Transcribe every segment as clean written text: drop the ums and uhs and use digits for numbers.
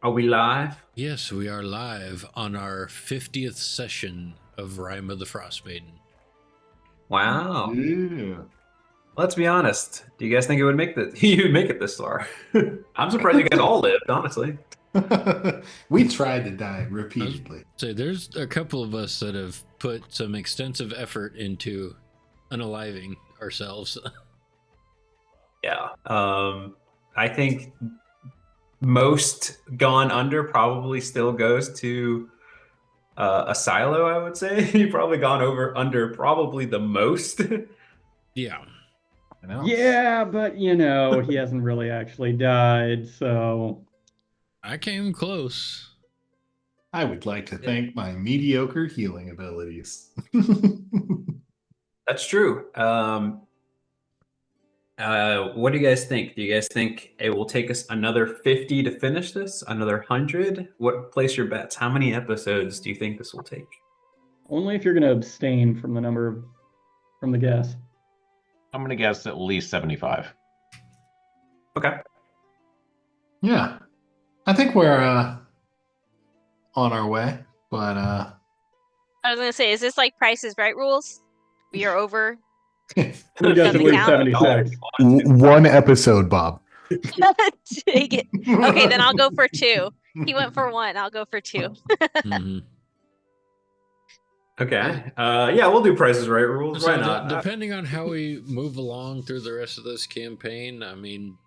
Are we live? Yes, we are live on our 50th session of Rime of the Frostmaiden. Wow. Yeah. Let's be honest. Do you guys think it would make you'd make it this far? I'm surprised you guys all lived, honestly. We tried to die I was repeatedly. say there's a couple of us that have put some extensive effort into unaliving ourselves. Yeah. I think most gone under probably still goes to a silo, I would say. You've probably gone over under probably the most. Yeah. I know. Yeah, but he hasn't really actually died, so I came close. I would like to thank my mediocre healing abilities. That's true. What do you guys think? Do you guys think it will take us another 50 to finish this? Another 100? What place your bets? How many episodes do you think this will take? only if you're going to abstain from from the guess. I'm gonna guess at least 75. Okay. Yeah. I think we're on our way, but I was gonna say, is this like Price is Right rules? We are over. Who doesn't Doesn't lose count? 76? one episode, Bob. Take it. Okay, then I'll go for 2. He went for 1. I'll go for 2. Mhm. Okay. Yeah, we'll do Price is Right rules. So Why not? depending on how we move along through the rest of this campaign, I mean,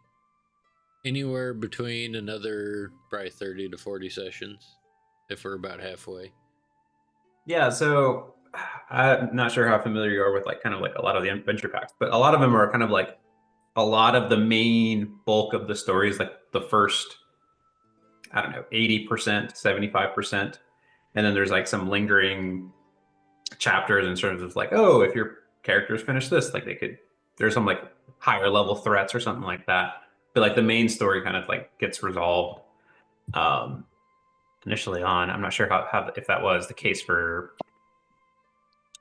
anywhere between another probably 30 to 40 sessions, if we're about halfway. Yeah, so I'm not sure how familiar you are with kind of like a lot of the adventure packs, but a lot of them are kind of like a lot of the main bulk of the stories, like the first, I don't know, 80%, 75%. And then there's like some lingering chapters in terms of like, oh, if your characters finish this, like there's some like higher level threats or something like that. But like the main story kind of like gets resolved initially on. I'm not sure how if that was the case for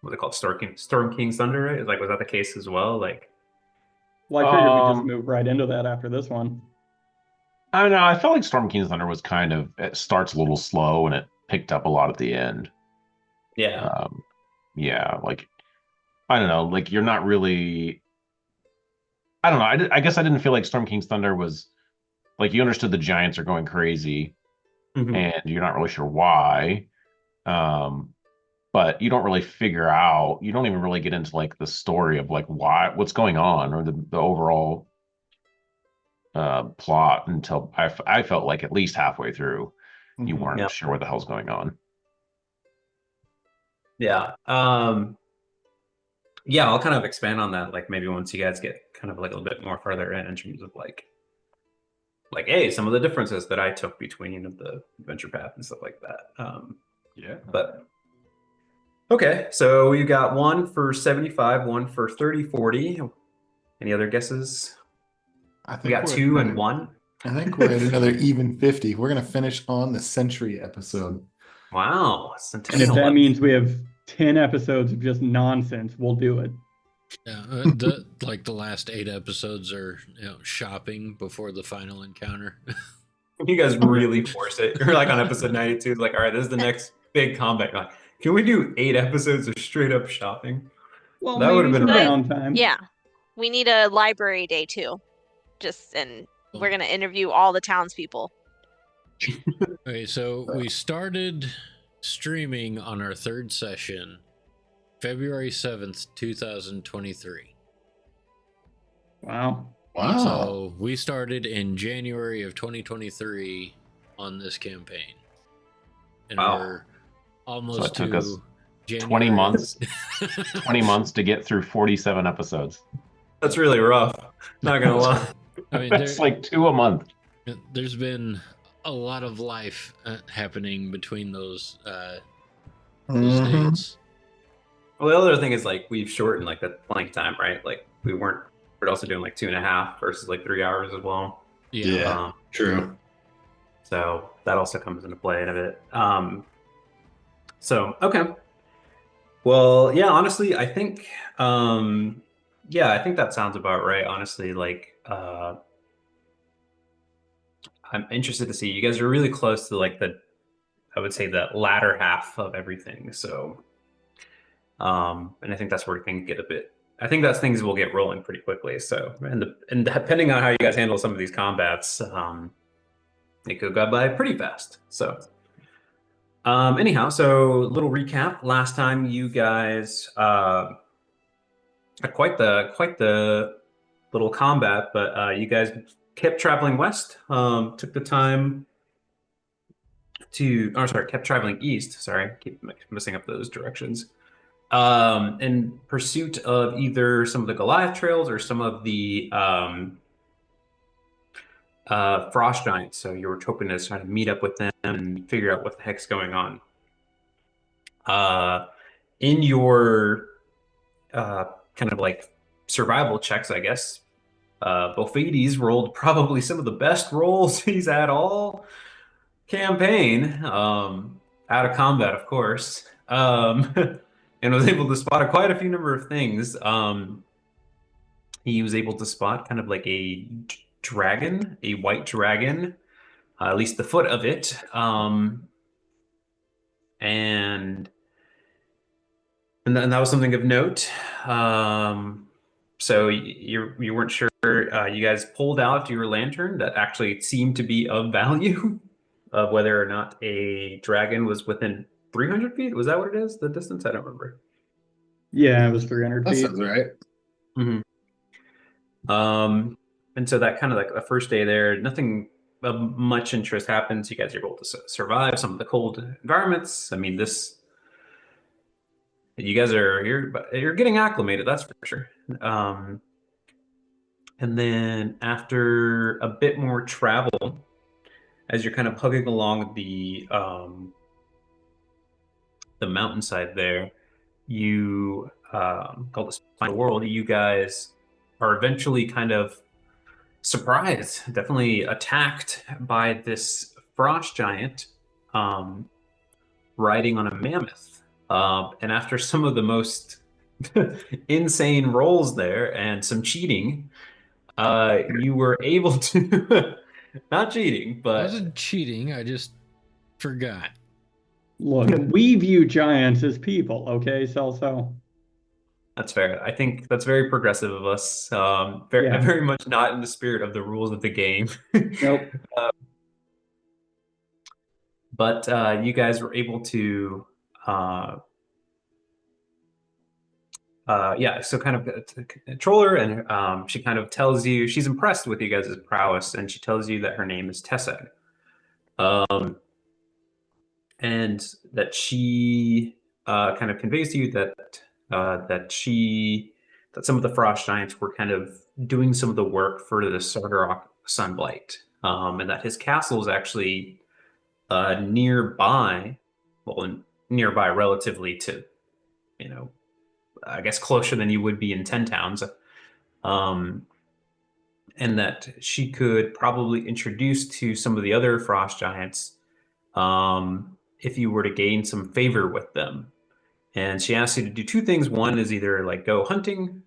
what they call it, Storm King's Thunder, right? Like was that the case as well? Like Well, I figured we just Um, move right into that after this one. I don't know. I felt like Storm King's Thunder was it starts a little slow and it picked up a lot at the end. yeah. Yeah, like I don't know, like you're not really. I don't know. I guess I didn't feel like Storm King's Thunder was like you understood the giants are going crazy Mhm. and you're not really sure why. But you don't really figure out. You don't even really get into like the story of like what's going on or the overall plot until I felt like at least halfway through you weren't Yeah. sure what the hell's going on. Yeah. Yeah, I'll kind of expand on that, like maybe once you guys get kind of like a little bit more further in terms of like hey, some of the differences that I took between the adventure path and stuff like that. Yeah. But okay, so we got one for 75, one for 30, 40. Any other guesses? I think We got we're 2 at- and 1. I think we're at another even 50. We're gonna finish on the century episode. Wow. And if Centennial that episode. means we have 10 episodes of just nonsense, we'll do it. Yeah, the last 8 episodes are shopping before the final encounter. You guys really force it. You're like on episode 92, like, all right, this is the next big combat. You're like, can we do 8 episodes of straight up shopping? Well, That would've maybe been some rough. downtime. Yeah. We need a library day too. And we're gonna interview all the townspeople. Okay, so we started streaming on our 3rd session, February 7th, 2023. Wow. Wow. So we started in January of 2023 on this campaign. And Wow. we're So almost it took us to January. 20 months. 20 months to get through 47 episodes. That's really rough. Not gonna lie. I mean, That's like 2 a month. there's been a lot of life happening between those Mhm. dates. Well, the other thing is like we've shortened like the blank time, right? Like we're also doing like 2.5 versus like 3 hours as well. Yeah. Yeah. True. So that also comes into play in a bit. So okay. Well, yeah, honestly, I think I think that sounds about right. Honestly, like I'm interested to see. You guys are really close to like I would say the latter half of everything. So, and I think that's where things get a bit. I think that's things will get rolling pretty quickly. So, and depending on how you guys handle some of these combats, it could go by pretty fast. So, anyhow, so little recap. Last time you guys had quite the little combat, but you guys kept traveling west. Took the time to, oh, sorry, kept traveling east. Sorry, keep messing up those directions. In pursuit of either some of the Goliath trails or some of the frost giants. So you were hoping to try to meet up with them and figure out what the heck's going on. In your kind of like survival checks, I guess, Bofides rolled probably some of the best rolls he's had all campaign, out of combat, of course, and was able to spot quite a few number of things. He was able to spot kind of like a dragon, a white dragon, at least the foot of it, and that was something of note. So you weren't sure. You guys pulled out your lantern that actually seemed to be of value, of whether or not a dragon was within 300 feet. Was that what it is? The distance? I don't remember. Yeah, it was 300 That feet. sounds right. And so that kind of like the first day there, nothing of much interest happens. You guys are able to survive some of the cold environments. I mean, you guys you're getting acclimated, that's for sure. And then after a bit more travel, as you're kind of hugging along the mountainside there, you called the final world. You guys are eventually kind of surprised, definitely attacked by this frost giant riding on a mammoth. And after some of the most insane rolls there and some cheating, you were able to not cheating, I but wasn't cheating. I just forgot. Look, we view giants as people, okay, Celso? that's fair. I think that's very progressive of us. Very, Yeah. very much not in the spirit of the rules of the game. Nope. But you guys were able to, yeah. So kind of control her, and she kind of tells you she's impressed with you guys' prowess, and she tells you that her name is Tessa, and that she kind of conveys to you that that some of the frost giants were kind of doing some of the work for the Sardarok Sunblight, and that his castle is actually nearby, well, nearby relatively to, I guess closer than you would be in 10 towns, and that she could probably introduce to some of the other frost giants, if you were to gain some favor with them. And she asks you to do two things. One is either like go hunting,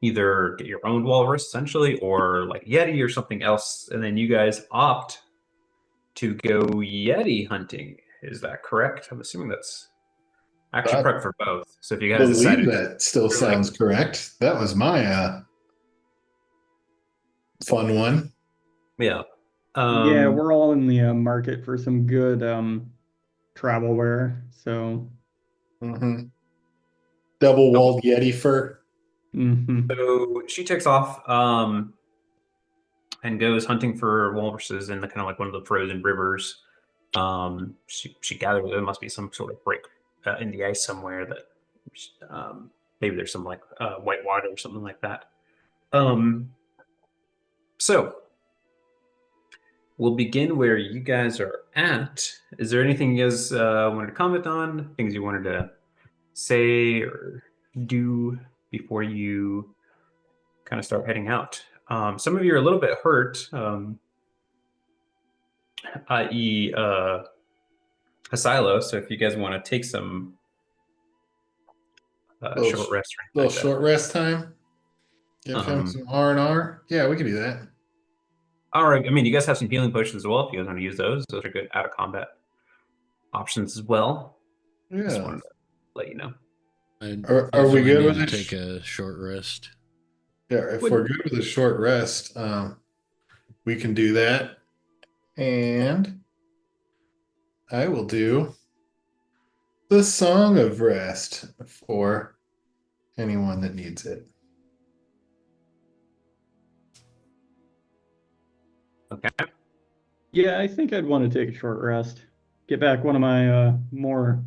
either get your own walrus essentially, or like Yeti or something else. And then you guys opt to go Yeti hunting. Is that correct? I'm assuming that's actually correct for both. So if you I guys believe decided, that still you're sounds like, correct. That was my fun one. yeah. Yeah, we're all in the market for some good travel wear. So, Mm-hmm. Double walled Yeti fur. So she takes off and goes hunting for walruses in the kind of like one of the frozen rivers. She gathers there must be some sort of break in the ice somewhere that maybe there's some like white water or something like that. So we'll begin where you guys are at. Is there anything you guys wanted to comment on? Things you wanted to say or do before you kind of start heading out? Some of you are a little bit hurt, i.e. Asilo. So if you guys want to take some short rest, or anything Little like short rest time. Give him that. some R&R. Yeah, we can do that. All right. I mean, you guys have some healing potions as well. If you guys want to use those, those are good out of combat options as well. Just Yeah. wanted to let you know. I Are we definitely good need with to it? take a short rest. Yeah, if we're good with a short rest, we can do that. And I will do the Song of Rest for anyone that needs it. Okay. Yeah, I think I'd want to take a short rest. Get back one of my more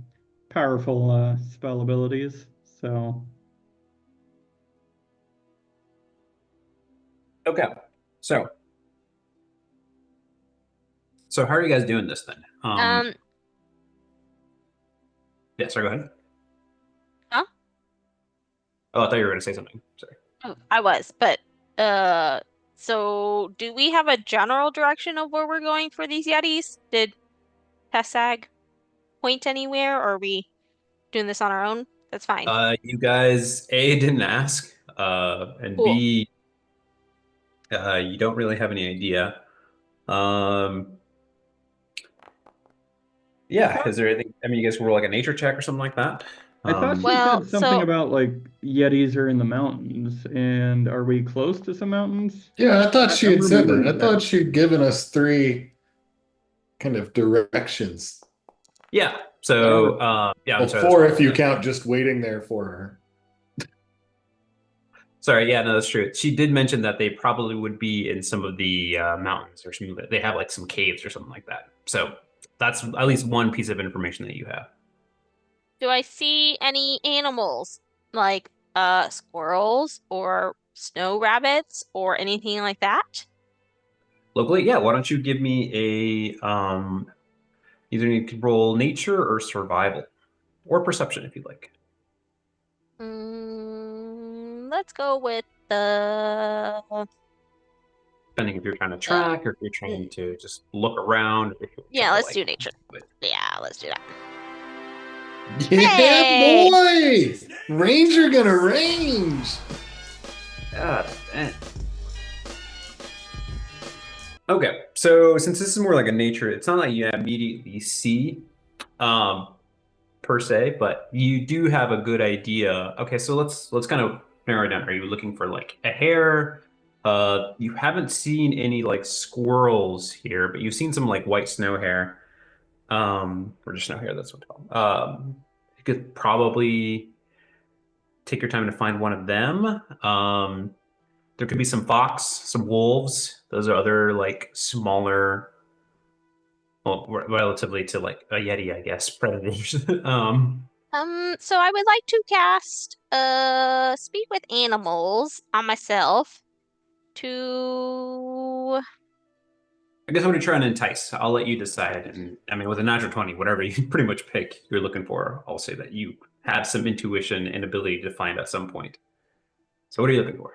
powerful spell abilities. So Okay. So, how are you guys doing this then? Yeah. Sorry. Go ahead. Huh? Oh, I thought you were going to say something. Sorry. Oh, I was, but so do we have a general direction of where we're going for these Yetis? Did Tessag point anywhere, or are we doing this on our own? That's fine. You guys, A, didn't ask, and Cool. B, you don't really have any idea. Yeah, is there anything? I mean, you guys roll like a nature check or something like that. I thought she Well, said something about like Yetis are in the mountains, and are we close to some mountains? Yeah, I thought she I'm had said that. remembering I thought she'd given us 3 kind of directions. Yeah. So, yeah, I'm Well, sorry. 4 if you count just waiting there for her. Sorry. Yeah, no, that's true. She did mention that they probably would be in some of the mountains or something. They have like some caves or something like that. So that's at least one piece of information that you have. Do I see any animals like squirrels or snow rabbits or anything like that? Locally, yeah. Why don't you give me a either you could roll nature or survival or perception if you'd like. Let's go with the Depending if you're trying to track or if you're trying to just look around, or if you're yeah, trying to let's like. do nature. Yeah, let's do that. Yeah, Hey! boy! Ranger gonna range. God damn. Okay, so since this is more like a nature, it's not like you immediately see, um, per se, but you do have a good idea. Okay, so let's kind of narrow it down. Are you looking for like a hare? You haven't seen any like squirrels here, but you've seen some like white snow hare. Or just snow hare, that's what it's called. You could probably take your time to find one of them. There could be some fox, some wolves. Those are other like smaller, well, relatively to like a yeti, I guess, predators. So I would like to cast speak with animals on myself to I guess I'm gonna try and entice. I'll let you decide. And I mean, with a natural 20, whatever you pretty much pick you're looking for, I'll say that you have some intuition and ability to find at some point. So what are you looking for?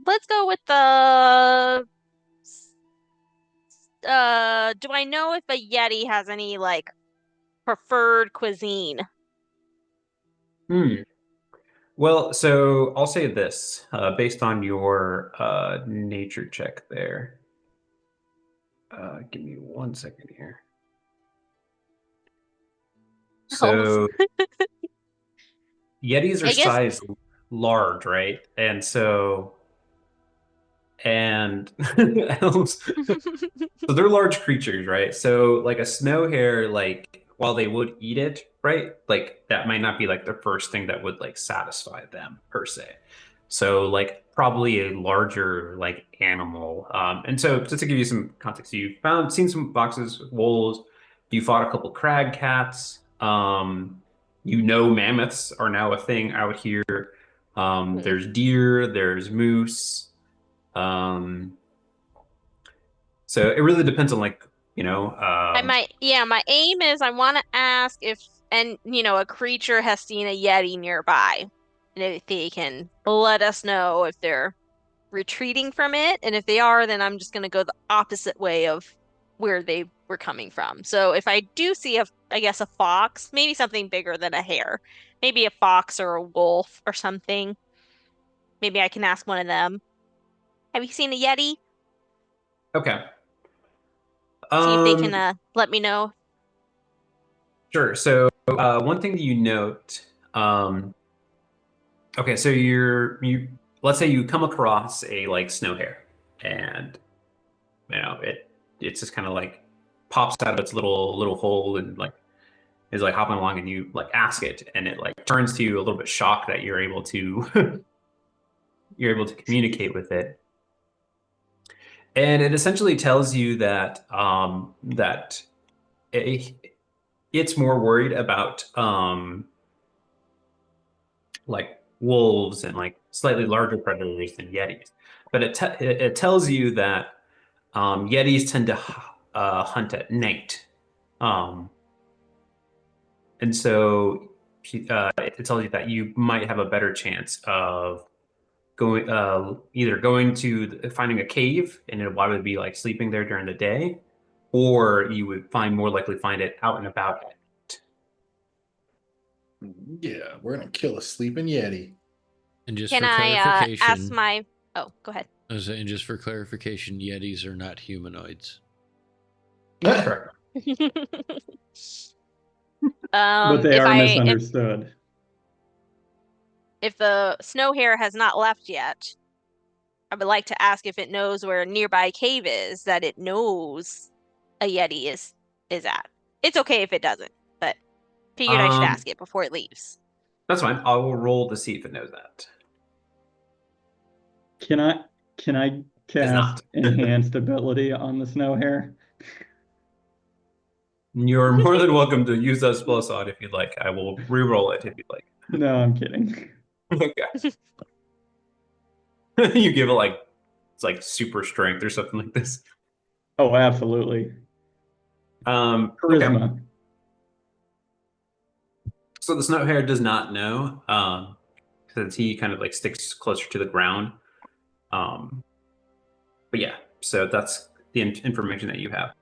let's go with the do I know if a Yeti has any like preferred cuisine? Hmm. Well, so I'll say this, based on your nature check there. Give me 1 second here. Oh, So Yetis are I guess sized large, right? And elves, so they're large creatures, right? So like a snow hare, like while they would eat it, right? Like that might not be like the first thing that would like satisfy them per se. So like probably a larger like animal. And so just to give you some context, you found seen some boxes, wolves, you fought a couple crag cats. You know mammoths are now a thing out here. There's deer, there's moose. Um, so it really depends on like, you know, my aim is I want to ask if a creature has seen a Yeti nearby. And if they can let us know if they're retreating from it. And if they are, then I'm just gonna go the opposite way of where they were coming from. So if I do see I guess a fox, maybe something bigger than a hare, maybe a fox or a wolf or something, maybe I can ask one of them. Have you seen a Yeti? Okay. See if they can let me know. Sure. So one thing that you note, okay, so you let's say you come across a like snow hare, and it's just kind of like pops out of its little hole and like is like hopping along, and you like ask it, and it like turns to you a little bit shocked that you're able to you're able to communicate with it. And it essentially tells you that it's more worried about like wolves and like slightly larger predators than yetis. But it tells you that yetis tend to hunt at night, and so it tells you that you might have a better chance of going either going to finding a cave and it'll probably be like sleeping there during the day, or you would more likely find it out and about at night. Yeah, we're gonna kill a sleeping Yeti. And just Can for I clarification, ask my? Oh, go ahead. I was saying, just for clarification, Yetis are not humanoids. Correct. But they If are I misunderstood. if the snow hare has not left yet, I would like to ask if it knows where a nearby cave is that it knows a Yeti is at. It's okay if it doesn't, but figured I should ask it before it leaves. That's fine. I will roll to see if it knows that. Can I Does not. cast enhanced ability on the snow hare? You're more than welcome to use that spell slot if you'd like. I will re-roll it if you'd like. No, I'm kidding. Okay. You give it like it's like super strength or something like this. Oh, absolutely. Okay. Charisma. So the snow hare does not know, since he kind of like sticks closer to the ground. But yeah, so that's the information that you have.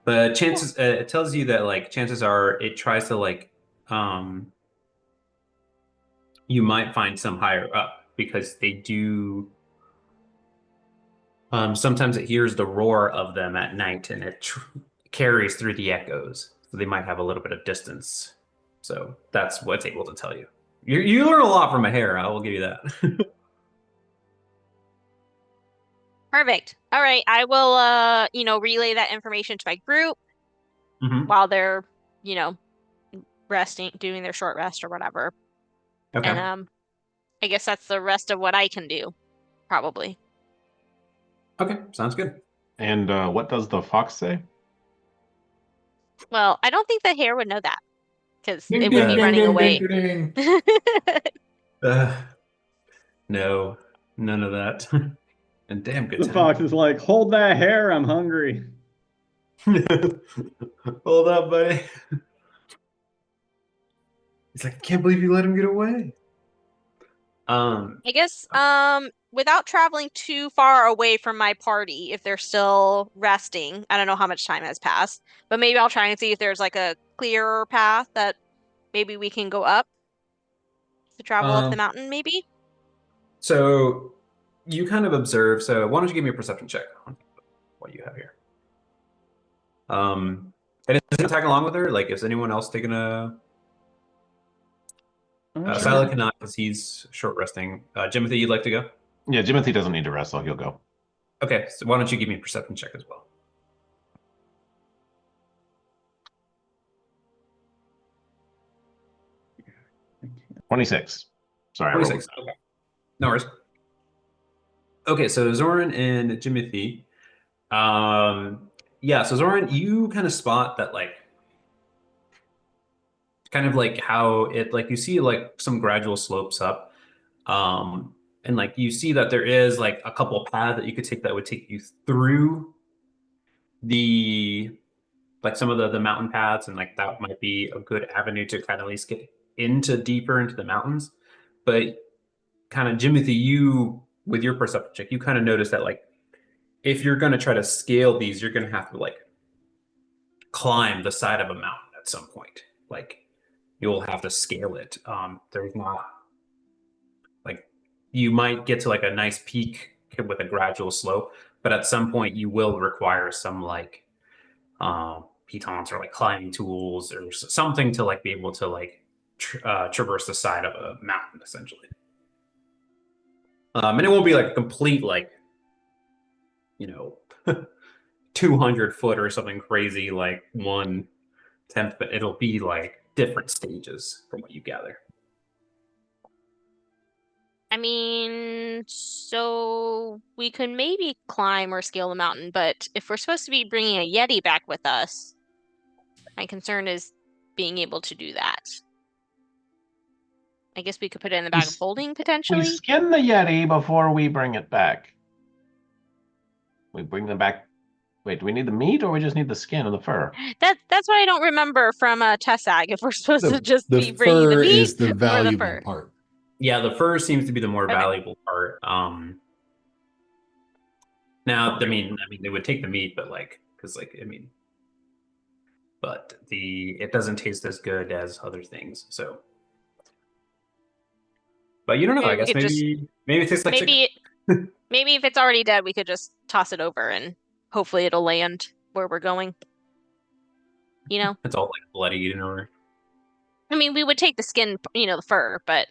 But chances it tells you that like chances are it tries to like you might find some higher up because they do. Sometimes it hears the roar of them at night and it carries through the echoes. So they might have a little bit of distance. So that's what it's able to tell you. You learn a lot from a hare. I will give you that. Perfect. All right, I will relay that information to my group while they're, resting, doing their short rest or whatever. Okay. And I guess that's the rest of what I can do, probably. Okay, sounds good. And what does the fox say? Well, I don't think the hare would know that because Ding, it would ding, be running ding, away. ding, ding. No, none of that. And damn good The time. fox is like, hold that hare, I'm hungry. Hold up, buddy. He's like, I can't believe you let him get away. I guess without traveling too far away from my party, if they're still resting, I don't know how much time has passed, but maybe I'll try and see if there's like a clearer path that maybe we can go up to travel up the mountain, maybe. So you kind of observe. So why don't you give me a perception check on what you have here? And is it tagging along with her? Like, is anyone else taking a? Silent cannot because he's short resting. Jimothy, you'd like to go? Yeah, Jimothy doesn't need to rest, so he'll go. Okay, so why don't you give me a perception check as well? 26. Sorry, 26. Okay. No worries. Okay, so Zoran and Jimothy. Yeah, so Zoran, you kind of spot that like kind of like how it like you see like some gradual slopes up. And like you see that there is like a couple of paths that you could take that would take you through the like some of the mountain paths, and like that might be a good avenue to kind of at least get deeper into the mountains. But kind of Jimothy, you with your perception check, you kind of notice that like if you're going to try to scale these, you're going to have to like climb the side of a mountain at some point. Like you'll have to scale it. There's not like you might get to like a nice peak with a gradual slope. But at some point, you will require some like pitons or like climbing tools or something to like be able to like traverse the side of a mountain, essentially. And it won't be like a complete like, 200 foot or something crazy like 1/10, but it'll be like different stages from what you gather. I mean, so we could maybe climb or scale the mountain, but if we're supposed to be bringing a Yeti back with us, my concern is being able to do that. I guess we could put it in the bag of holding We potentially. skin the Yeti before we bring it back. We bring them back. Wait, do we need the meat or we just need the skin and the fur? That's what I don't remember from Tessag. If we're supposed to just The be bringing the fur meat is the or the valuable fur. part. Yeah, the fur seems to be the more Okay. valuable part. Now, I mean, they would take the meat, but like, because like, but it doesn't taste as good as other things. So, but you don't know. Maybe I we guess could just maybe it tastes like chicken. maybe if it's already dead, we could just toss it over and hopefully it'll land where we're going. It's all like bloody and or I mean, we would take the skin, the fur, but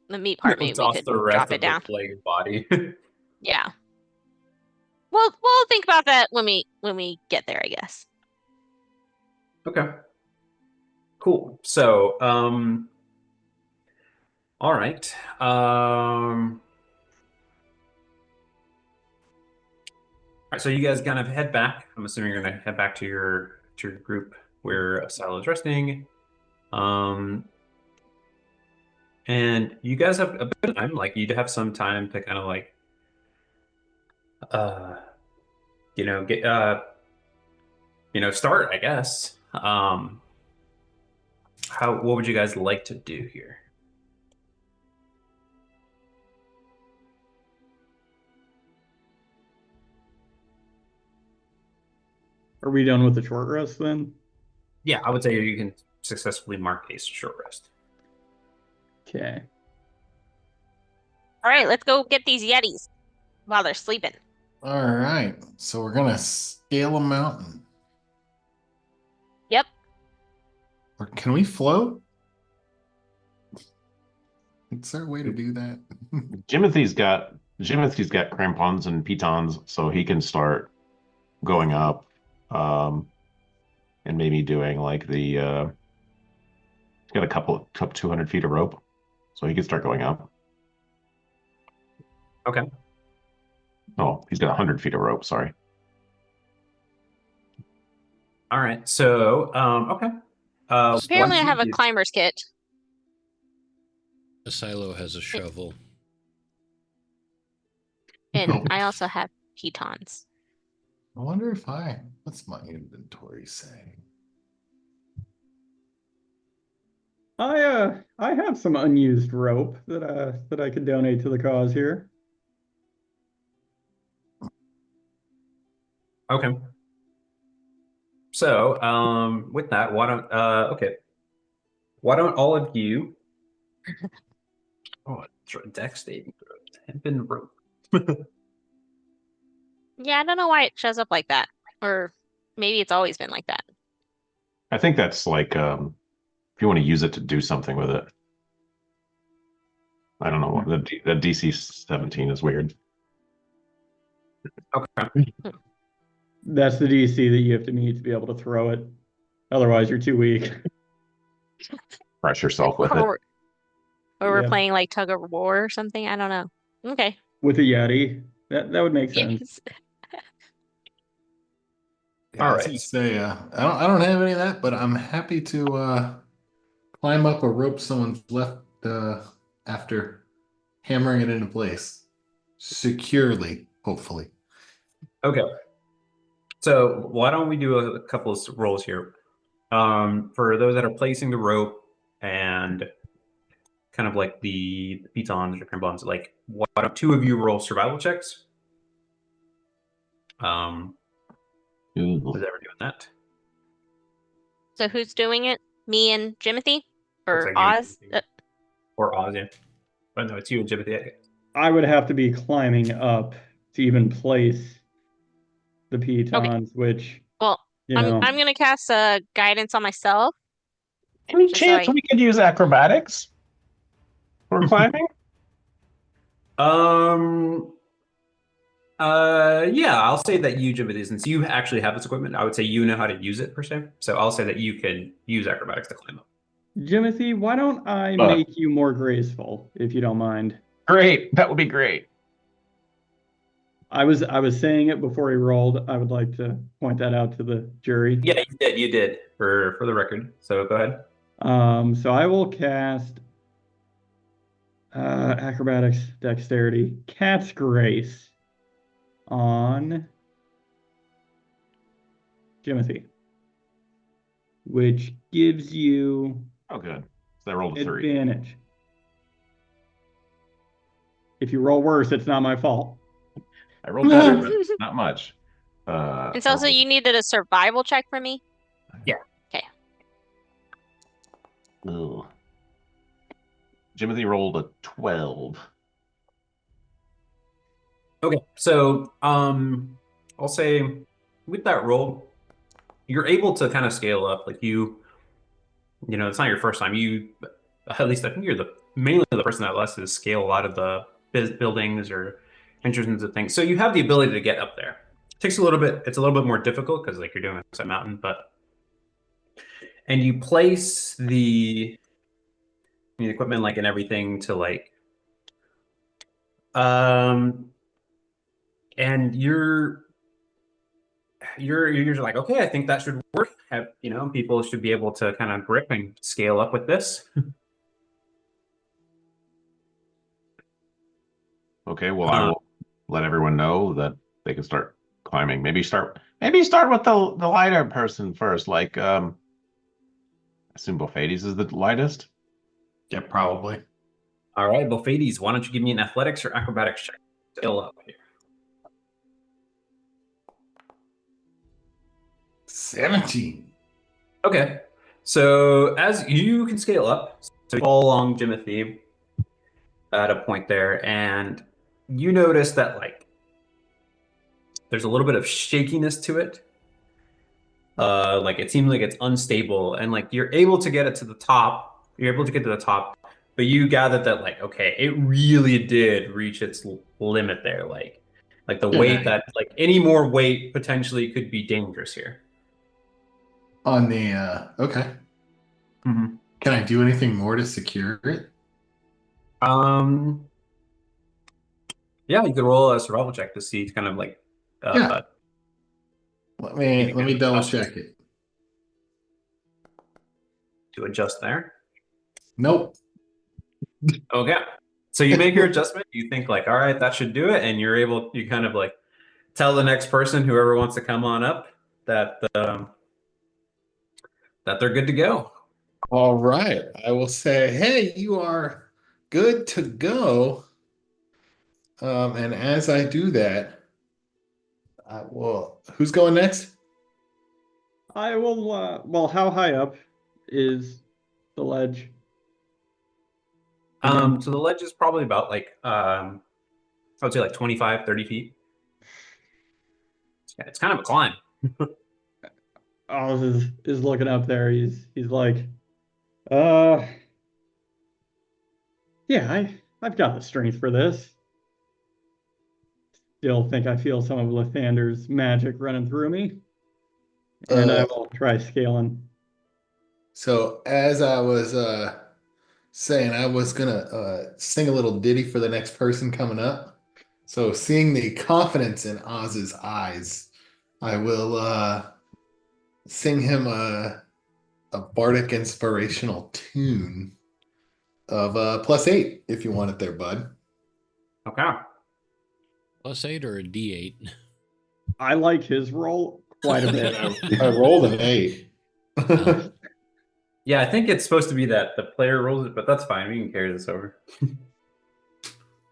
the meat part, maybe we toss could the rest drop it of the down. bloody body. Yeah. We'll think about that when we get there, I guess. Okay. Cool. So, all right. All right, so you guys kind of head back. I'm assuming you're gonna head back to your group where Silo is resting. And you guys have a bit of time, like you'd have some time to kind of like get start, I guess. What would you guys like to do here? Are we done with the short rest then? Yeah, I would say you can successfully mark a short rest. Okay. All right, let's go get these Yetis while they're sleeping. All right. So we're gonna scale a mountain. Yep. Or can we float? Is there a way to do that? Jimothy's got crampons and pitons, so he can start going up, and maybe doing like he's got a couple 200 feet of rope, so he can start going up. Okay. Oh, he's got 100 feet of rope. Sorry. All right. So, okay. Apparently, I have a climber's kit. Silo has a shovel. And I also have pitons. I wonder if what's my inventory saying? I have some unused rope that I could donate to the cause here. Okay. So, with that, why don't all of you dex saving throws have been rope. Yeah, I don't know why it shows up like that. Or maybe it's always been like that. I think that's like if you want to use it to do something with it. I don't know. The DC 17 is weird. Okay. That's the DC that you have to meet to be able to throw it. Otherwise, you're too weak. Press yourself with it. Or we're Yeah. playing like tug of war or something. I don't know. Okay. With a Yeti, that would make sense. Yes. Yeah, All I was right. gonna say, I don't have any of that, but I'm happy to climb up a rope someone's left after hammering it into place securely, hopefully. Okay. So why don't we do a couple of rolls here? For those that are placing the rope and kind of like the pitons or crampons, like why don't two of you roll survival checks? Who's ever doing that? So who's doing it? Me and Jimothy? Or Looks like you Oz? and Or Oz, yeah. But no, it's you and Jimothy. I would have to be climbing up to even place the pitons, which, Well, you know, I'm gonna cast a guidance on myself. Any Just so chance I we could use acrobatics for climbing? Um. Yeah, I'll say that you, Jimothy, since you actually have this equipment, I would say you know how to use it per se. So I'll say that you can use acrobatics to climb up. Jimothy, why don't I Uh. make you more graceful, if you don't mind? Great. That would be great. I was saying it before he rolled. I would like to point that out to the jury. Yeah, you did for the record. So go ahead. So I will cast acrobatics, dexterity, cat's grace on Jimothy, which gives you Oh, good. So I rolled a 3. advantage. If you roll worse, it's not my fault. I rolled better, but not much. And so you needed a survival check from me? Yeah. Okay. Ugh. Jimothy rolled a 12. Okay, so I'll say with that roll, you're able to kind of scale up. Like it's not your first time. At least I think you're mainly the person that lets us scale a lot of the buildings or enters into things. So you have the ability to get up there. It takes a little bit. It's a little bit more difficult because like you're doing a mountain, and you place the equipment like and everything to like and you're like, okay, I think that should work. People should be able to kind of grip and scale up with this. Okay, well, I will let everyone know that they can start climbing. Maybe start with the lighter person first. Like, I assume Buffades is the lightest. Yeah, probably. All right, Buffades, why don't you give me an athletics or acrobatics check? Scale up here. 17. Okay, so as you can scale up, so you fall along Jimothy at a point there, and you notice that like there's a little bit of shakiness to it. Like it seems like it's unstable, and like you're able to get it to the top. You're able to get to the top, but you gather that like okay, it really did reach its limit there. Like the weight that like any more weight potentially could be dangerous here. On the okay. Mm-hmm. Can I do anything more to secure it? Yeah, you could roll a survival check to see kind of like Yeah. Let me double check it. To adjust there. Nope. Okay. So you make your adjustment, you think like, all right, that should do it, and you kind of like tell the next person, whoever wants to come on up, that they're good to go. All right. I will say, hey, you are good to go. And as I do that, who's going next? I will, well, how high up is the ledge? So the ledge is probably about like I would say like 25, 30 feet. It's kind of a climb. Oz is looking up there. He's like, uh, yeah, I've got the strength for this. Still think I feel some of Lathander's magic running through me. And I will try scaling. So as I was saying, I was gonna sing a little ditty for the next person coming up. So seeing the confidence in Oz's eyes, I will sing him a bardic inspirational tune of +8 if you want it there, bud. Okay. +8 or a D8? I like his roll quite a bit. I rolled an 8. Yeah, I think it's supposed to be that the player rolls it, but that's fine. We can carry this over.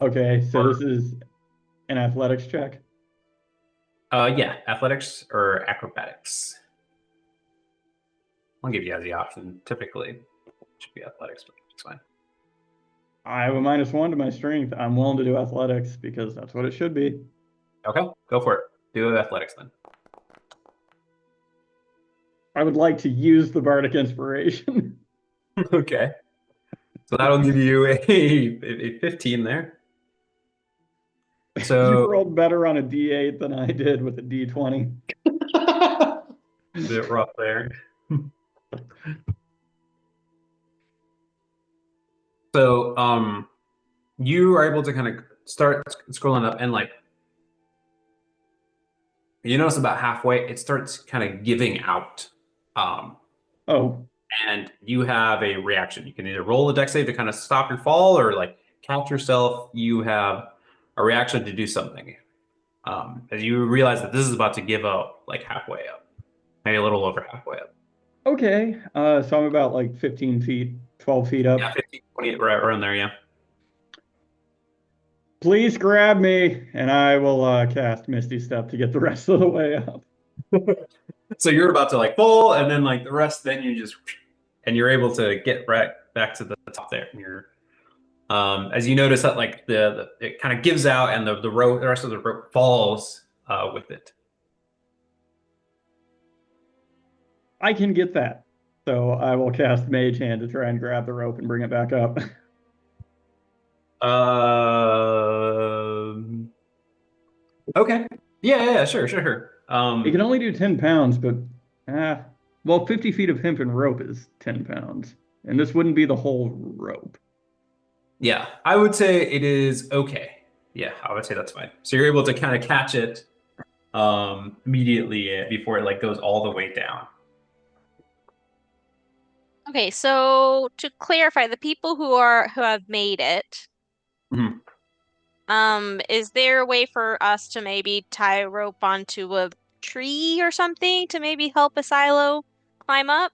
Okay, so this is an athletics check. Yeah, athletics or acrobatics. I'll give you guys the option. Typically, it should be athletics, but it's fine. I have a -1 to my strength. I'm willing to do athletics because that's what it should be. Okay, go for it. Do athletics then. I would like to use the bardic inspiration. Okay. So that'll give you a 15 there. You So rolled better on a D8 than I did with a D20. a bit rough there. So you are able to kind of start scrolling up, and like you notice about halfway it starts kind of giving out. Oh, And you have a reaction. You can either roll a dex save to kind of stop your fall, or like catch yourself. You have a reaction to do something. As you realize that this is about to give up like halfway up, maybe a little over halfway up. okay. So I'm about like 15 feet, 12 feet up. Yeah, 15, 20, right around there, yeah. Please grab me, and I will cast Misty Step to get the rest of the way up. So you're about to like fall, and then like the rest, then you just, and you're able to get right back to the top there. And you're, as you notice that like the it kind of gives out, and the rope, the rest of the rope falls with it. I can get that. So I will cast Mage Hand to try and grab the rope and bring it back up. Okay. Yeah, sure. It can only do 10 pounds, but well, 50 feet of hemp and rope is 10 pounds. And this wouldn't be the whole rope. Yeah, I would say it is okay. Yeah, I would say that's fine. So you're able to kind of catch it immediately before it like goes all the way down. Okay, so to clarify, the people who have made it, Mhm. is there a way for us to maybe tie a rope onto a tree or something to maybe help a silo climb up?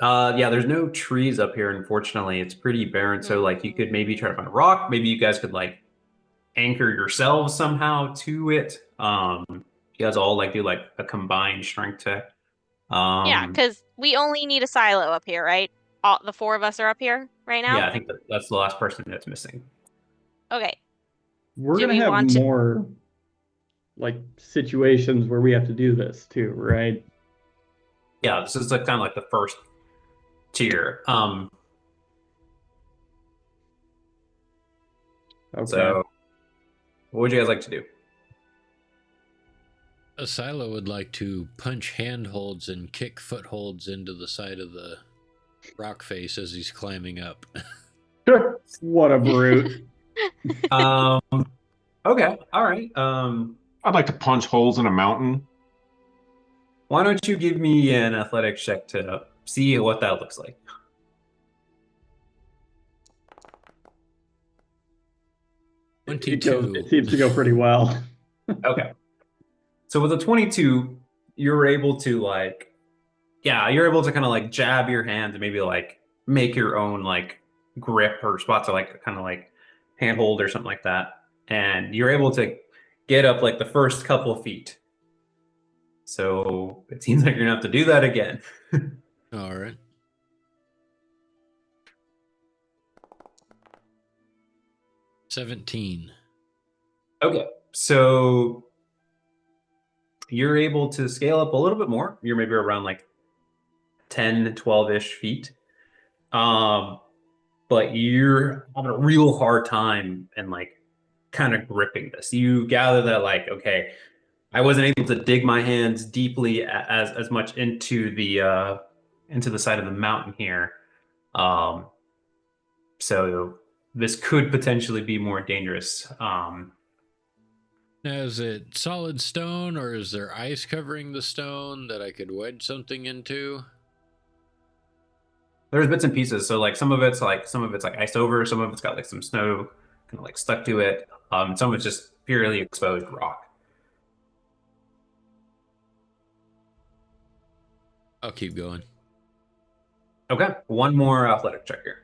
Yeah, there's no trees up here, unfortunately. It's pretty barren. So like you could maybe try to find a rock. Maybe you guys could like anchor yourselves somehow to it. You guys all like do like a combined strength check. Yeah, because we only need a silo up here, right? All the four of us are up here right now? Yeah, I think that's the last person that's missing. Okay. We're Do going we to have want to- more like situations where we have to do this too, right? Yeah, this is like kind of like the first tier. Okay. So what would you guys like to do? Asilo would like to punch handholds and kick footholds into the side of the rock face as he's climbing up. Sure. What a brute. Okay, all right. I'd like to punch holes in a mountain. Why don't you give me an athletics check to see what that looks like? It seems to go pretty well. Okay. So with a 22, you're able to like, yeah, you're able to kind of like jab your hand and maybe like make your own like grip or spot to like kind of like handhold or something like that. And you're able to get up like the first couple of feet. So it seems like you're gonna have to do that again. All right. $17. Okay. So you're able to scale up a little bit more. You're maybe around like 10, 12-ish feet. But you're having a real hard time and like kind of gripping this. You gather that like, okay, I wasn't able to dig my hands deeply as much into the side of the mountain here. So this could potentially be more dangerous. Now, is it solid stone or is there ice covering the stone that I could wedge something into? There's bits and pieces. So like some of it's like iced over, some of it's got like some snow kind of like stuck to it. Some of it's just purely exposed rock. I'll keep going. Okay, one more athletic check here.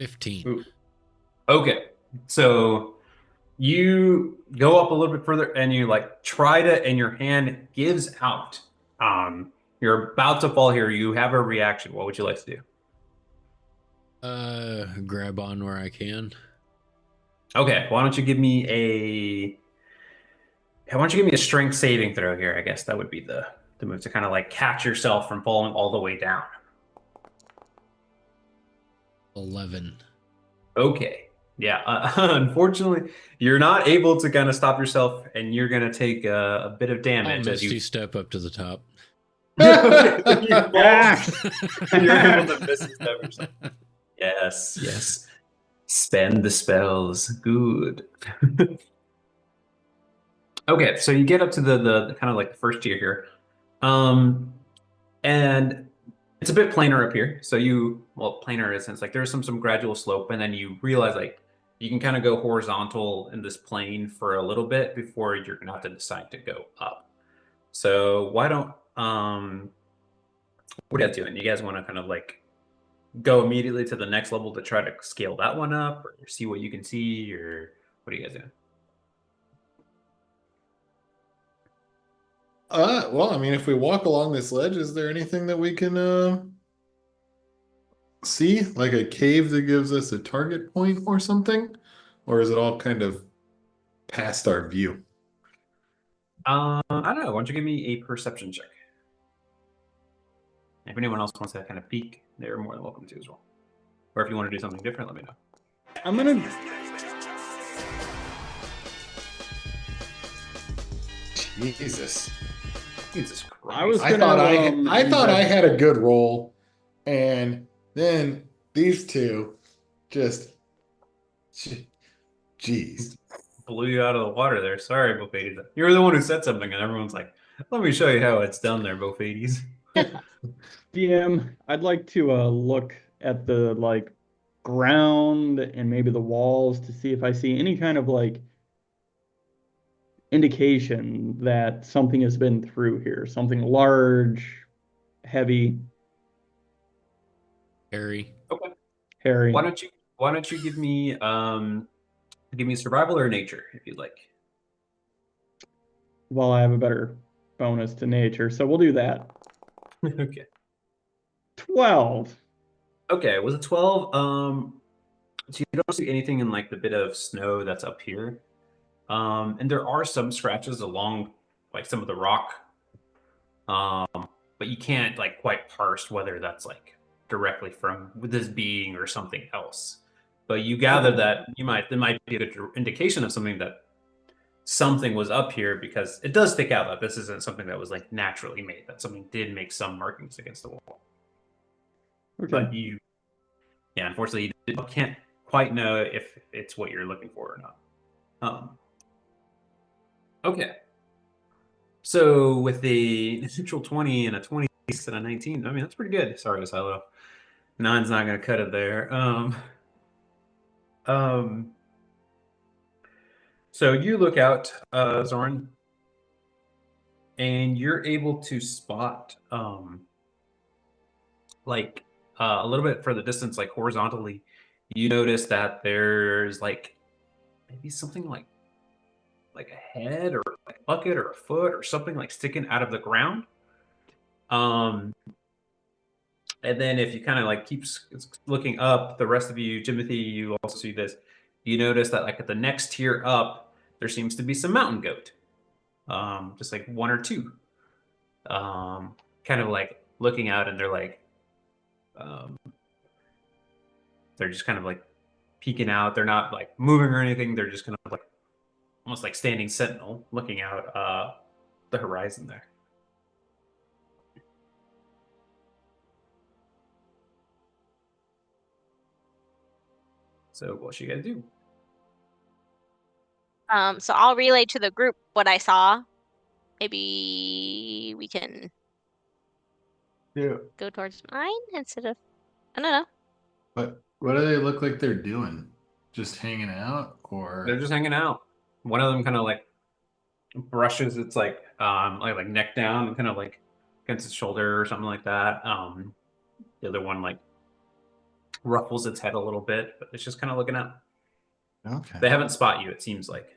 15. Ooh. Okay, so you go up a little bit further and you like try to, and your hand gives out. You're about to fall here. You have a reaction. What would you like to do? Grab on where I can. Okay, why don't you give me a why don't you give me a strength saving throw here? I guess that would be the move to kind of like catch yourself from falling all the way down. 11. Okay. Yeah. Unfortunately, you're not able to kind of stop yourself, and you're gonna take a bit of I'll damage as misty you. step up to the top. You fall. Ah! You're able to misty step yourself. Yes. Yes. Spend the spells. Good. Okay, so you get up to the kind of like the first tier here. And it's a bit planar up here. So well, planar in a sense, like there's some gradual slope, and then you realize like you can kind of go horizontal in this plane for a little bit before you're gonna have to decide to go up. So why don't what are you guys doing? You guys want to kind of like go immediately to the next level to try to scale that one up, or see what you can see, or what are you guys doing? Well, I mean, if we walk along this ledge, is there anything that we can see? Like a cave that gives us a target point or something? Or is it all kind of past our view? I don't know. Why don't you give me a perception check? If anyone else wants to kind of peek, they're more than welcome to as well. Or if you want to do something different, let me know. I'm gonna. Jesus. Jesus Christ. I was I gonna. thought I use thought that- I had a good roll, and then these two just jeez. Blew you out of the water there. Sorry, Bofades. You were the one who said something, and everyone's like, let me show you how it's done there, Bofades. DM, I'd like to look at the like ground and maybe the walls to see if I see any kind of like indication that something has been through here, something large, heavy, Harry. Okay. hairy. Why don't you give me survival or nature if you'd like. Well, I have a better bonus to nature, so we'll do that. Okay. 12. Okay, was it 12? So you don't see anything in like the bit of snow that's up here. And there are some scratches along like some of the rock. But you can't like quite parse whether that's like directly from this being or something else. But you gather that there might be a good indication of something was up here, because it does stick out that this isn't something that was like naturally made, that something did make some markings against the wall. Okay. But unfortunately, you can't quite know if it's what you're looking for or not. Okay. So with a neutral 20 and a 20 and a 19, I mean, that's pretty good. Sorry, Silo. Nine's not going to cut it there. So you look out, Zorn, and you're able to spot like a little bit further distance, like horizontally. You notice that there's like maybe something like a head or like a bucket or a foot or something like sticking out of the ground. And then if you kind of like keep looking up, the rest of you, Timothy, you also see this. You notice that like at the next tier up, there seems to be some mountain goat, just like one or two, kind of like looking out, and um, they're just kind of like peeking out. They're not like moving or anything. They're just kind of like almost like standing sentinel, looking out the horizon there. So what you gotta do? So I'll relay to the group what I saw. Maybe we can go towards mine instead of, I don't know. But what do they look like they're doing? Just hanging out, or They're just hanging out. One of them kind of like brushes its like neck down and kind of like against its shoulder or something like that. The other one like ruffles its head a little bit, but it's just kind of looking out. okay? They haven't spot you, it seems like.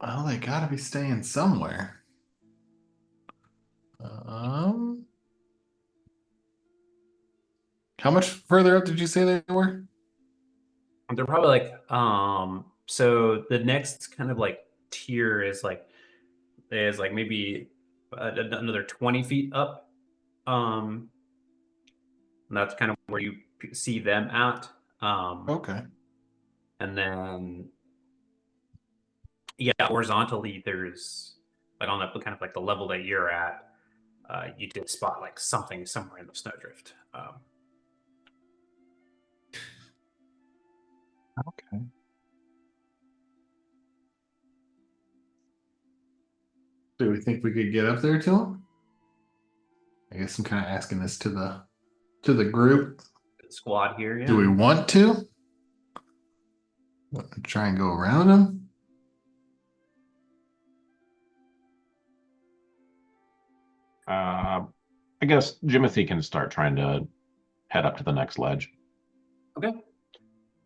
Well, they gotta be staying somewhere. How much further up did you say they were? They're probably like so the next kind of like tier is like maybe another 20 feet up. And that's kind of where you see them at. Okay. And then yeah, horizontally there's like on the kind of like the level that you're at, you did spot like something somewhere in the snowdrift. Okay. Do we think we could get up there to him? I guess I'm kind of asking this to the group. Squad here, yeah. Do we want to? Try and go around him? I guess Jimothy can start trying to head up to the next ledge. Okay.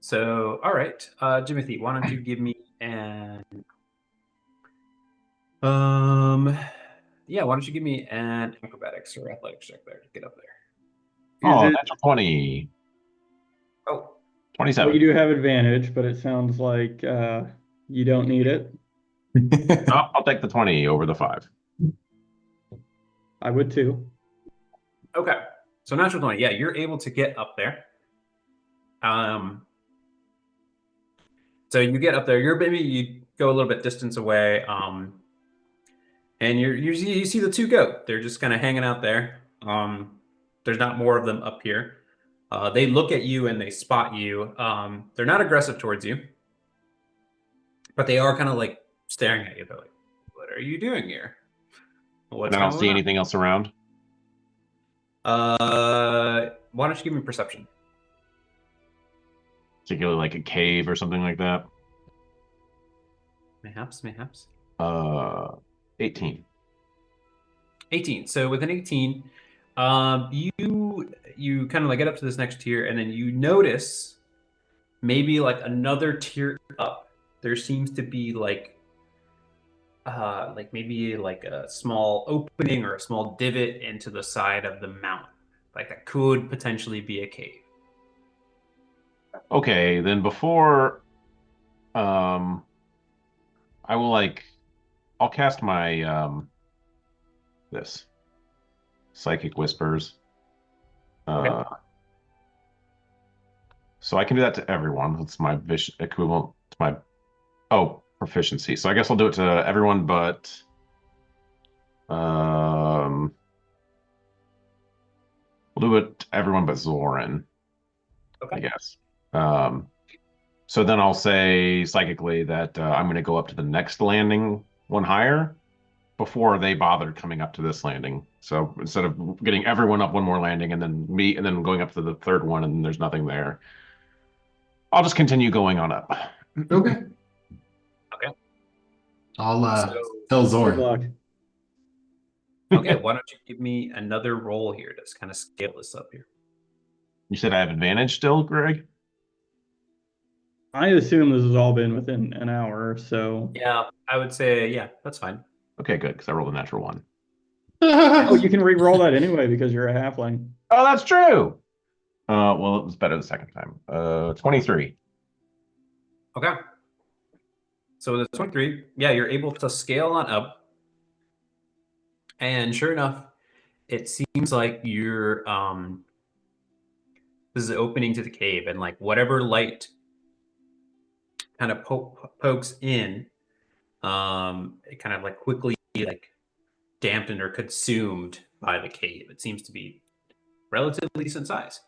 So, all right, Jimothy, why don't you give me an yeah, why don't you give me an acrobatics or athletics check there to get up there? Oh, Is it, natural 20. Oh, well, 27. you do have advantage, but it sounds like you don't need it. Oh, I'll take the 20 over the 5. I would too. okay. So natural 20, yeah, you're able to get up there. So you get up there. You go a little bit distance away. And you see the two goat. They're just kind of hanging out there. There's not more of them up here. They look at you and they spot you. They're not aggressive towards you, but they are kind of like staring at you. They're like, "What are you doing here? What's And I don't going see on?" anything else around. Why don't you give me perception? Particularly like a cave or something like that. Mayhaps. 18. 18. So with an 18, you kind of like get up to this next tier, and then you notice maybe like another tier up. There seems to be like maybe like a small opening or a small divot into the side of the mountain. Like that could potentially be a cave. Okay, then before I will I'll cast my this psychic whispers. Okay. So I can do that to everyone. That's my equivalent to my proficiency. So I guess I'll do it to everyone but we'll do it to everyone but Zoran, Okay. I guess. So then I'll say psychically that I'm going to go up to the next landing one higher before they bothered coming up to this landing. So instead of getting everyone up one more landing and then me and then going up to the third one and there's nothing there, I'll just continue going on up. Okay. Okay. I'll tell Good Zoran. luck. Okay, why don't you give me another roll here to kind of scale this up here? You said I have advantage still, Greg? I assume this has all been within an hour, so. Yeah, I would say, yeah, that's fine. Okay, good, because I rolled a natural 1. Oh, you can re-roll that anyway because you're a halfling. Oh, that's true. Well, it was better the second time. 23. Okay. So with the 23, yeah, you're able to scale on up. And sure enough, it seems like you're this is the opening to the cave, and like whatever light kind of pokes in, it kind of like quickly like dampened or consumed by the cave. It seems to be relatively decent size.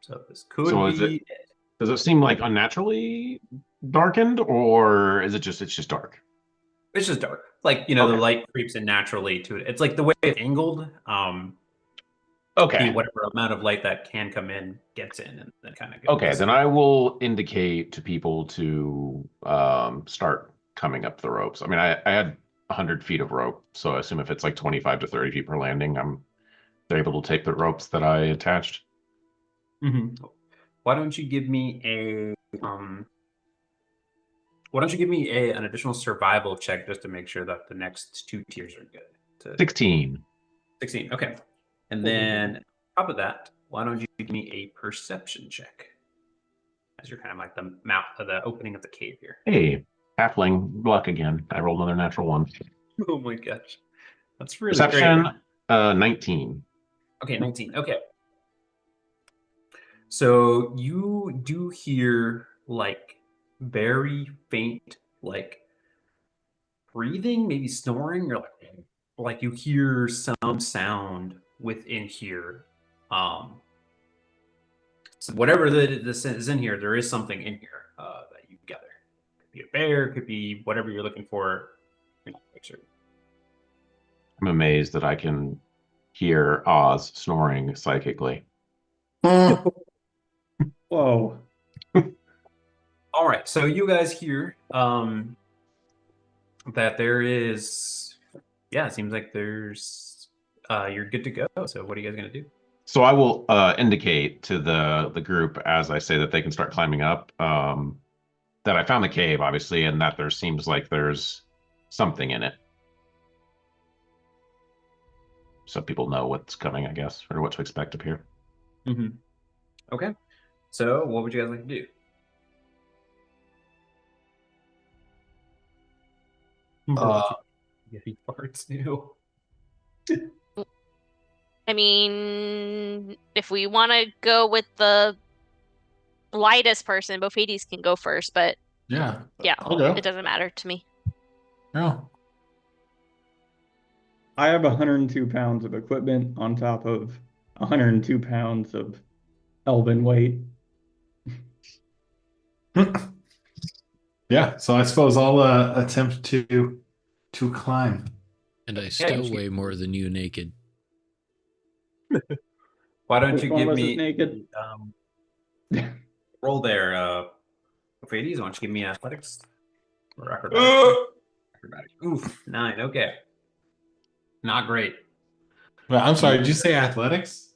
So this could be it. Does it seem like unnaturally darkened, or is it just it's just dark? It's just dark. Like, the light creeps in naturally to it. It's like the way it's angled. Okay. Whatever amount of light that can come in gets in and then kind of goes. Okay, then I will indicate to people to start coming up the ropes. I mean, I had 100 feet of rope, so I assume if it's like 25 to 30 feet per landing, they're able to take the ropes that I attached. Mm-hmm. Why don't you give me an additional survival check just to make sure that the next two tiers are good? 16. 16, okay. And then on top of that, why don't you give me a perception check? As you're kind of like the mouth of the opening of the cave here. Hey, halfling luck again. I rolled another natural one. Oh my gosh. That's really Perception, great. 19. Okay, 19. Okay. So you do hear like very faint, like breathing, maybe snoring, or like you hear some sound within here. So whatever this is in here, there is something in here that you gather. Could be a bear, could be whatever you're looking for. You're not quite sure. I'm amazed that I can hear Oz snoring psychically. Whoa. All right, so you guys hear that there is, yeah, it seems like there's, you're good to go. So what are you guys gonna do? So I will indicate to the group as I say that they can start climbing up that I found the cave, obviously, and that there seems like there's something in it. So people know what's coming, I guess, or what to expect up here. Mm-hmm. Okay, so what would you guys like to do? Getting parts new. I mean, if we want to go with the lightest person, Bofades can go first, but Yeah. yeah, I'll go. it doesn't matter to me. No. I have 102 pounds of equipment on top of 102 pounds of elven weight. Yeah, so I suppose I'll attempt to climb. And I still you- weigh more than you naked. Why don't Which you one give was me it naked? roll there, Bofades? Why don't you give me athletics or acrobatics? Acrobatics. Oof, 9. Okay, not great. Well, I'm sorry, did you say athletics?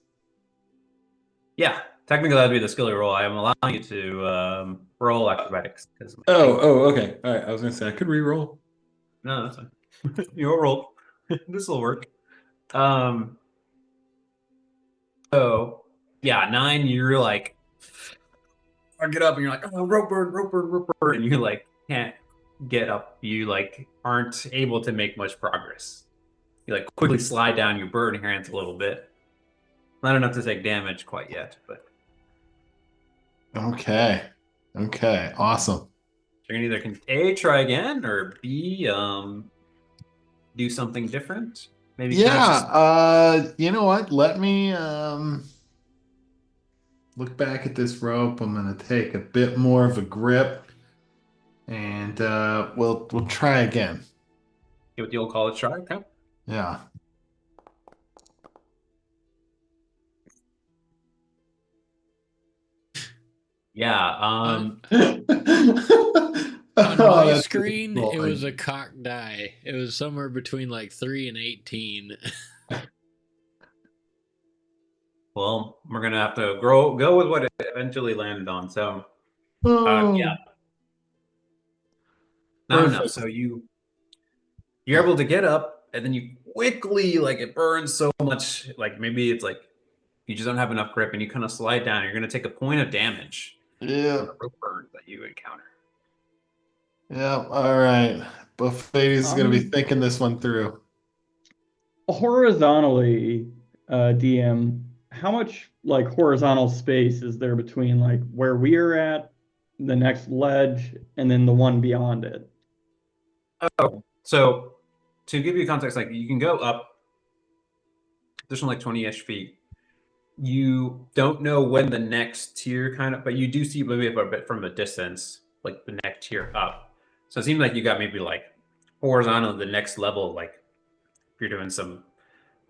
Yeah, technically that'd be the skill roll. I am allowing you to roll acrobatics because Okay. All right. I was gonna say I could re-roll. no, that's fine. You'll roll. This will work. So yeah, 9. You're like, I get up and you're like, oh, rope burn, and you like can't get up. You like aren't able to make much progress. You like quickly slide down. You burn your hands a little bit. Not enough to take damage quite yet, but Okay. Okay. Awesome. you can either A, try again, or B, do something different. Maybe Yeah. You know what? Let me look back at this rope. I'm gonna take a bit more of a grip, and we'll try again. give it the old college try. Okay. Yeah. Yeah. On Oh, my that's screen, it was a disappointing. cock die. It was somewhere between like 3 and 18. Well, we're gonna have to go with what it eventually landed on. So, Oh, yeah, not enough. perfect. So you're able to get up, and then you quickly like it burns so much. Like maybe it's like you just don't have enough grip, and you kind of slide down. You're gonna take a point of damage from Yeah. the rope burn that you encounter. Yeah. All right. Buffet's is gonna be Um, thinking this one through. Horizontally, DM, how much like horizontal space is there between like where we are at, the next ledge, and then the one beyond it? Oh, so to give you context, like you can go up additional like 20-ish feet. You don't know when the next tier kind of, but you do see maybe a bit from a distance, like the next tier up. So it seems like you got maybe like horizontal the next level. Like if you're doing some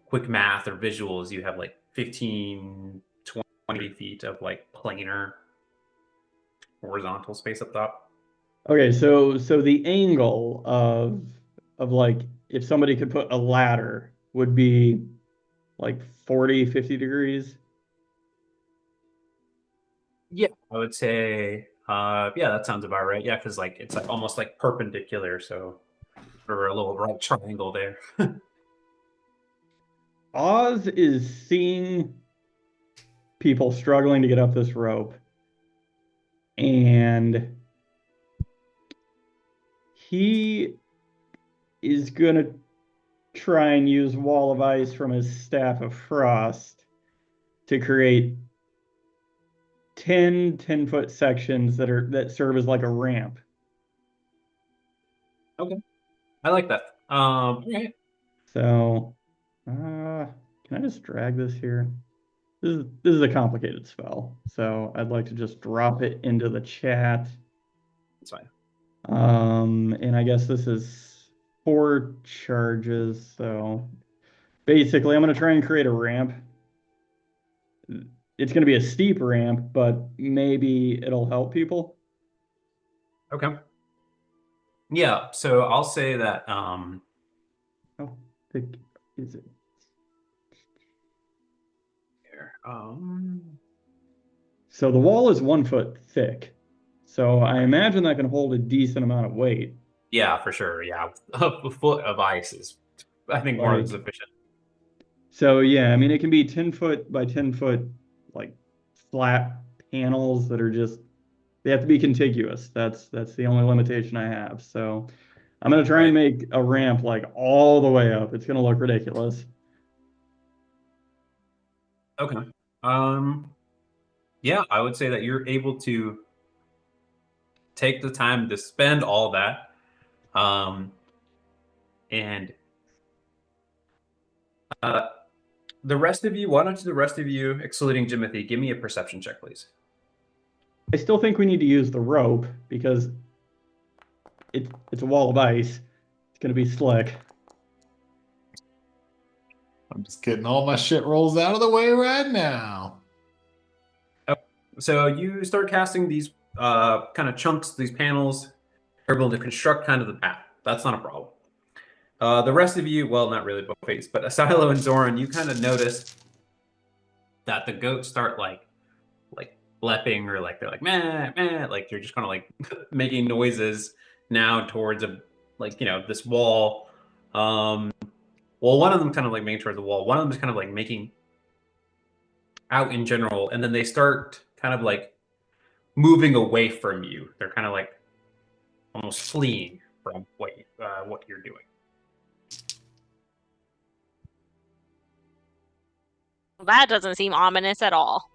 quick math or visuals, you have like 15, 20 feet of like planar horizontal space up top. Okay, so the angle of like if somebody could put a ladder would be like 40, 50 degrees. Yeah, I would say, yeah, that sounds about right. Yeah, because like it's like almost like perpendicular, so for a little right triangle there. Oz is seeing people struggling to get up this rope. And he is going to try and use Wall of Ice from his Staff of Frost to create 10-foot sections that serve as like a ramp. Okay. I like that. All right. So, can I just drag this here? This is a complicated spell, so I'd like to just drop it into the chat. That's fine. And I guess this is 4 charges, so basically I'm going to try and create a ramp. It's going to be a steep ramp, but maybe it'll help people. Okay. Yeah, so I'll say that Oh, is it? here. So the wall is 1 foot thick. So I imagine that can hold a decent amount of weight. Yeah, for sure. Yeah. A foot of ice is, I think, more than sufficient. So yeah, I mean it can be 10 foot by 10 foot like flat panels that are just they have to be contiguous. That's the only limitation I have. So I'm gonna try and make a ramp like all the way up. It's gonna look ridiculous. Okay. Yeah, I would say that you're able to take the time to spend all that. And the rest of you, why don't the rest of you, excluding Jimothy, give me a perception check, please. I still think we need to use the rope because it's a wall of ice. It's gonna be slick. I'm just getting all my shit rolls out of the way right now. So you start casting these kind of chunks, these panels, are able to construct kind of the path. That's not a problem. The rest of you, well, not really both fates, but Asilo and Zoran, you kind of notice that the goats start like blepping, or like they're like meh meh, like they're just kind of like making noises now towards this wall. Well, one of them kind of like making towards the wall. One of them is kind of like making out in general, and then they start kind of like moving away from you. They're kind of like almost fleeing from what you're doing. Well, that doesn't seem ominous at all.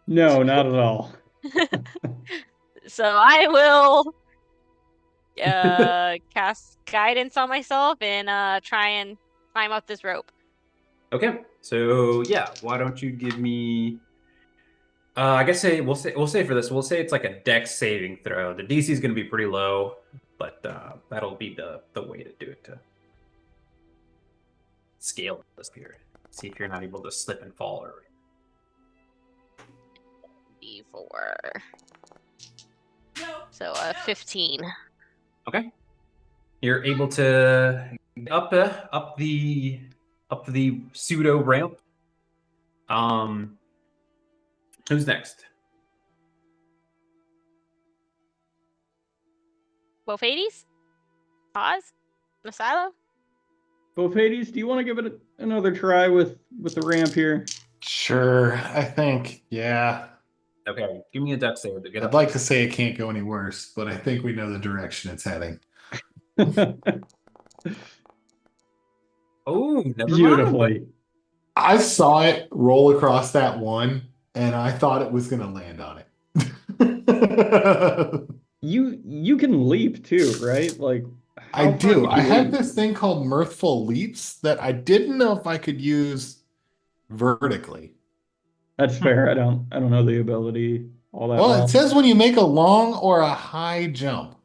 No, not at all. So I will cast guidance on myself and try and climb up this rope. Okay, so yeah, why don't you give me? I guess we'll say for this, we'll say it's like a dex saving throw. The DC is going to be pretty low, but that'll be the way to do it to scale this period. See if you're not able to slip and fall or. D4. So 15. Okay, you're able to up the pseudo ramp. Who's next? Bofades? Pause? Masilo? Bofades, do you want to give it another try with the ramp here? Sure, I think, yeah. Okay, give me a dex save to get I'd up. like to say it can't go any worse, but I think we know the direction it's heading. Oh, never Beautifully. mind. I saw it roll across that one, and I thought it was going to land on it. You can leap too, right? Like I how far do. can I you have leap? this thing called Mirthful Leaps that I didn't know if I could use vertically. That's fair. I don't know the ability all that Well, well. it says when you make a long or a high jump.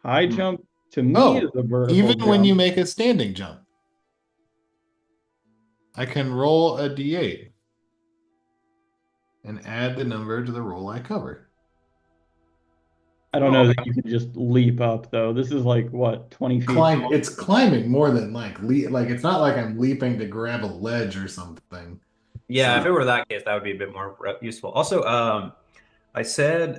High jump to me is a vertical even jump. when you make a standing jump. I can roll a d8 and add the number to the roll I cover. I don't know that you could just leap up though. This is like what, 20 feet? It's climbing more than like it's not like I'm leaping to grab a ledge or something. Yeah, if it were that case, that would be a bit more useful. Also, I said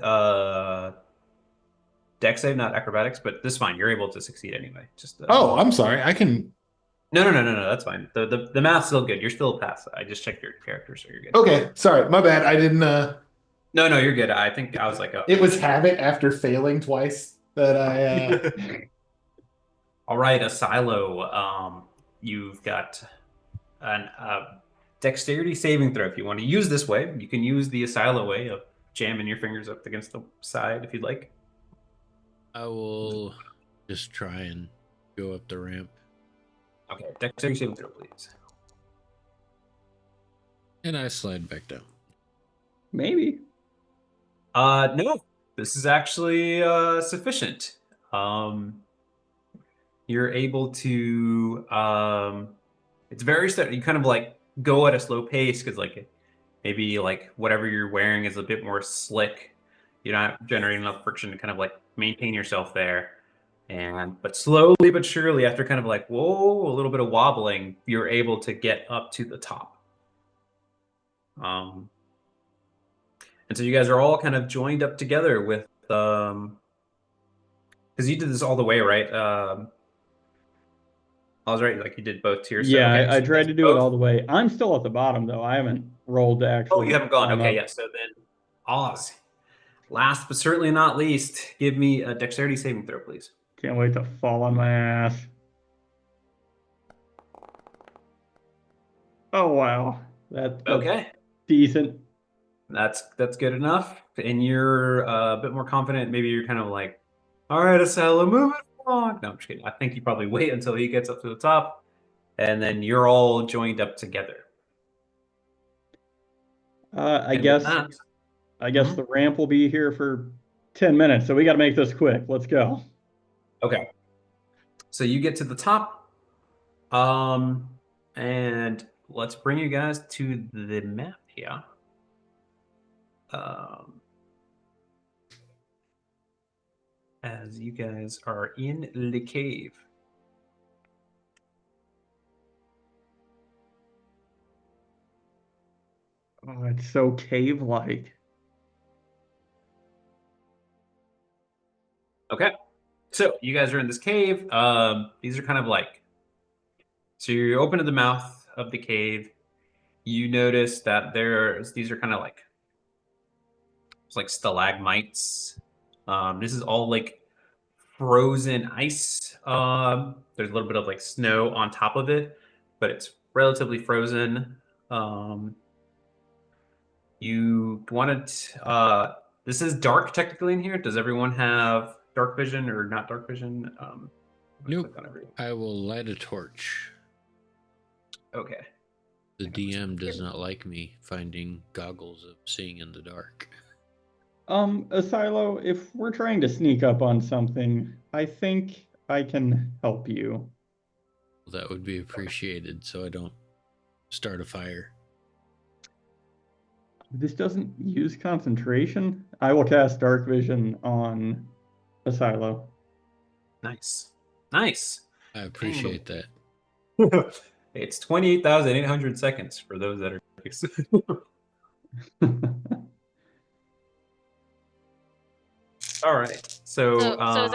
dex save, not acrobatics, but this is fine. You're able to succeed anyway. I'm sorry. I can. No. That's fine. The math's still good. You're still past. I just checked your character, so you're good. Okay, sorry, my bad. I didn't. No, you're good. I think I was like, oh. It was habit after failing twice that I. All right, a silo. You've got an dexterity saving throw. If you want to use this way, you can use the asilo way of jamming your fingers up against the side if you'd like. I will just try and go up the ramp. Okay, dexterity saving throw, please. And I slide back down. Maybe. No, this is actually sufficient. You're able to. It's very steady. You kind of like go at a slow pace because like maybe like whatever you're wearing is a bit more slick. You're not generating enough friction to kind of like maintain yourself there. But slowly but surely, after kind of like whoa, a little bit of wobbling, you're able to get up to the top. And so you guys are all kind of joined up together with because you did this all the way, right? I was right, like you did both tiers. Yeah, so, okay, I so tried to do it all the way. I'm still at the bottom though. I haven't rolled to actually. Oh, you haven't gone. climb Okay, up. yeah. So then, Oz, last but certainly not least, give me a dexterity saving throw, please. Can't wait to fall on my ass. Oh wow, that's Okay, decent. that's good enough, and you're a bit more confident. Maybe you're kind of like, all right, Asella, move it along. No, I'm just kidding. I think you probably wait until he gets up to the top, and then you're all joined up together. I And guess with that, Mhm. the ramp will be here for 10 minutes, so we got to make this quick. Let's go. Okay. So you get to the top, and let's bring you guys to the map here. As you guys are in the cave. Oh, it's so cave-like. Okay. So you guys are in this cave. These are kind of like, so you open to the mouth of the cave. You notice that these are kind of like, it's like stalagmites. This is all like frozen ice. There's a little bit of like snow on top of it, but it's relatively frozen. You wanted, this is dark technically in here. Does everyone have dark vision or not dark vision? Nope. I will light a torch. Okay. The DM does not like me finding goggles of seeing in the dark. Asilo, if we're trying to sneak up on something, I think I can help you. That would be appreciated so I don't start a fire. This doesn't use concentration. I will cast Dark Vision on Asilo. Nice. I appreciate that. It's 28,800 seconds for those that are curious. All right. So is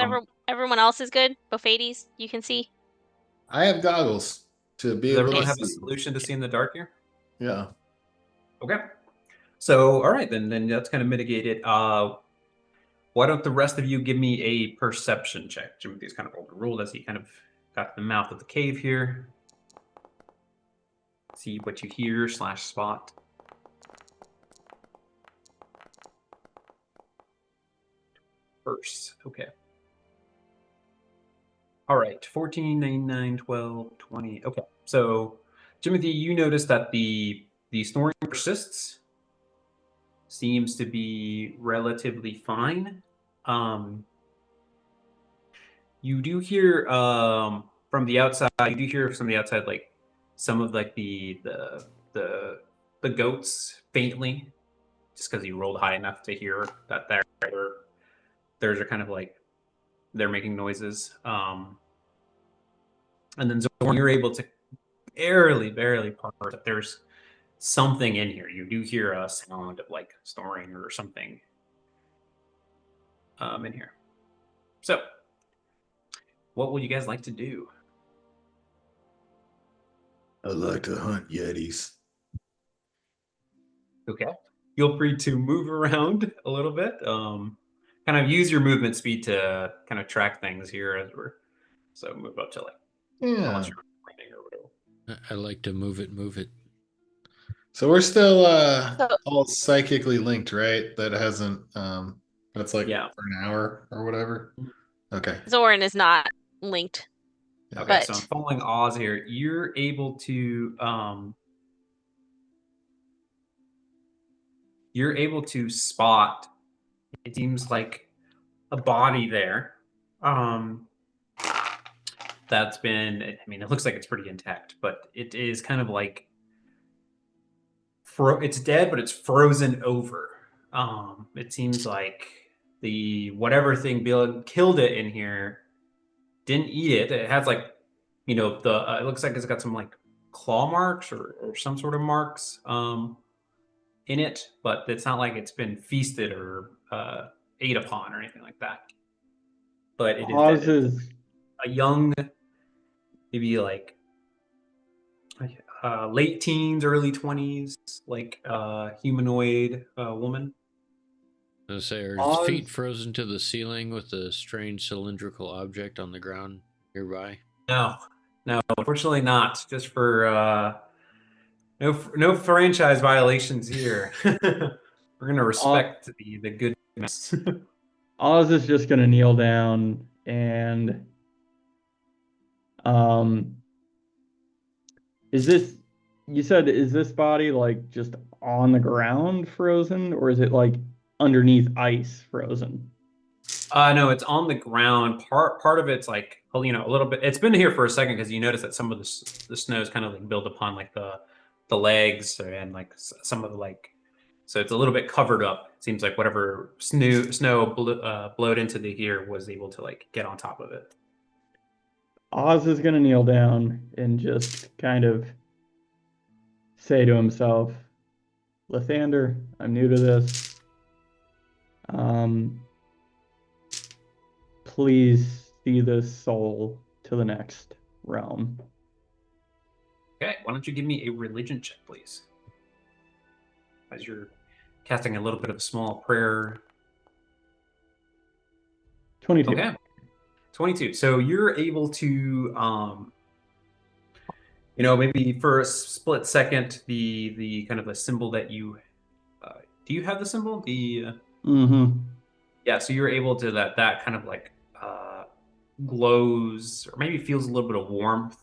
everyone else is good? Bophades, you can see? I have goggles to be does able everyone to have a see. solution to see in the dark here? Yeah. Okay. So all right, then that's kind of mitigated. Why don't the rest of you give me a perception check? Timothy's kind of overruled as he kind of got to the mouth of the cave here. See what you hear / spot. First, okay. All right, 14, 9, 9, 12, 20. Okay, so Timothy, you notice that the snoring persists. Seems to be relatively fine. You do hear from the outside. You do hear from the outside, like some of like the goats faintly, just because you rolled high enough to hear that theirs are kind of like they're making noises. And then Zorn, you're able to barely part that there's something in here. You do hear a sound of like snoring or something in here. So, what would you guys like to do? I like to hunt yetis. Okay. Feel free to move around a little bit. Kind of use your movement speed to kind of track things here as we're so move up to like Yeah. unless you're running or whatever. I like to move it. So we're still So all psychically linked, right? That hasn't that's like Yeah. for an hour or whatever. Okay. Zoran is not linked. Okay, so I'm But following Oz here. You're able to spot, it seems like a body there. That's been, I mean, it looks like it's pretty intact, but it is kind of like it's dead, but it's frozen over. It seems like the whatever thing killed it in here didn't eat it. It has like, it looks like it's got some like claw marks or some sort of marks in it, but it's not like it's been feasted or ate upon or anything like that. But it is dead. Oz is A young, maybe like late teens, early 20s, like humanoid woman. I say, are his Oz- feet frozen to the ceiling with a strange cylindrical object on the ground nearby? No, unfortunately not. Just for no franchise violations here. We're gonna respect the goodness. Oz is just gonna kneel down and is this body like just on the ground frozen, or is it like underneath ice frozen? No, it's on the ground. Part of it's like, a little bit. It's been here for a second because you notice that some of the snow's kind of like built upon like the legs and like some of the like, so it's a little bit covered up. It seems like whatever snow blowed into the here was able to like get on top of it. Oz is gonna kneel down and just kind of say to himself, Lathander, I'm new to this. Please see this soul to the next realm. Okay, why don't you give me a religion check, please? As you're casting a little bit of a small prayer. 22. Okay. 22. So you're able to maybe for a split second, the kind of a symbol that you do you have the symbol? Yeah, so you're able to that kind of like glows or maybe feels a little bit of warmth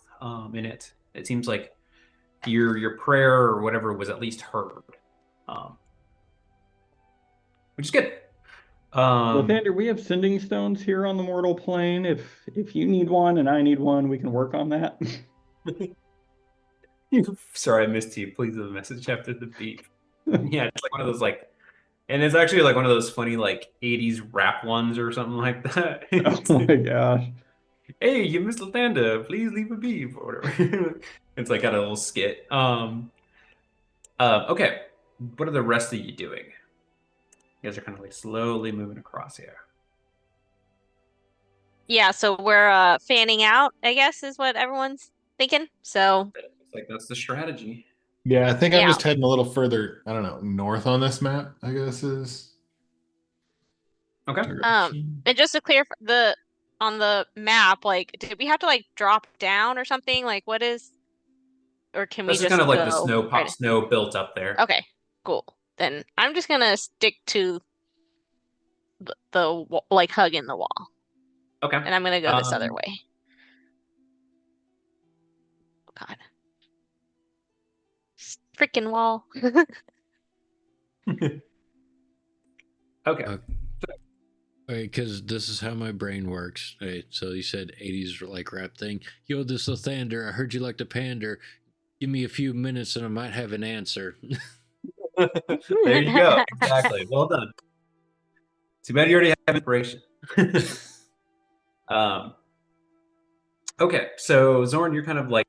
in it. It seems like your prayer or whatever was at least heard. Which is good. Lathander, we have sending stones here on the mortal plane. If you need one and I need one, we can work on that. Sorry, I missed you. Please leave a message after the beep. Yeah, it's like one of those like, and it's actually like one of those funny like 80s rap ones or something like that. Oh my gosh. Hey, you missed Latanda. Please leave a beep or whatever. It's like got a little skit. Okay. What are the rest of you doing? You guys are kind of like slowly moving across here. yeah, so we're fanning out, I guess, is what everyone's thinking. So It's like that's the strategy. Yeah, I think I'm Yeah. just heading a little further, I don't know, north on this map, I guess is Okay. direction. and just to clear on the map, like, did we have to like drop down or something? Like, what is, or can we This is just kind of like the go snow right- snow built up there. Okay, cool. Then I'm just gonna stick to like hugging the wall, Okay. and I'm gonna go this other way. God, freaking wall. Okay. Because this is how my brain works. Right, so you said 80s like rap thing. Yo, this Lathander, I heard you like to pander. Give me a few minutes and I might have an answer. There you go. Exactly. Well done. Too bad you already have inspiration. Okay, so Zorn, you're kind of like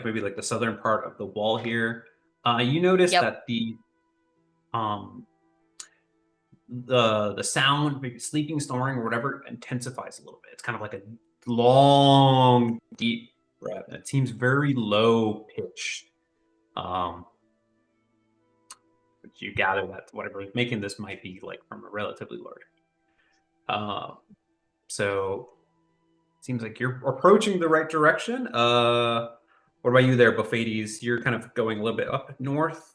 maybe like the southern part of the wall here. You notice Yep. that the sound, maybe sleeping, snoring, or whatever, intensifies a little bit. It's kind of like a long, deep breath, and it seems very low pitched. But you gather that whatever is making this might be like from a relatively large. So it seems like you're approaching the right direction. What about you there, Buffetes? You're kind of going a little bit up north.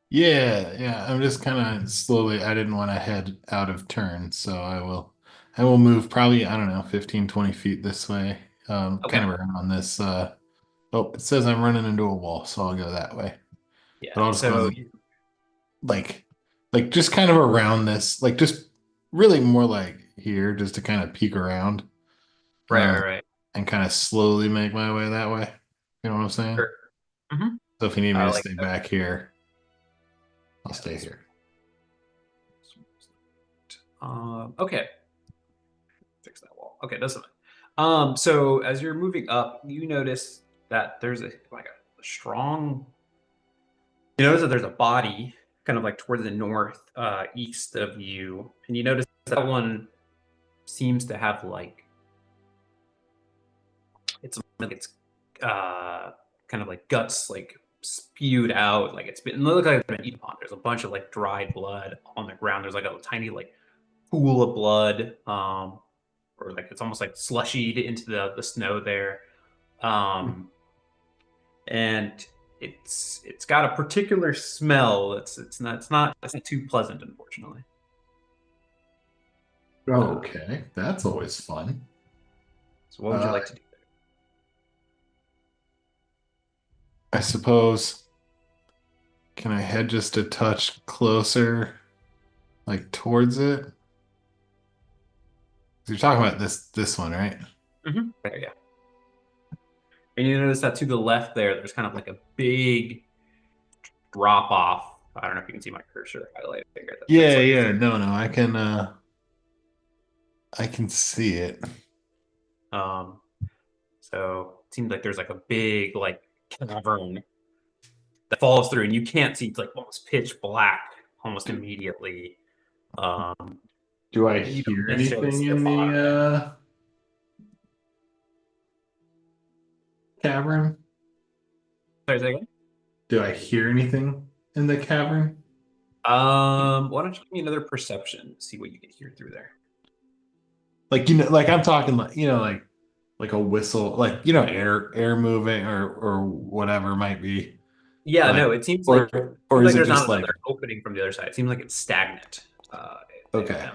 Yeah. I'm just kind of slowly. I didn't want to head out of turn, so I will move probably, I don't know, 15, 20 feet this way. Okay. Kind of around this. Oh, it says I'm running into a wall, so I'll go that way. But Yeah. I'll just So go like, just kind of around this, like just really more like here, just to kind of peek around, right. and kind of slowly make my way that way. You know what I'm saying? Sure. Mm-hmm. So if you need me to Like stay back here, I'll yeah, stay here. Okay. Fix that wall. Okay, doesn't. So as you're moving up, you notice that there's a strong. You notice that there's a body kind of like towards the north east of you, and you notice that one seems to have like it's kind of like guts like spewed out, like it looks like it's been eaten upon. There's a bunch of like dried blood on the ground. There's like a tiny like pool of blood, or like it's almost like slushied into the snow there, and it's got a particular smell. It's not too pleasant, unfortunately. Okay, that's always fun. So what would you like to do? I suppose. Can I head just a touch closer, like towards it? You're talking about this one, right? Mm-hmm. There, yeah. And you notice that to the left there's kind of like a big drop off. I don't know if you can see my cursor highlighted here. Yeah. No, I can see it. Um, so it seems like there's like a big like cavern that falls through, and you can't see. It's like almost pitch black almost immediately. Do I You don't hear necessarily anything see a in bottom. the cavern? Sorry, say again? Do I hear anything in the cavern? Why don't you give me another perception? See what you can hear through there. Like like I'm talking like like a whistle, like air moving or whatever it might be. Yeah, Like no, it seems like is it there's just not like another opening from the other side. It seems like it's stagnant. okay?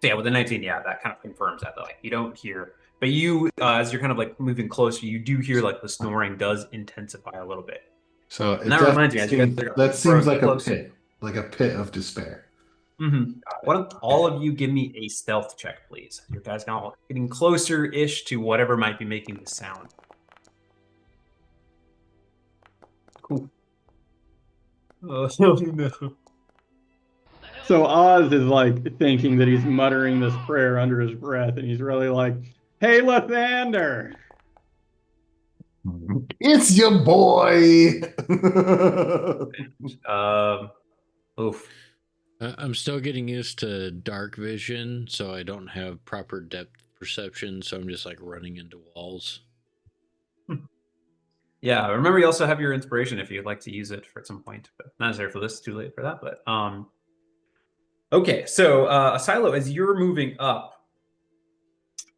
So yeah, with the 19, yeah, that kind of confirms that. Though, like you don't hear, but you, as you're kind of like moving closer, you do hear like the snoring does intensify a little bit. So And that reminds me, as you guys are that seems like closer, a pit of despair. Mm-hmm. Why don't all of you give me a stealth check, please? You guys are all getting closer-ish to whatever might be making the sound. Cool. Oh no. So Oz is like thinking that he's muttering this prayer under his breath, and he's really like, "Hey, Lathander." It's your boy. Oof. I'm still getting used to dark vision, so I don't have proper depth perception, so I'm just like running into walls. Yeah, remember you also have your inspiration if you'd like to use it for at some point, but not necessarily for this, too late for that, but okay, so Asilo, as you're moving up,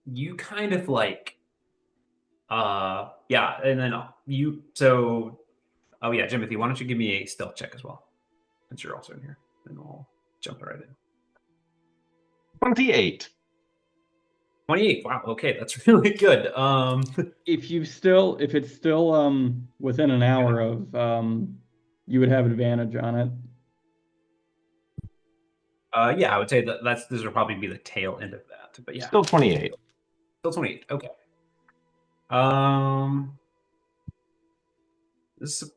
you kind of like yeah, and then oh yeah, Jimothy, why don't you give me a stealth check as well? Since you're also in here. And I'll jump right in. 28. 28. Wow, okay, that's really good. If it's still within an hour of you would have advantage on it. Yeah, I would say this would probably be the tail end of that. But yeah. Still 28. Still 28. Okay. This is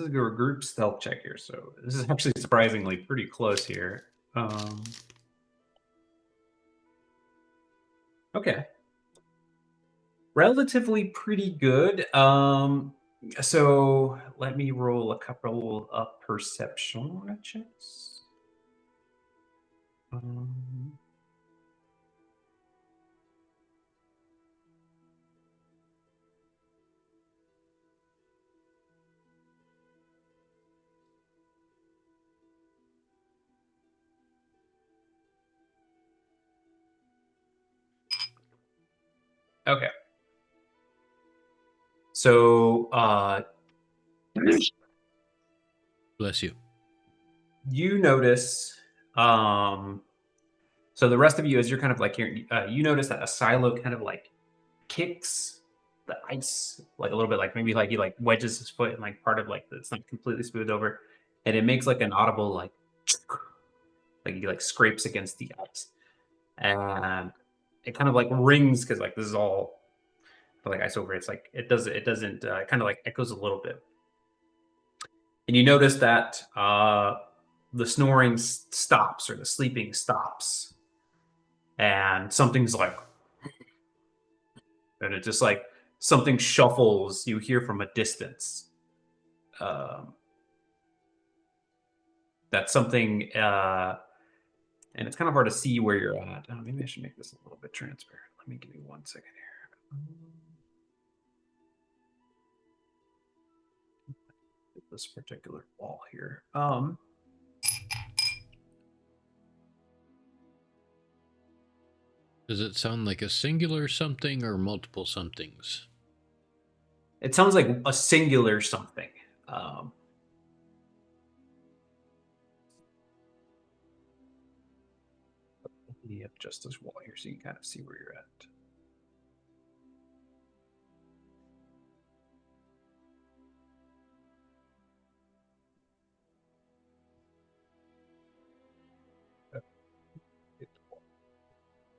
a group stealth check here, so this is actually surprisingly pretty close here. Okay. Relatively pretty good. So let me roll a couple of perception checks. Okay. So Bless you. you notice so the rest of you, as you're kind of like here, you notice that a silo kind of like kicks the ice like a little bit, like maybe like he like wedges his foot and like part of like it's not completely smoothed over, and it makes like an audible like he like scrapes against the ice, and it kind of like rings because like this is all like ice over. It's like it doesn't kind of like echoes a little bit, and you notice that the snoring stops or the sleeping stops, and something's like, and it just like something shuffles. You hear from a distance. That's something, and it's kind of hard to see where you're at. Oh, maybe I should make this a little bit transparent. Let me give you 1 second here. This particular wall here. Does it sound like a singular something or multiple somethings? It sounds like a singular something. Let me adjust this wall here so you can kind of see where you're at.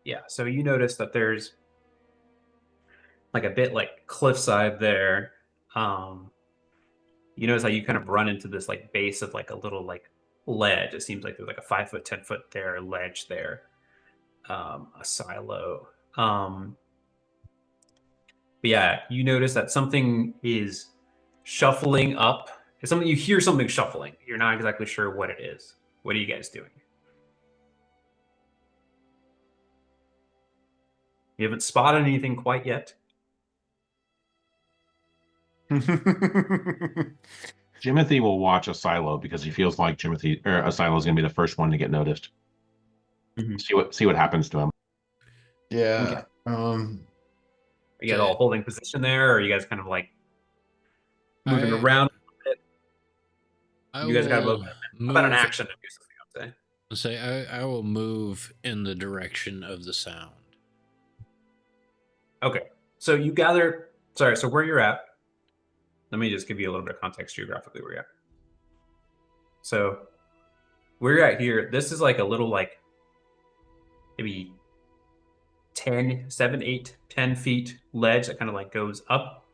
Yeah, so you notice that there's like a bit like cliffside there. You notice how you kind of run into this like base of like a little like ledge. It seems like there's like a 5 foot, 10 foot there ledge there. A silo. But yeah, you notice that something is shuffling up. It's something you hear something shuffling. You're not exactly sure what it is. What are you guys doing? You haven't spotted anything quite yet. Jimothy will watch a silo because he feels like a silo is going to be the first one to get noticed. See what happens to him. Yeah. Okay. Are you guys all holding position there, or are you guys kind of like moving around a bit? You guys got about an action to do something, I'd say. I will move in the direction of the sound. Okay. So you gather, sorry, so where you're at, let me just give you a little bit of context geographically where you're at. So where you're at here, this is like a little like maybe 7, 8, 10 feet ledge that kind of like goes up.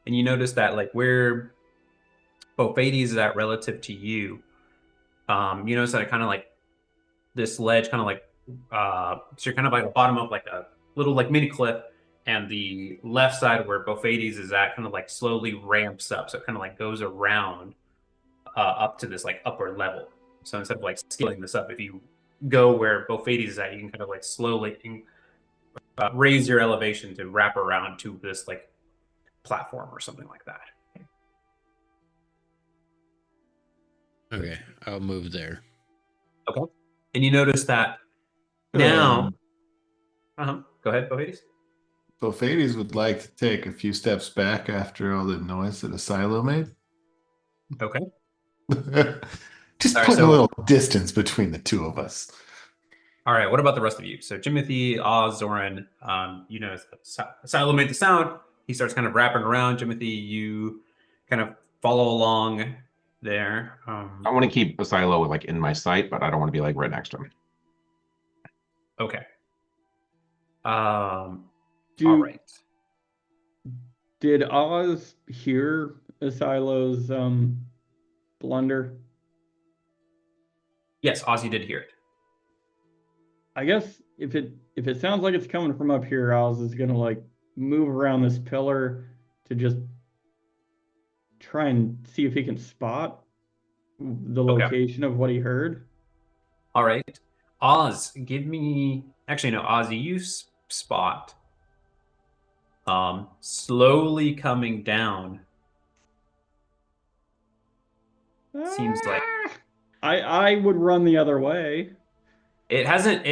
And you notice that like where Bophades is at relative to you, you notice that it kind of like this ledge kind of like, so you're kind of like the bottom of like a little like mini cliff, and the left side where Bophades is at kind of like slowly ramps up. So it kind of like goes around up to this like upper level. So instead of like scaling this up, if you go where Bophades is at, you can kind of like slowly raise your elevation to wrap around to this like platform or something like that. Okay, I'll move there. Okay. And you notice that now. Go ahead, Bophades. Bophades would like to take a few steps back after all the noise that a silo made. Okay. Just put a little distance between the two of us. All right. What about the rest of you? So Jimothy, Oz, Zoran, you know, Silo made the sound. He starts kind of wrapping around. Jimothy, you kind of follow along there. I want to keep a silo like in my sight, but I don't want to be like right next to him. Okay. All right. Did Oz hear Asilo's blunder? Yes, Oz, you did hear it. I guess if it sounds like it's coming from up here, Oz is gonna like move around this pillar to just try and see if he can spot the location of what he heard. All right. Oz, give me, actually no, Ozzy, you spot slowly coming down. Seems like I would run the other way. It hasn't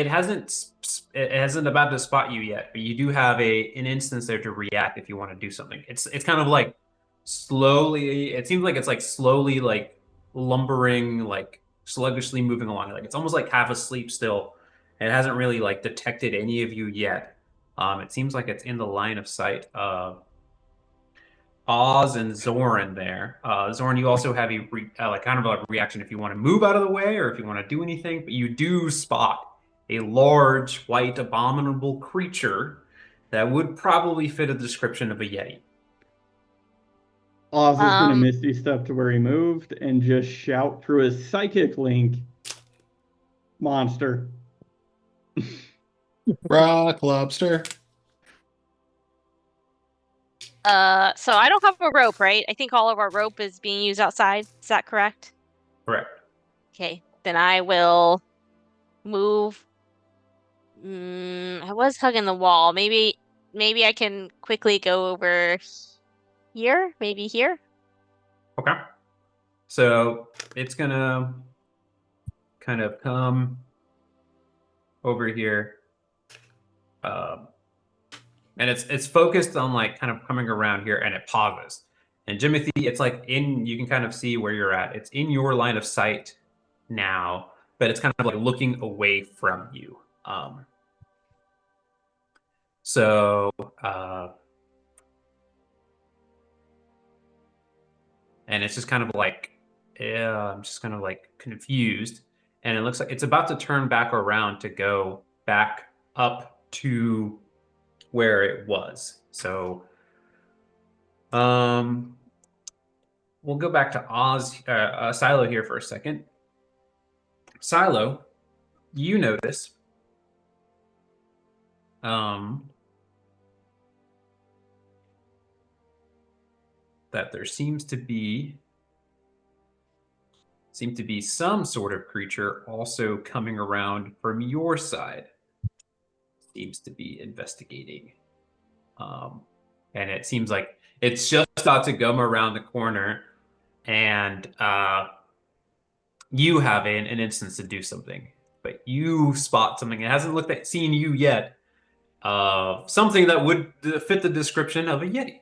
about to spot you yet, but you do have an instance there to react if you want to do something. It's kind of like slowly. It seems like it's like slowly like lumbering, like sluggishly moving along. Like it's almost like half asleep still. It hasn't really like detected any of you yet. It seems like it's in the line of sight of Oz and Zoran there. Zoran, you also have like kind of a reaction if you want to move out of the way or if you want to do anything, but you do spot a large, white, abominable creature that would probably fit a description of a Yeti. Oz is gonna Misty step to where he moved and just shout through his psychic link, "Monster." Rock lobster. So I don't have a rope, right? I think all of our rope is being used outside. Is that correct? Correct. Okay, then I will move. I was hugging the wall. Maybe I can quickly go over here. Maybe here. Okay. So it's gonna kind of come over here. And it's focused on like kind of coming around here and it pauses. And Jimothy, it's like you can kind of see where you're at. It's in your line of sight now, but it's kind of like looking away from you. So and it's just kind of like, I'm just kind of like confused. And it looks like it's about to turn back around to go back up to where it was. So we'll go back to Silo here for a second. Silo, you notice that there seems to be some sort of creature also coming around from your side. Seems to be investigating. And it seems like it's just about to come around the corner, and you have an instance to do something, but you spot something. It hasn't seen you yet. Something that would fit the description of a Yeti.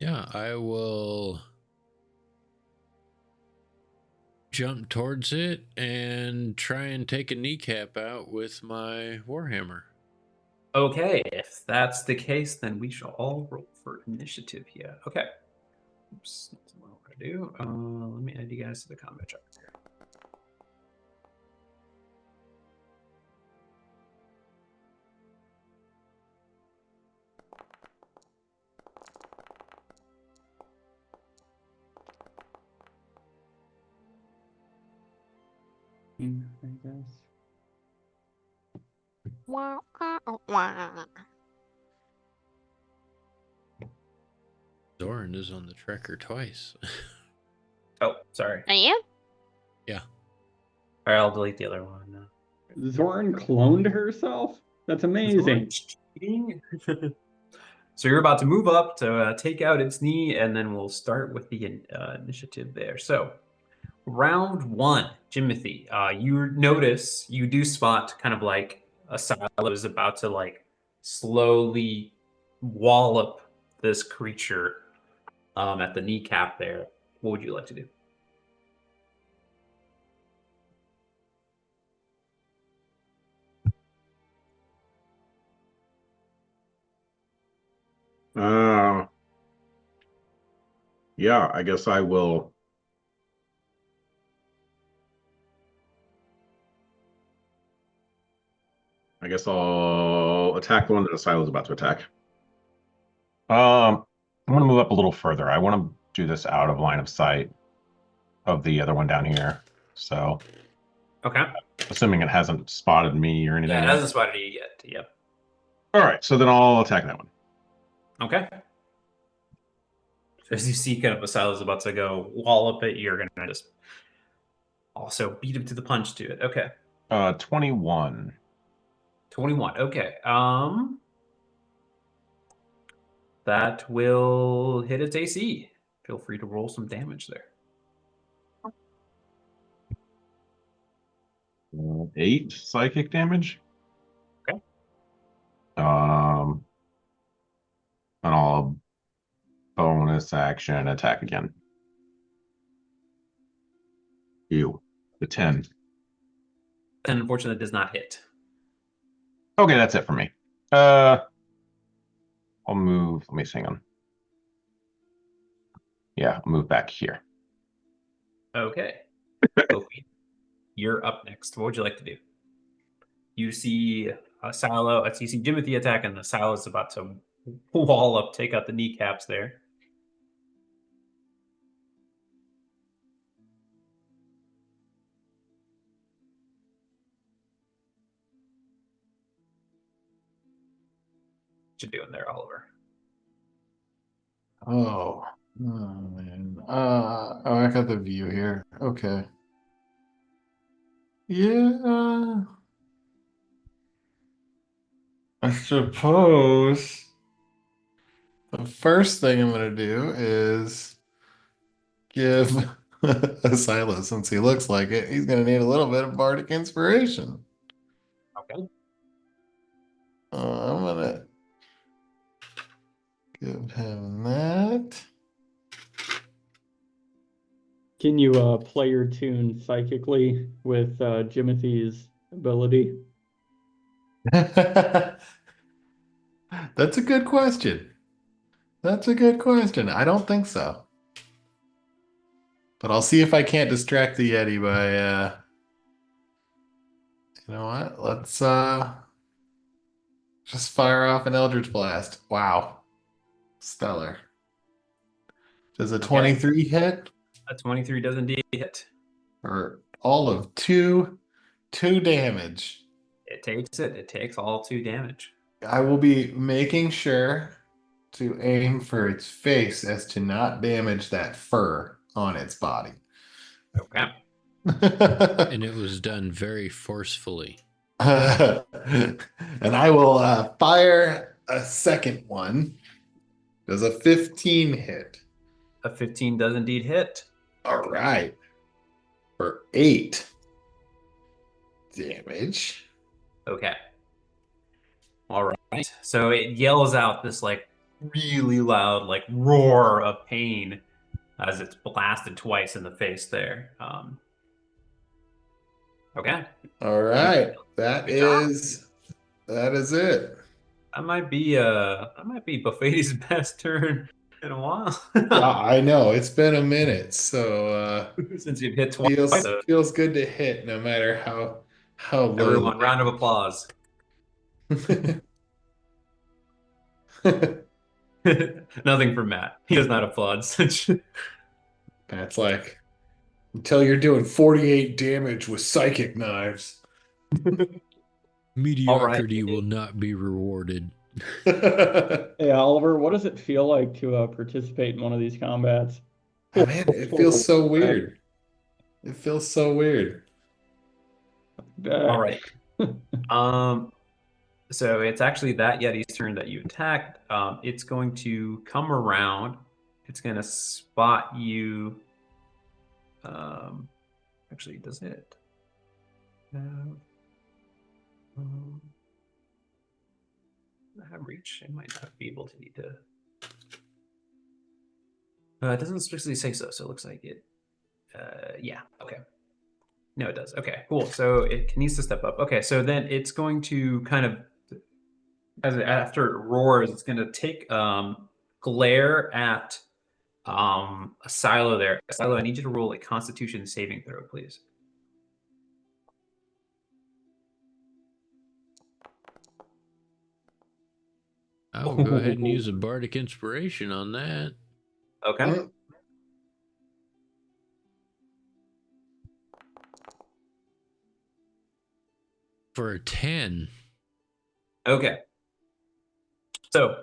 Yeah, I will jump towards it and try and take a kneecap out with my warhammer. Okay, if that's the case, then we shall all roll for initiative here. Okay. Oops, that's what I want to do. Let me add you guys to the combat chart here. I guess. Wah, wah, wah. Zoran is on the tracker twice. Oh, sorry. I am? Yeah. All right, I'll delete the other one. Zoran cloned herself? That's amazing. Cheating. So you're about to move up to take out its knee, and then we'll start with the initiative there. So round one, Jimothy, you do spot kind of like a Silo is about to like slowly wallop this creature at the kneecap there. What would you like to do? Yeah, I guess I will. I guess I'll attack the one that the Silo's about to attack. I want to move up a little further. I want to do this out of line of sight of the other one down here. So, Okay. assuming it hasn't spotted me or anything. Yeah, it hasn't spotted you yet. Yep. All right, so then I'll attack that one. Okay. So as you see kind of Silo's about to go wallop it, you're going to just also beat him to the punch to it. Okay. 21. 21. Okay. That will hit its AC. Feel free to roll some damage there. 8 psychic damage. Okay. And I'll bonus action attack again. Ew. The 10. And unfortunately, it does not hit. Okay, that's it for me. I'll move. Let me hang on. Yeah, I'll move back here. Okay. Sophie, you're up next. What would you like to do? You see a Silo. You see Jimothy attack, and the Silo is about to wall up, take out the kneecaps there. What you doing there, Oliver? Oh man. I got the view here. Okay. Yeah. I suppose the first thing I'm gonna do is give Silas, since he looks like it, he's gonna need a little bit of bardic inspiration. Okay. I'm gonna give him that. Can you play your tune psychically with Jimothy's ability? That's a good question. That's a good question. I don't think so. But I'll see if I can't distract the Yeti by you know what? Let's just fire off an Eldritch Blast. Wow. Stellar. Does a Okay. 23 hit? A 23 does indeed hit. Or all of two damage. It takes it. It takes all 2 damage. I will be making sure to aim for its face as to not damage that fur on its body. Okay. And it was done very forcefully. And I will fire a second one. Does a 15 hit? A 15 does indeed hit. All right. For 8 damage. Okay. All right. So it yells out this like really loud like roar of pain as it's blasted twice in the face there. Okay. All right. That Good job. is it. That might be Buffetti's best turn in a while. I know it's been a minute, so Since you've hit twice. feels good to hit no matter how low. Everyone, round of applause. Nothing for Matt. He does not applaud such. That's like until you're doing 48 damage with psychic knives. Mediocrity will not be rewarded. Hey, Oliver, what does it feel like to participate in one of these combats? Oh, man, it feels so weird. It feels so weird. All right. So it's actually that Yeti's turn that you attacked. It's going to come around. It's going to spot you. Actually, does it? Have reach. It might not be able to need to. It doesn't specifically say so, so it looks like it. Yeah. Okay. No, it does. Okay, cool. So it needs to step up. Okay, so then it's going to kind of, after it roars, it's going to take glare at a Silo there. Silo, I need you to roll a Constitution saving throw, please. I will go ahead and use a bardic inspiration on that. Okay. For a 10. Okay. So,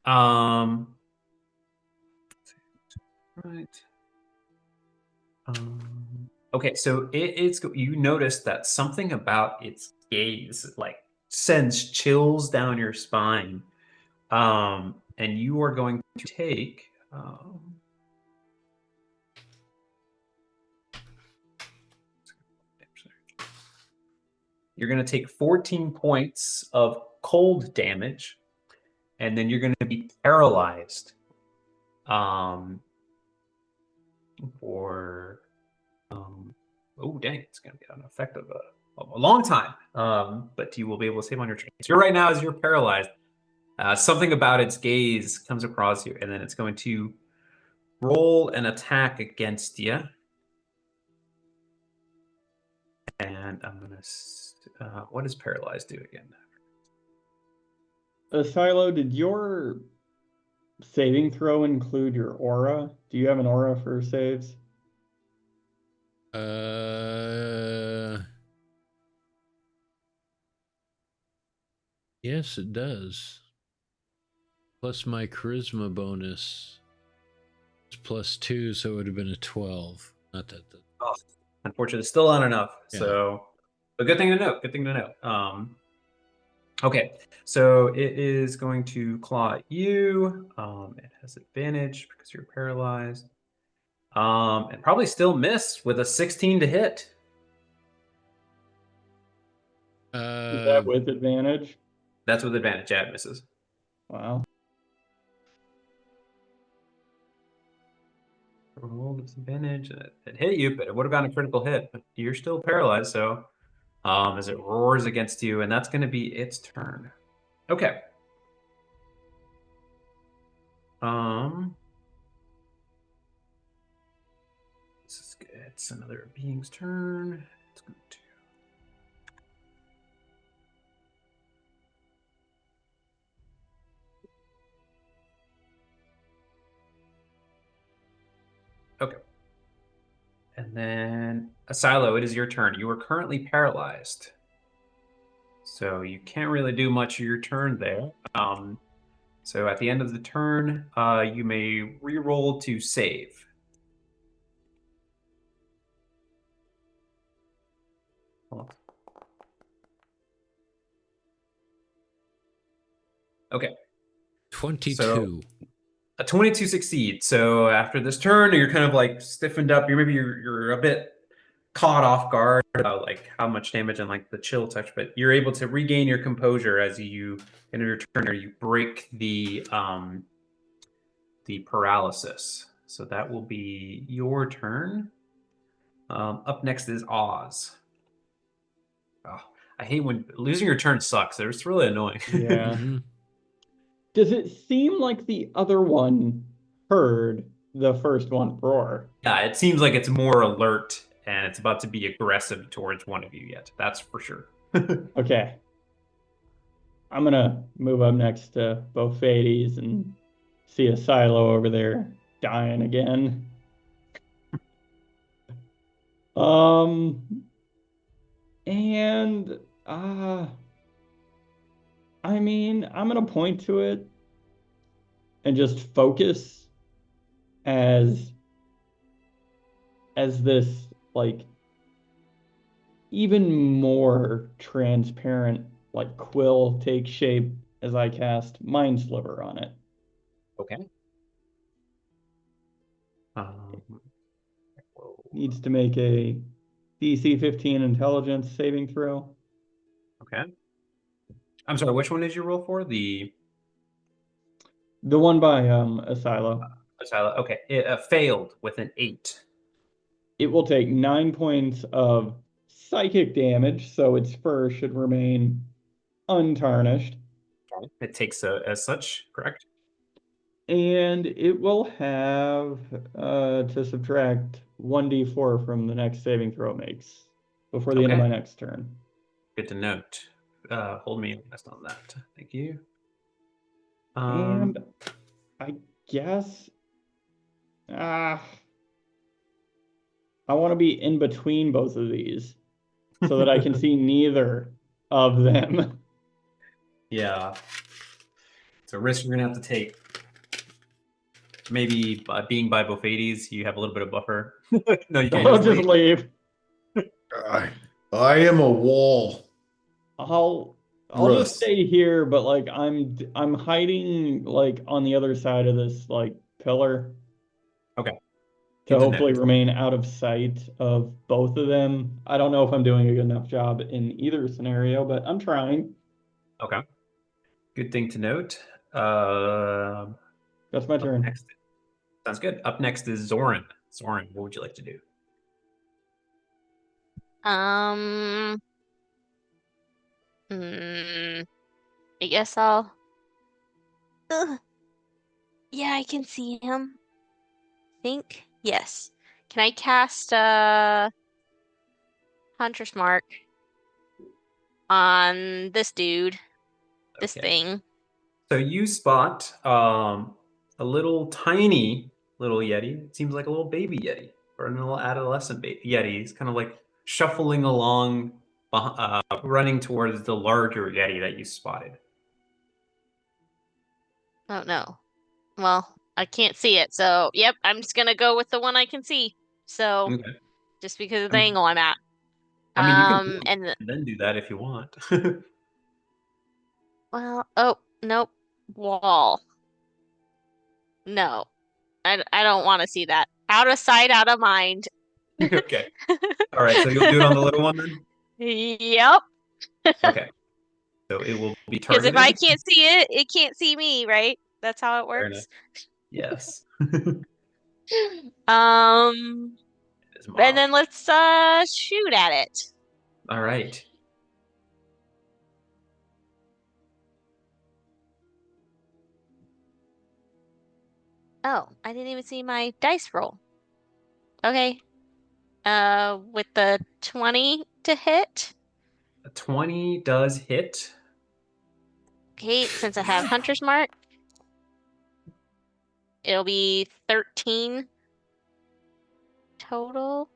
right. Okay, so it's you notice that something about its gaze like sends chills down your spine. And you are going to take you're going to take 14 points of cold damage, and then you're going to be paralyzed for oh dang, it's going to be an effect of a long time. But you will be able to save on your turn. So right now, as you're paralyzed, something about its gaze comes across you, and then it's going to roll an attack against you. And I'm going to... what does paralyzed do again? Silo, did your saving throw include your aura? Do you have an aura for saves? Yes, it does. Plus my charisma bonus. It's +2, so it would have been a 12. Not that. Oh, unfortunately, still not enough. Yeah. So, a good thing to know. Good thing to know. Okay, so it is going to claw at you. It has advantage because you're paralyzed. And probably still miss with a 16 to hit. Is that with advantage? That's with advantage. Yeah, it misses. Wow. Roll disadvantage. It hit you, but it would have gotten a critical hit. But you're still paralyzed, so as it roars against you, and that's going to be its turn. Okay. This is good. It's another being's turn. It's going to... Okay. And then, Asilo, it is your turn. You are currently paralyzed. So you can't really do much of your turn there. So at the end of the turn, you may re-roll to save. Okay. 22. So, a 22 succeeds. So after this turn, you're kind of like stiffened up. You're a bit caught off guard about like how much damage and like the chill touch, but you're able to regain your composure as you in your turn or you break the paralysis. So that will be your turn. Up next is Oz. Oh, I hate when losing your turn sucks. It's really annoying. Yeah. Mhm. Does it seem like the other one heard the first one roar? Yeah, it seems like it's more alert and it's about to be aggressive towards one of you yet. That's for sure. Okay. I'm gonna move up next to Bophades and see a Silo over there dying again. And I mean, I'm gonna point to it and just focus as this like even more transparent like quill takes shape as I cast Mind Sliver on it. Okay. Needs to make a DC 15 intelligence saving throw. Okay. I'm sorry, which one did you roll for? The one by Asilo. Asylum. Okay. It failed with an 8. It will take 9 points of psychic damage, so its fur should remain untarnished. It takes as such, correct? And it will have to subtract 1d4 from the next saving throw it makes before the end of my next turn. Good to note. Hold me honest on that. Thank you. And I guess I want to be in between both of these so that I can see neither of them. Yeah. It's a risk you're going to have to take. Maybe being by Bophades, you have a little bit of buffer. No, you can't. I'll just leave. I am a wall. I'll Russ. just stay here, but like I'm hiding like on the other side of this like pillar. Okay. to Good to hopefully know. remain out of sight of both of them. I don't know if I'm doing a good enough job in either scenario, but I'm trying. Okay. Good thing to note. That's my Up turn. next. Sounds good. Up next is Zoran. Zoran, what would you like to do? Hmm, I guess I'll. Ugh. Yeah, I can see him. Think yes. Can I cast Hunter's Mark on this dude, this Okay. thing? So you spot a little tiny little Yeti. It seems like a little baby Yeti or a little adolescent Yeti. He's kind of like shuffling along, running towards the larger Yeti that you spotted. Oh no. Well, I can't see it, so yep, I'm just gonna go with the one I can see. So Okay. just because of I the mean, angle I'm at. you can move And and then do that if you want. well, oh nope, wall. No, I don't want to see that. Out of sight, out of mind. Okay. All right. So you'll do it on the little one then? Yep. Okay. So it will be Because if I targeted. can't see it, it can't see me, right? That's how it Fair enough. works. Yes. Um, It's and then marked. let's shoot at it. All right. Oh, I didn't even see my dice roll. Okay. With the 20 to hit. A 20 does hit. Okay, since I have Hunter's Mark, it'll be 13 total.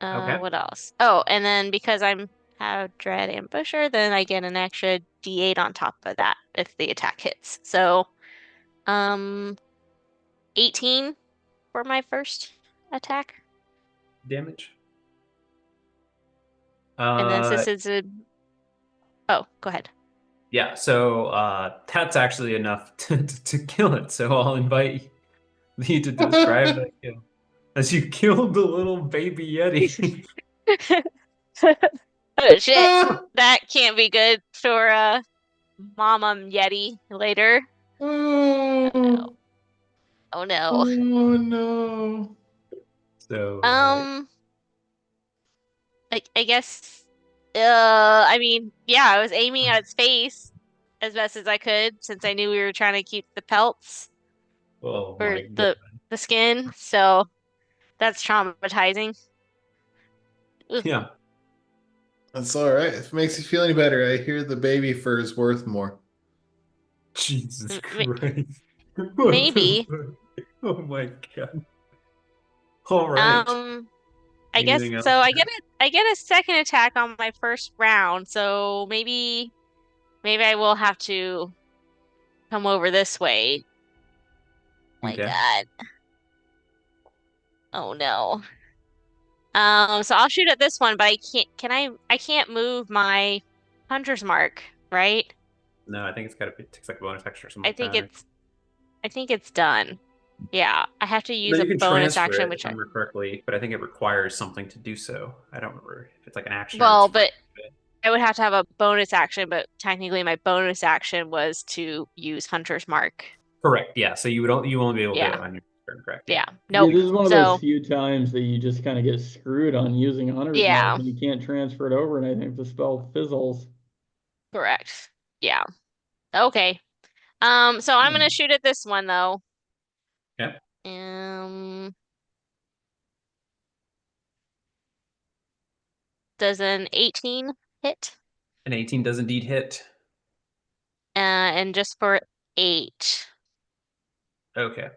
Okay. What else? Oh, and then because I'm have Dread Ambusher, then I get an extra D8 on top of that if the attack hits. So, 18 for my first attack. Damage. And then Uh, since it's a oh, go ahead. yeah. So that's actually enough to kill it. So I'll invite you to describe that kill. As you killed the little baby Yeti. Oh shit. That can't be good for Mama Yeti later. Oh no. Oh, Oh no. oh no. So Um, I guess I mean, yeah, I was aiming at its face as best as I could since I knew we were trying to keep the pelts oh or my god. the skin, so that's traumatizing. Ugh. Yeah, that's all right. If it makes you feel any better, I hear the baby fur is worth more. Jesus M- Christ. What the Maybe. fuck? Oh my god. All right. Um, I guess Anything else? so. I get a second attack on my first round, so maybe I will have to come over this way. My Okay. God. Oh no. So I'll shoot at this one, but I can't, I can't move my hunter's mark, right? No, I think it's got to be takes like a bonus action or something I like think that. it's, I think it's done. Yeah, I have to No, use you a can bonus transfer action, it if which I remember correctly, but I think it requires something to do so. I don't remember if it's like an action or it's well, free. but I would have to have a bonus action, but technically my bonus action was to use hunter's mark. Correct. Yeah. So you won't be able to do it Yeah, on your turn. Correct. Yeah. yeah, Yeah, nope. this is one of those So, few times that you just kind of get screwed on using Hunter's Mark yeah, and you can't transfer it over, and I think the spell fizzles. correct. Yeah. Okay. So I'm gonna shoot at this one though. Yeah. Um, does an 18 hit? An 18 does indeed hit. And just for 8. Okay.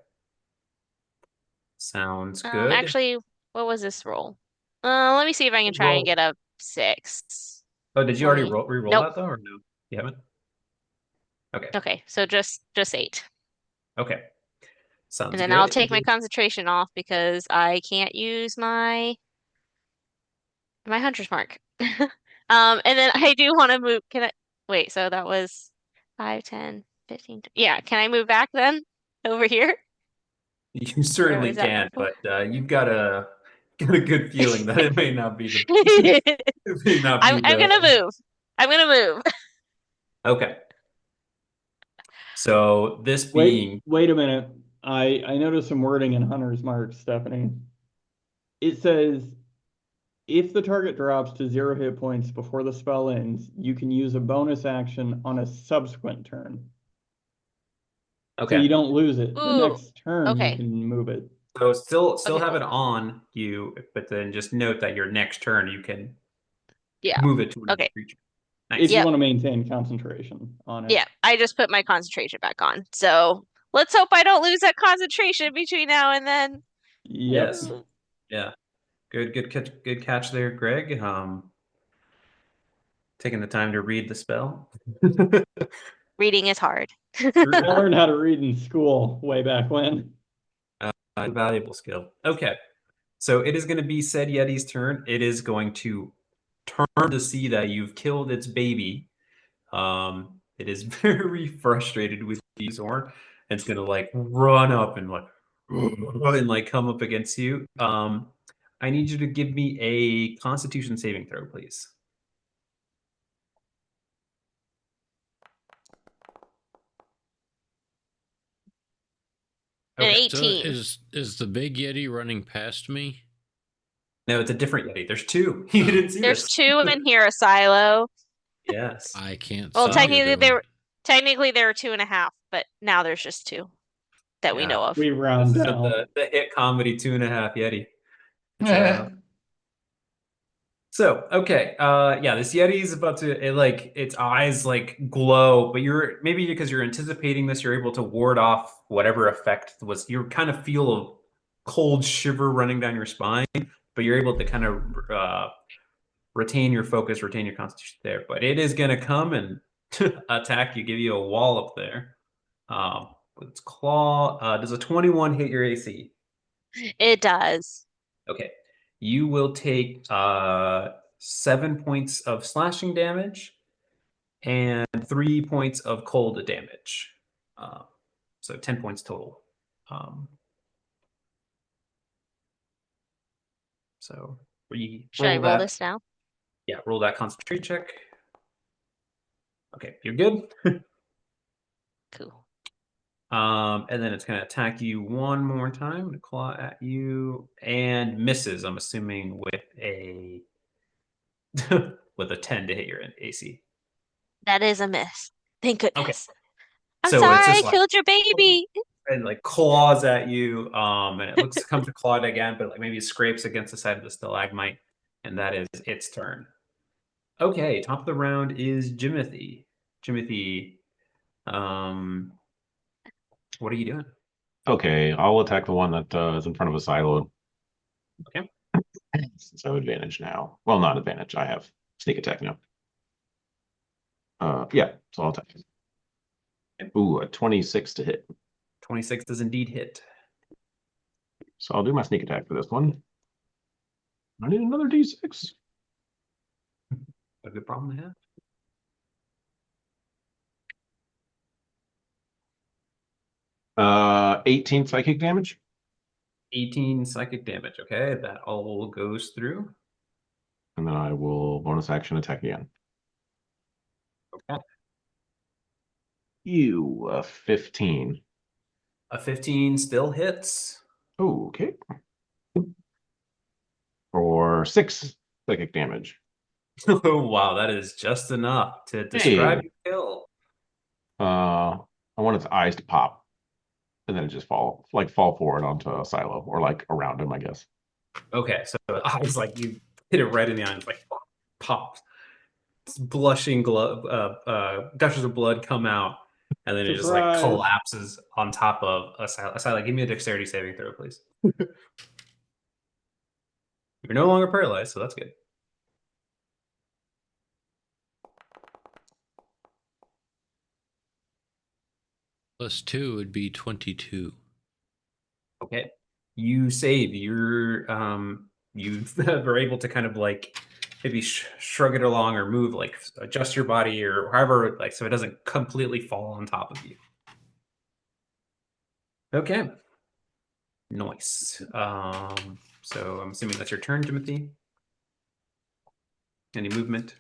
Sounds good. Actually, what was this roll? Let me see if I can try and Roll. get a 6. Oh, did you already 20. re-roll Nope. that though, or no? You haven't? Okay. Okay, so just 8. Okay. And Sounds then I'll good. take my concentration off because I can't use my hunter's mark. And then I do want to move. Can I wait? So that was 5, 10, 15. Yeah, can I move back then over here? You certainly was that can, before? but you've got a good feeling that it may not be the it may not be I'm gonna the move. I'm gonna move. okay. So this Wait, being wait a minute. I noticed some wording in Hunter's Mark, Stephanie. It says if the target drops to 0 hit points before the spell ends, you can use a bonus action on a subsequent turn. So you okay. don't lose it. The Ooh. next turn you Okay. can move it. So still Okay, have cool. it on you, but then just note that your next turn you can Yeah. move it to another Okay. creature. If Nice. you Yep. want to maintain concentration on it. Yeah. I just put my concentration back on. So let's hope I don't lose that concentration between now and then. Yep. Yes. Yeah. Good catch there, Greg. Taking the time to read the spell. Reading is hard. I learned how to read in school way back when. A valuable skill. Okay. So it is going to be said Yeti's turn. It is going to turn to see that you've killed its baby. It is very frustrated with you, Zorn. It's going to like run up and like and like come up against you. I need you to give me a Constitution saving throw, please. An Okay. So 18. is the big Yeti running past me? No, it's a different Yeti. There's two. You didn't see There's this. 2 in here, a silo. Yes. I can't Well, see either technically there were 2.5, but now there's just 2 that we Yeah. know of. We This round isn't down. the hit comedy 2.5 Yeti. It's So, okay. Yeah, this Yeti is about to like its eyes like glow, but you're maybe because you're anticipating this, you're able to ward off whatever effect was you kind of feel a cold shiver running down your spine, but you're able to kind of retain your focus, retain your concentration there. But it is gonna come and attack you, give you a wallop there. With its claw. Does a 21 hit your AC? It does. Okay. You will take 7 points of slashing damage and 3 points of cold damage. Uh, so 10 points total. So we Should I roll this now? Yeah, roll that concentration check. Okay, you're good. Cool. And then it's going to attack you one more time to claw at you and misses. I'm assuming with a with a 10 to hit your AC. That is a miss. Thank Okay, goodness. I'm so sorry it's I just like killed your baby. and like claws at you, and it looks to come to claw it again, but like maybe it scrapes against the side of the stalagmite, and that is its turn. Okay, top of the round is Jimothy. Jimothy, what are you doing? Okay, I'll attack the one that is in front of a silo. Okay. Since I have advantage now. Well, not advantage. I have sneak attack now. Yeah, so I'll attack. Ooh, a 26 to hit. 26 does indeed hit. So I'll do my sneak attack for this one. I need another D6. A good problem to have. 18 psychic damage. 18 psychic damage. Okay, that all goes through. And then I will bonus action attack again. Okay. You, 15. A 15 still hits. Oh, okay. For 6 psychic damage. Oh, wow, that is just enough to describe your kill. I want its eyes to pop. And then it just fall forward onto a silo or like around him, I guess. Okay, so the eyes like you hit it right in the eye, and it's like pops. Blushing gushes of blood come out, and then it just like Surprise. collapses on top of a silent. Give me a dexterity saving throw, please. You're no longer paralyzed, so that's good. +2 would be 22. Okay, you save. You're you are able to kind of like maybe shrug it along or move, like adjust your body or however, like so it doesn't completely fall on top of you. Okay. Nice. So I'm assuming that's your turn, Timothy. Any movement?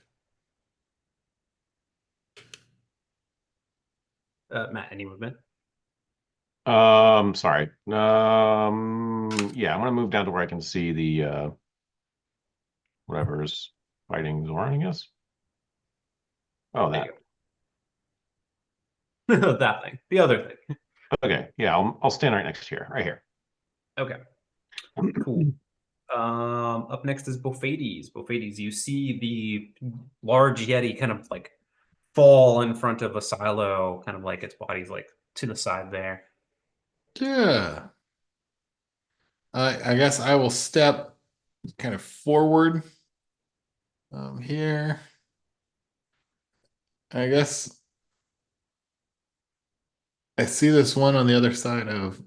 Matt, any movement? Sorry. Yeah, I'm gonna move down to where I can see the whatever's fighting Zoran, I guess. Oh, There that. you go. That thing. The other thing. Okay, yeah, I'll stand right next to here, right here. Okay. Cool. Up next is Bophades. Bophades, you see the large Yeti kind of like fall in front of a silo, kind of like its body's like to the side there. Yeah. I guess I will step kind of forward here. I guess I see this one on the other side of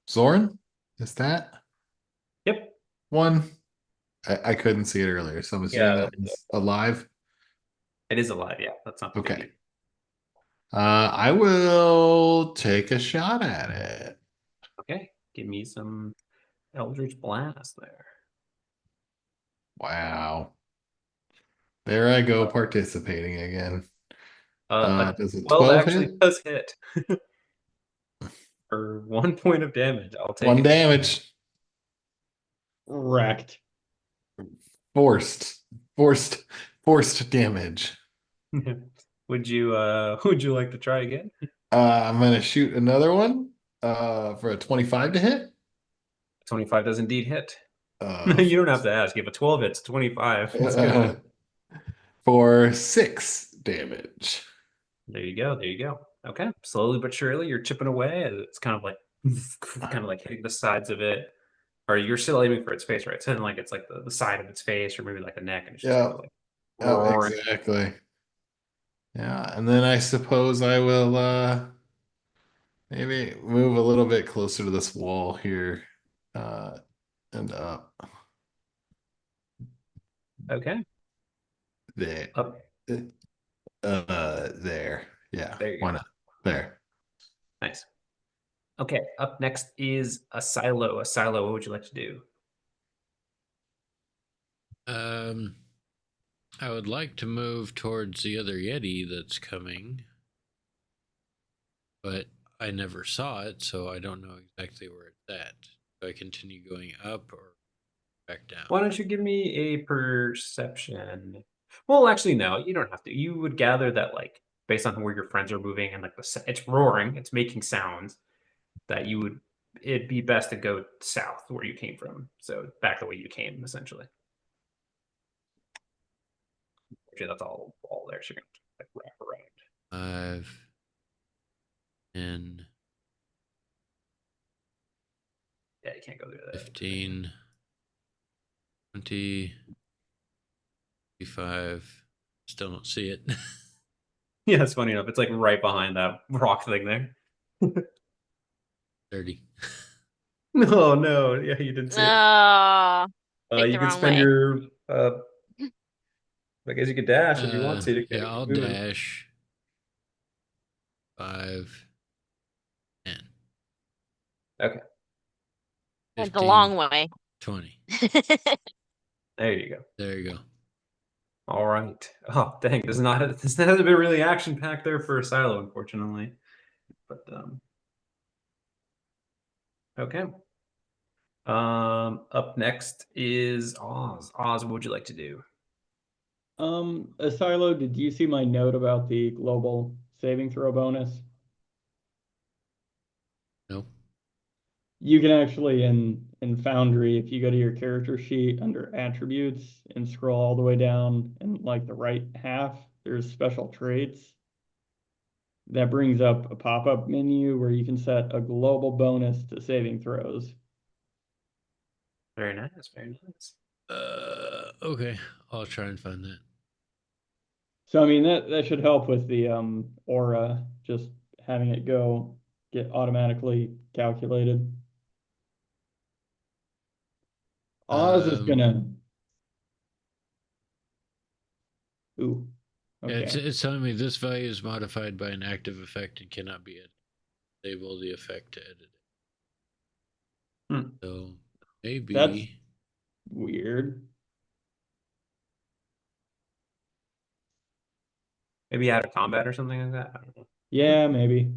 Zoran. Is that Yep. one? I couldn't see it earlier, so I'm assuming Yeah, that one's alive. it is alive. Yeah, that's not Okay. Bophades. I will take a shot at it. Okay. Give me some Eldritch Blast there. Wow. There I go participating again. A Does a 12 12 actually hit? does hit for 1 point of damage. I'll take One it. damage. Wrecked. Forced. Forced. Forced damage. Would you like to try again? I'm gonna shoot another one. For a 25 to hit. 25 does indeed hit. Uh, You don't have to ask. If a 12 hits, 25. It's good. for 6 damage. There you go. There you go. Okay. Slowly but surely, you're chipping away. And it's kind of like hitting the sides of it. Or you're still aiming for its face, right? It's hitting like it's like the side of its face, or maybe like the neck, and it's just kind Yeah. of like Oh, roaring. exactly. Yeah, and then I suppose I will maybe move a little bit closer to this wall here. And up Okay. there. Up There. Yeah. there you Why go. not? There. Nice. Okay. Up next is a silo. A silo. What would you like to do? I would like to move towards the other Yeti that's coming, but I never saw it, so I don't know exactly where it's at. Do I continue going up or back down? Why don't you give me a perception? Well, actually, no, you don't have to. You would gather that, like, based on where your friends are moving and like it's roaring, it's making sounds, that it'd be best to go south where you came from. So back the way you came, essentially. Actually, that's all there. So you're gonna like, wrap around. 5, 10, Yeah, you can't go through that. 15, 20, 25. Still don't see it. Yeah, it's funny enough. It's like right behind that rock thing there. 30. No, no, yeah, you didn't see it. Picked You the could wrong spend way. your I guess you could dash if you want to. Yeah, Get I'll moving. dash. 5, 10, Okay, It's a 15, long way. 20. there you go. There you go. All right. Oh, dang, this hasn't been really action packed there for a silo, unfortunately. But okay. Up next is Oz. Oz, what would you like to do? Asilo, did you see my note about the global saving throw bonus? No. You can actually in Foundry, if you go to your character sheet under attributes and scroll all the way down in like the right half, there's special traits. That brings up a pop-up menu where you can set a global bonus to saving throws. Very nice, very nice. Okay. I'll try and find that. So I mean that should help with the aura, just having it get automatically calculated. Oz is gonna. Ooh. Yeah, Okay. it's telling me this value is modified by an active effect and cannot be edited. Disable the effect to edit it. So maybe That's weird. Maybe out of combat or something like that. I don't know. Yeah, maybe.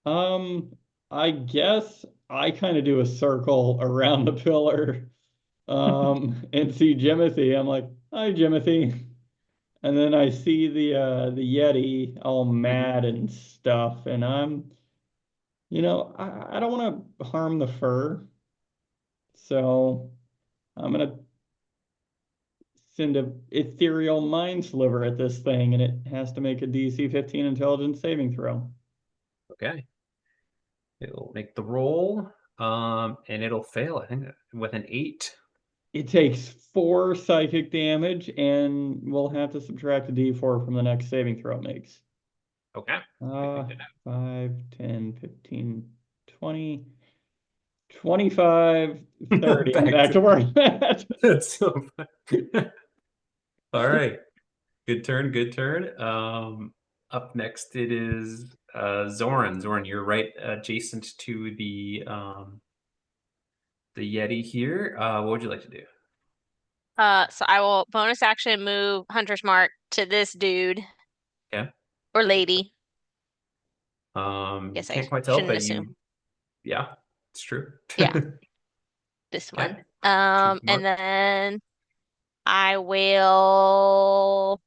Um, I guess I kind of do a circle around the pillar, and see Jimothy. I'm like, "Hi, Jimothy," and then I see the Yeti all Mhm. mad and stuff, and I don't want to harm the fur, so I'm gonna send a ethereal mind sliver at this thing, and it has to make a DC 15 intelligence saving throw. Okay. It'll make the roll, and it'll fail, I think, with an 8. It takes 4 psychic damage, and we'll have to subtract a d4 from the next saving throw it makes. Okay. 5, 10, 15, 20, 25, 30. I'm back to where I'm at. That's so funny. All right. Good turn, good turn. Up next it is Zoran. Zoran, you're right adjacent to the Yeti here. What would you like to do? So I will bonus action move Hunter's Mark to this dude Yeah. or lady. You Guess I can't quite tell, shouldn't but assume. yeah, it's true. Yeah, this one. Okay. Choose And mark. then I will.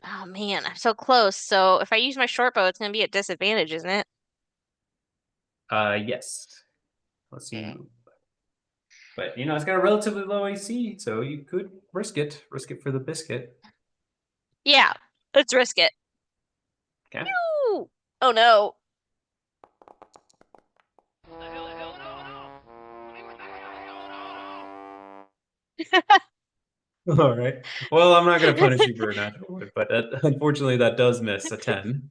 Oh man, I'm so close. So if I use my short bow, it's gonna be at disadvantage, isn't it? Yes. Let's see. Okay. But it's got a relatively low AC, so you could risk it. Risk it for the biscuit. Yeah, let's risk it. Okay. Woo! Oh no. All right. Well, I'm not going to punish you for a natural one, but unfortunately, that does miss a 10.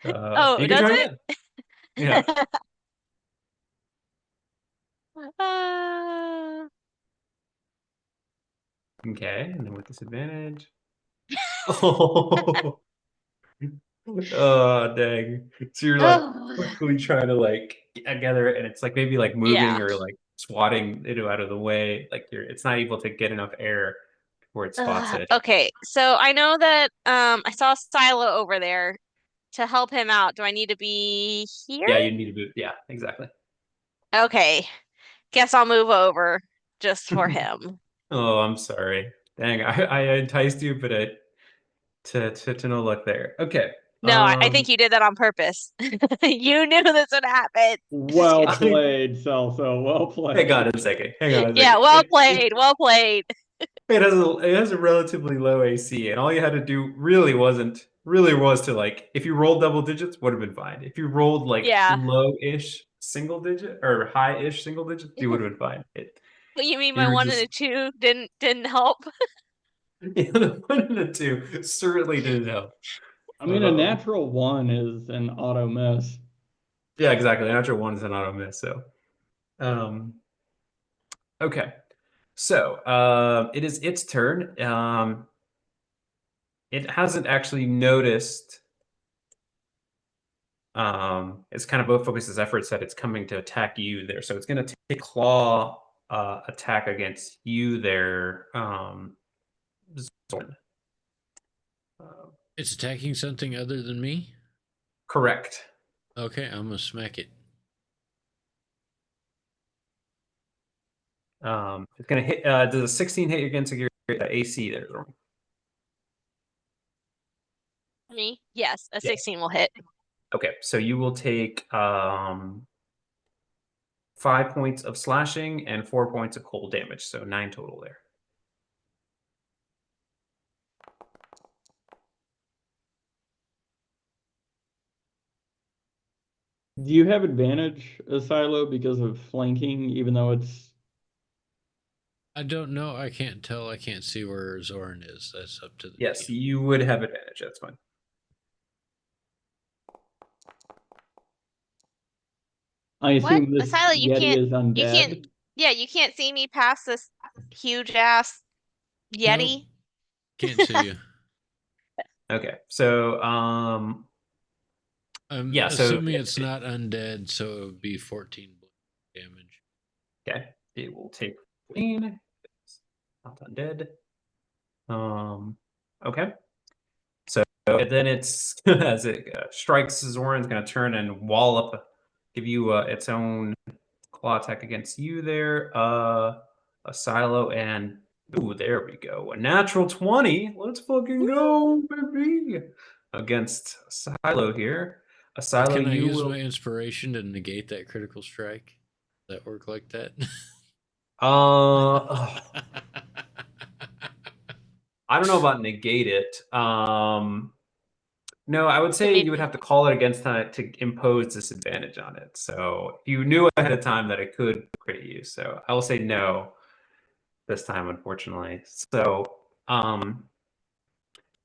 Oh, You can does try it? again. Yeah. Uh, Okay. And then with disadvantage. Oh, oh, dang. So you're like oh, quickly trying to like gather it, and it's like maybe like moving yeah. or like swatting it out of the way. Like it's not able to get enough air before it spots it. Okay, so I know that I saw Silo over there to help him out. Do I need to be here? Yeah, you need to move. Yeah, exactly. Okay, guess I'll move over just for him. Oh, I'm sorry. Dang, I enticed you, but to no luck there. Okay. No, I think you did that on purpose. You knew this would happen. Just Well kidding. played, Celso. Well Hang on played. a second. Hang on a Yeah, second. well played. Well played. It has a relatively low AC, and all you had to do really was to like if you rolled double digits would have been fine. If you rolled like Yeah. low-ish single digit or high-ish single digits, you would have been fine. What you mean my You were 1 and just a 2 didn't help? the 1 and the 2 certainly didn't help. I mean, a natural 1 is an auto miss. Yeah, exactly. Natural 1 is an auto miss. So, okay. So, it is its turn. It hasn't actually noticed. It's kind of both focuses efforts that it's coming to attack you there. So it's going to take claw attack against you there. Zorn. it's attacking something other than me. Correct. Okay, I'm gonna smack it. It's going to hit. Does a 16 hit against your AC there, Zorn? Me? Yes, a Yeah. 16 will hit. Okay, so you will take 5 points of slashing and 4 points of cold damage, so 9 total there. Do you have advantage, Silo, because of flanking, even though it's... I don't know. I can't tell. I can't see where Zoran is. That's up to the Yes, DM. you would have advantage. That's fine. I What? assume this Asila, Yeti is you can't, undead. yeah, you can't see me past this huge ass Nope, Yeti. can't see you. Okay, so I'm yeah, so assuming it's not undead, so it would be 14 damage. Okay, it will take 14. Not undead. Okay. So then it's as it strikes, Zoran's going to turn and wallop, give you its own claw attack against you there. A silo and ooh, there we go. A natural 20. Let's fucking go, baby. Against a silo here. A silo, Can I you use will. my inspiration to negate that critical strike? Does that work like that? I don't know about negate it. No, I would say you would have to call it against that to impose disadvantage on it. So you knew ahead of time that it could crit you. So I will say no this time, unfortunately. So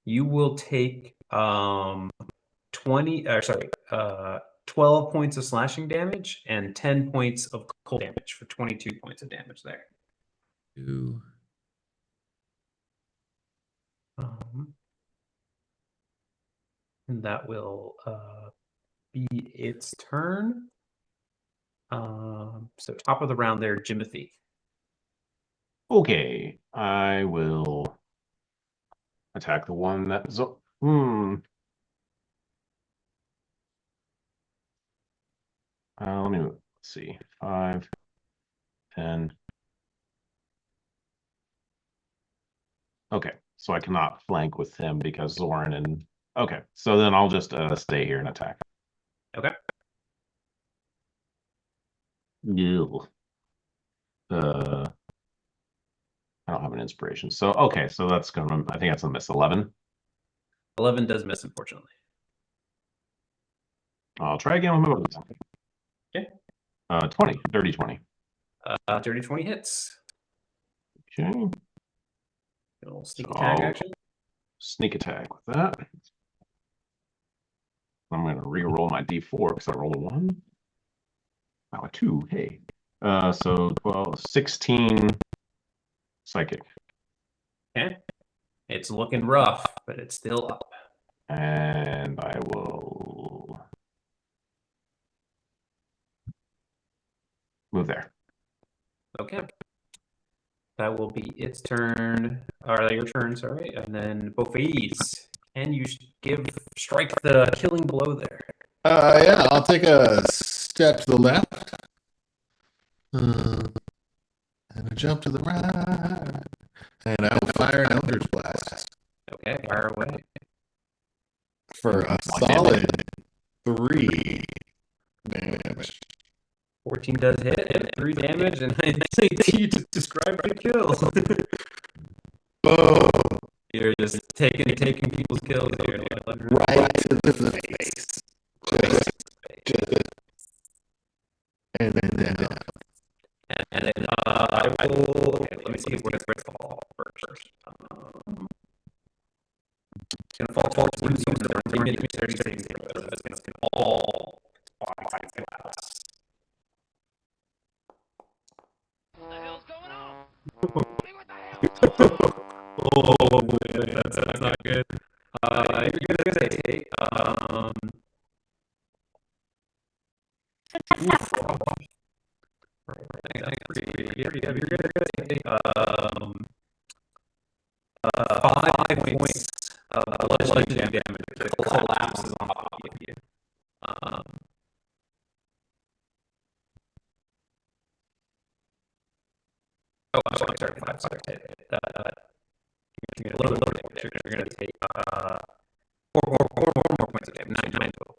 you will take 12 points of slashing damage and 10 points of cold damage for 22 points of damage there. Ooh. And that will be its turn. So top of the round there, Jimothy. Okay, I will attack the one that's. Let me see. 5, 10. Okay, so I cannot flank with him because Zoran and. Okay, so then I'll just stay here and attack. Okay. Ew. I don't have an inspiration. So okay, so that's gonna. I think that's a miss. 11. 11 does miss, unfortunately. I'll try again with my weapons. Okay. 20. Dirty 20. Dirty 20 hits. Okay. A little sneak So attack I'll action. sneak attack with that. I'm gonna re-roll my d4 because I rolled a 1. Oh, a 2. Hey. So 12, 16 psychic. Okay. It's looking rough, but it's still up. And I will move there. Okay. That will be its turn. Or your turn, sorry. And then Bophies. Can you strike the killing blow there? Yeah, I'll take a step to the left. And a jump to the right. And I will fire an Eldritch Blast. Okay, fire away. For a solid 3 damage. 14 does hit and 3 damage, and I need you to describe the kill. Oh, You're just taking people's kills here. right to the face. Just. And then down. And then I will. Okay, let me see where it's fall first. It's gonna fall to one zone. Give me 30 seconds. It's gonna fall 5 glass. What the hell's going on? Oh, that's not good. You're gonna take You're gonna take 5 points of bludgeoning damage that collapses on top of you. Oh, I'm sorry, 5. Sorry, you're gonna take 4 more points of damage. 9 total.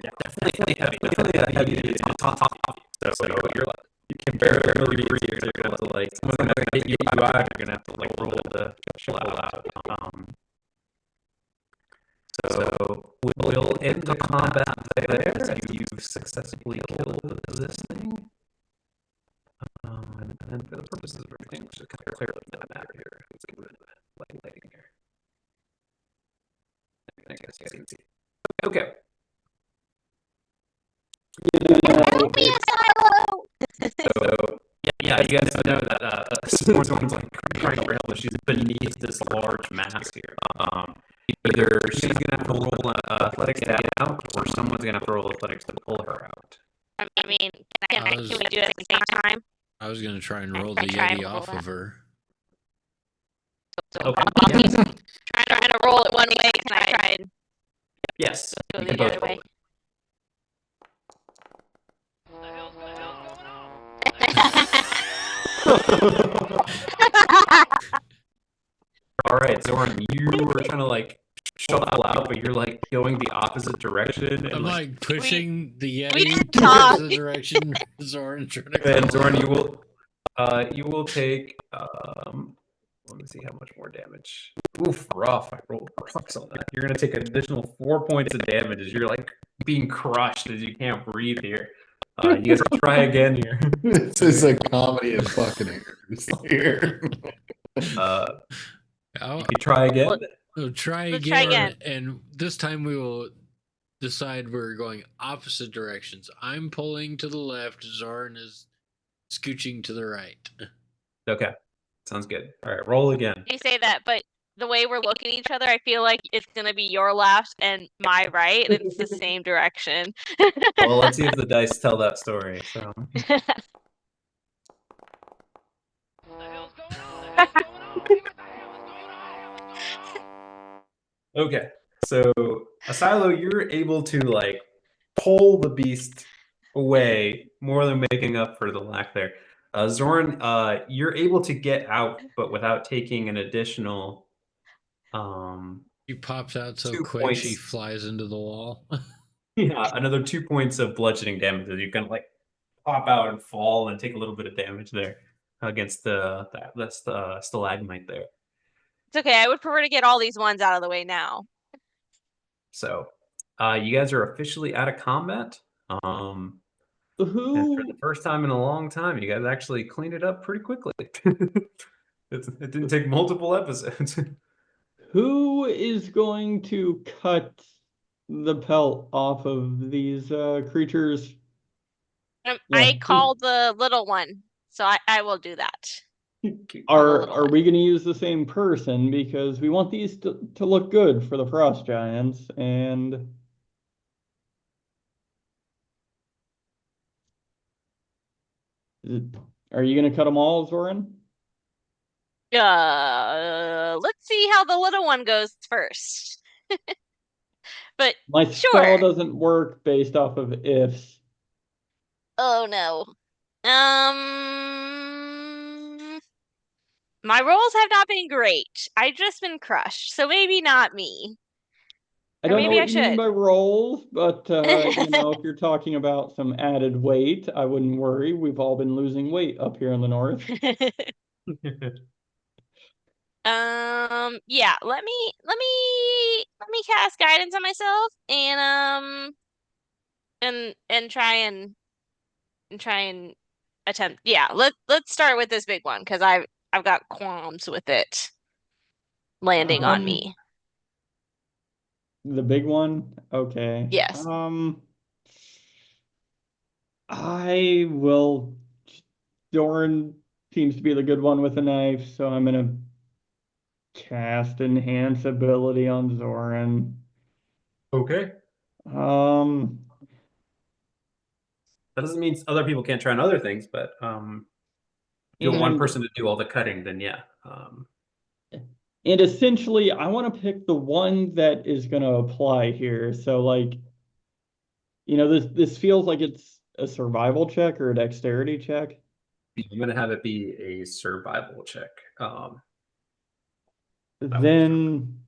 Yeah, definitely heavy. Definitely heavy. It's on top of you. So you're like, you can barely breathe. You're gonna have to like, someone's gonna hit you out. You're gonna have to like roll the shell out. So we'll end the combat there as you've successfully killed this thing. And for the purposes of everything, which is kind of clearly not matter here. It's good lighting here. I guess you can see. Okay. Help me, Silo! So yeah, you guys know that Sworn's like crying for help. She's beneath this large mass here. Either she's gonna have to roll athletics to get out, or someone's gonna have to roll athletics to pull her out. I mean, can we do it at the same time? I was gonna try and roll the Try and Yeti roll off that. of her. So Okay. Buffy's trying to roll it one way. Can I try and Yes, go you the can both other roll way? it. What the hell's going on? All right, Zoran, you were trying to like shuffle out, but you're like going the opposite direction, and I'm like pushing the we Yeti didn't towards talk. the direction Zoran's trying to and go. Zoran, you will take let me see how much more damage. Oof, rough. I rolled rocks on that. You're gonna take an additional 4 points of damage as you're like being crushed as you can't breathe here. You guys try again here. This is a comedy of fucking errors here. You can try again. We'll try Let's again, try again. and this time we will decide we're going opposite directions. I'm pulling to the left, Zoran is scooching to the right. Okay, sounds good. All right, roll again. You say that, but the way we're looking at each other, I feel like it's gonna be your left and my right, and it's the same direction. Well, let's see if the dice tell that story. So, What the hell's going on? What the hell's going on? okay, so Asilo, you're able to like pull the beast away, more than making up for the lack there. Zoran, you're able to get out, but without taking an additional. She pops out so 2 quick she points. flies into the wall. Yeah, another 2 points of bludgeoning damage as you kind of like pop out and fall and take a little bit of damage there against the stalagmite there. It's okay. I would prefer to get all these ones out of the way now. So, you guys are officially out of combat. And for the first time in a long time, you guys actually cleaned it up pretty quickly. It didn't take multiple episodes. Who is going to cut the pelt off of these creatures? Yeah. I called the little one, so I will do that. Are we going to use the same person? Because we want these to look good for the frost giants, and are you going to cut them all, Zoran? Let's see how the little one goes first. But My sure. spell doesn't work based off of ifs. Oh no. My rolls have not been great. I've just been crushed, so maybe not me. I Or don't know maybe what I you mean should. by rolls, but you know, if you're talking about some added weight, I wouldn't worry. We've all been losing weight up here in the north. Yeah, let me cast guidance on myself and try and attempt. Yeah, let's start with this big one because I've got qualms with it landing on me. The big one? Okay. Yes. I will. Doran seems to be the good one with the knife, so I'm gonna cast enhance ability on Zoran. Okay. Um, That doesn't mean other people can't try on other things, but if you want one person to do all the cutting, then yeah. And essentially, I want to pick the one that is going to apply here. So, like, you know, this feels like it's a survival check or a dexterity check. I'm gonna have it be a survival check. Then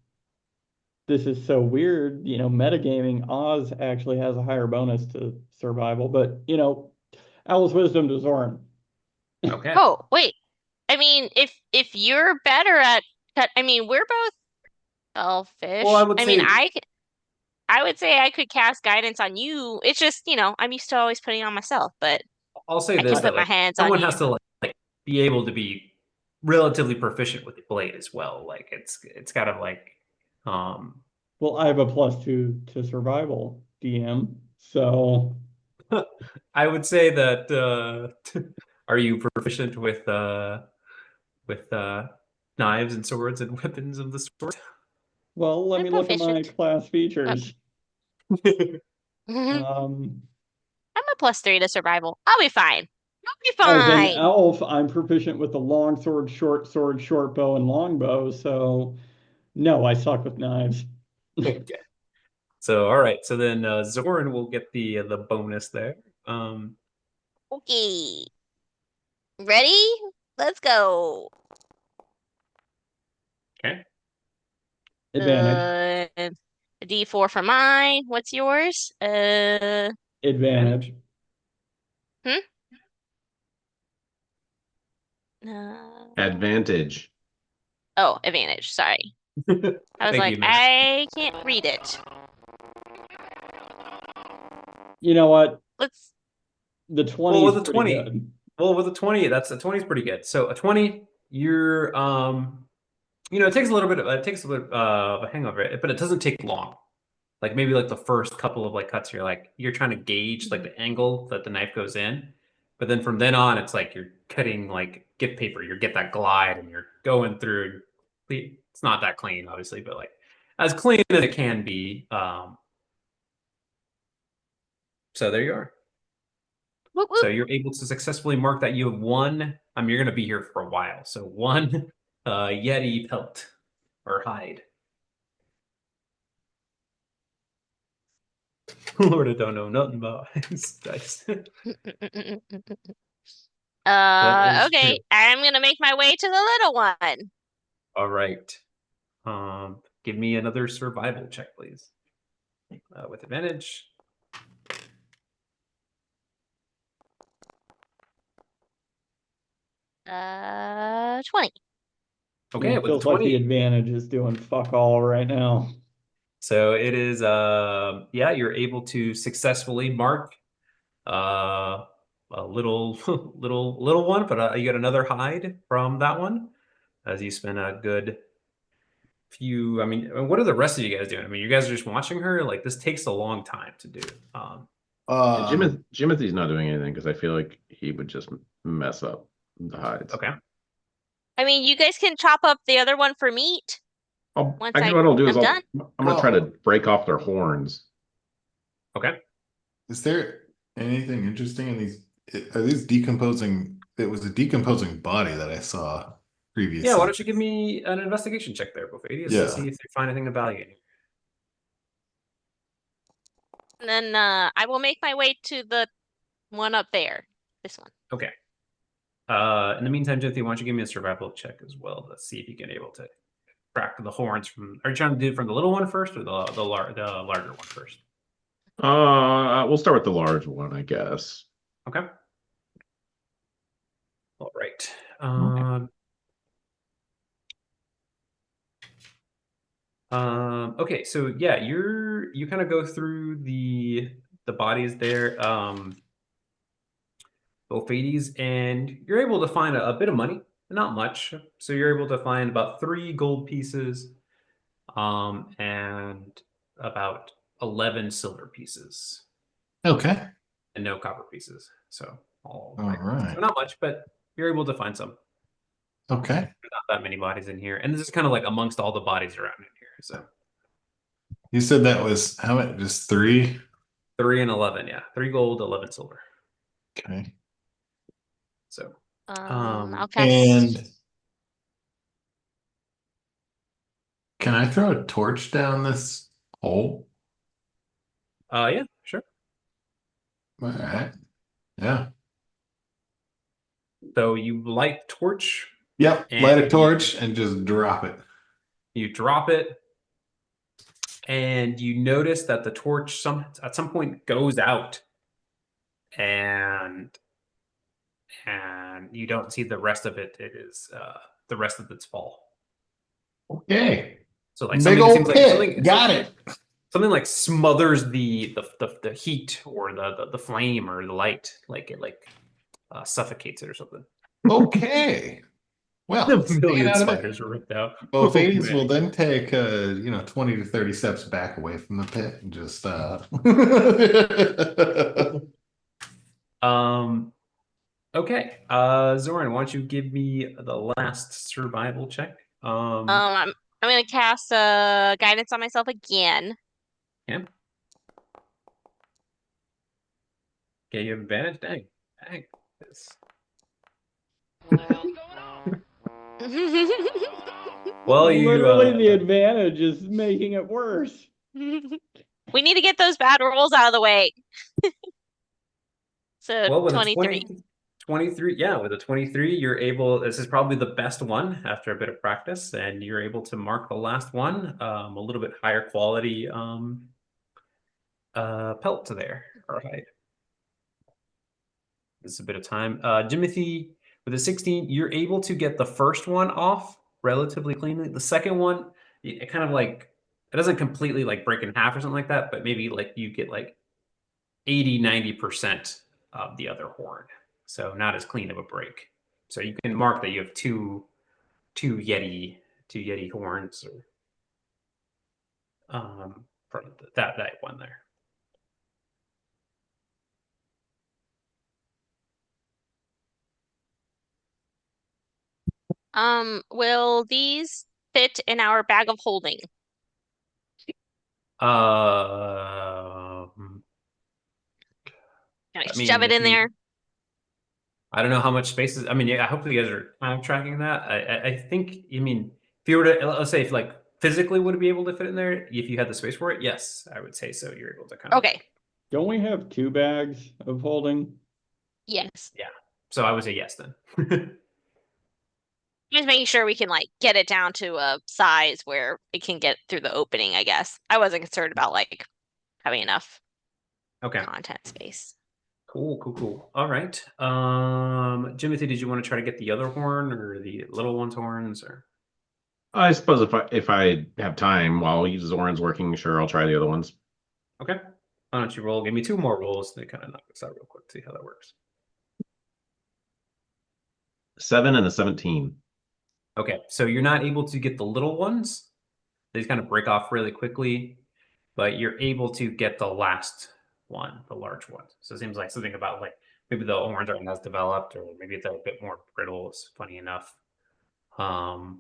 this is so weird. You know, metagaming, Oz actually has a higher bonus to survival, but you know, Owl's wisdom to Zoran. Okay. Oh, wait. I mean, if you're better at cut, I mean, we're both elfish. Well, I would mean, say- I would say I could cast guidance on you. It's just, you know, I'm used to always putting it on myself, but I'll say I this: can put that my like, hands on someone you. has to like be able to be relatively proficient with the blade as well. Like it's got to like Well, I have a +2 to survival, DM. So I would say that are you proficient with knives and swords and weapons of the sort? well, let I'm me look at my proficient. class features. I'm Um, a +3 to survival. I'll be fine. I'll be as an fine. elf, I'm proficient with the long sword, short bow, and longbow. So no, I suck with knives. Okay. So all right. So then Zoran will get the bonus there. Okay. Ready? Let's go. Okay. Advantage. A D4 for mine. What's yours? Advantage. Hmm? Uh, Advantage. oh, advantage. Sorry. I was Thank like, you, man. I can't read it. You know what? Let's. The 20 Well, is with a pretty 20, good. well, with a 20, that's a 20 is pretty good. So a 20, you're it takes a little bit of it takes a bit of a hang over it, but it doesn't take long. Like maybe like the first couple of like cuts, you're trying to gauge like the angle that the knife goes in. But then from then on, it's like you're cutting like gift paper. You get that glide and you're going through. It's not that clean, obviously, but like as clean as it can be. So there you are. Whoop, So whoop. you're able to successfully mark that you have one. You're going to be here for a while. So one Yeti pelt or hide. Lord, I don't know nothing about dice. That is true. Okay. I'm gonna make my way to the little one. All right. Give me another survival check, please, with advantage. 20. Okay, It with a feels like the 20. advantage is doing fuck all right now. So it is. Yeah, you're able to successfully mark a little, little one, but you get another hide from that one as you spend a good few. What are the rest of you guys doing? You guys are just watching her. Like this takes a long time to do. And Jimothy's not doing anything because I feel like he would just mess up the hides. Okay. I mean, you guys can chop up the other one for meat once Actually, what I'll do is I'm done. I'm gonna try to break off their horns. Okay. Is there anything interesting in these? Are these decomposing? It was a decomposing body that I saw previously. Yeah. Why don't you give me an investigation check there, Bofadius, to see Yeah. if you find anything of value. And then I will make my way to the one up there. This one. Okay. In the meantime, Jimothy, why don't you give me a survival check as well to see if you can able to crack the horns from. Are you trying to do it from the little one first or the larger one first? We'll start with the large one, I guess. Okay. All right. Okay, so yeah, you kind of go through the bodies there, Ophades, and you're able to find a bit of money, not much. So you're able to find about 3 gold pieces, and about 11 silver pieces, Okay. and no copper pieces. So all All right. So not much, but you're able to find some. Okay. There's not that many bodies in here, and this is kind of like amongst all the bodies around in here. So You said that was how much? Just 3? 3 and 11, yeah, 3 gold, 11 silver. Okay. So I'll cast. And can I throw a torch down this hole? yeah, sure. All right. Yeah. So you light torch, Yep. and Light a torch and just drop it. you drop it, and you notice that the torch at some point goes out, and you don't see the rest of it. It is the rest of its fall. Okay. So like Big something old seems like pit. Got it. something like smothers the heat or the flame or the light, like it suffocates it or something. Okay. Well, A staying million out of it. spiders were ripped out. Both Oh, 80s man. will then take 20 to 30 steps back away from the pit and just Okay. Zoran, why don't you give me the last survival check? I'm gonna cast guidance on myself again. Yeah. Okay, you have advantage? Dang. Dang. This. What the hell's going on? Well, you Literally, the advantage is making it worse. We need to get those bad rolls out of the way. So well with a 23. 23, yeah, with a 23, you're able, this is probably the best one after a bit of practice, and you're able to mark the last one, a little bit higher quality pelt to there. All right. This is a bit of time. Jimothy, with a 16, you're able to get the first one off relatively cleanly. The second one, it kind of like, it doesn't completely like break in half or something like that, but maybe like you get like 80-90% of the other horn. So not as clean of a break. So you can mark that you have two Yeti horns, or from that one there. Will these fit in our bag of holding? Can I I shove mean, it if in you, there? I don't know how much space is. I mean, yeah, hopefully you guys are kind of tracking that. I think, I mean, if you were to, let's say, if like physically would be able to fit in there, if you had the space for it, yes, I would say so. You're able to kind of. Okay. Don't we have 2 bags of holding? Yes. Yeah. So I would say yes then. Just making sure we can like get it down to a size where it can get through the opening, I guess. I wasn't concerned about like having enough Okay. content space. Cool. All right. Jimothy, did you want to try to get the other horn or the little one's horns, or? I suppose if I have time while Zoran's working, sure, I'll try the other ones. Okay. Why don't you roll? Give me 2 more rolls to kind of knock this out real quick, see how that works. 7 and a 17. Okay, so you're not able to get the little ones. They kind of break off really quickly, but you're able to get the last one, the large one. So it seems like something about like maybe the orange aren't as developed, or maybe they're a bit more brittle. It's funny enough. And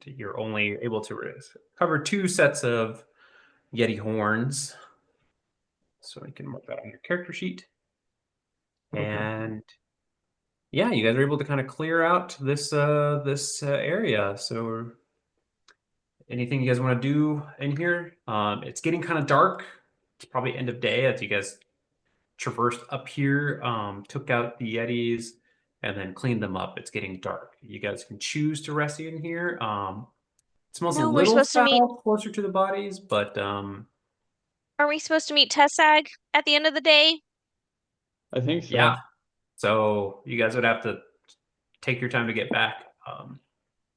you're only able to cover 2 sets of Yeti horns. So you can mark that on your character sheet. Okay. And yeah, you guys are able to kind of clear out this area. So anything you guys want to do in here? It's getting kind of dark. It's probably end of day as you guys traversed up here, took out the Yetis, and then cleaned them up. It's getting dark. You guys can choose to rest in here. It smells a No, we're little supposed to meet. foul closer to the bodies, but Are we supposed to meet Tessag at the end of the day? I think so. yeah. So you guys would have to take your time to get back.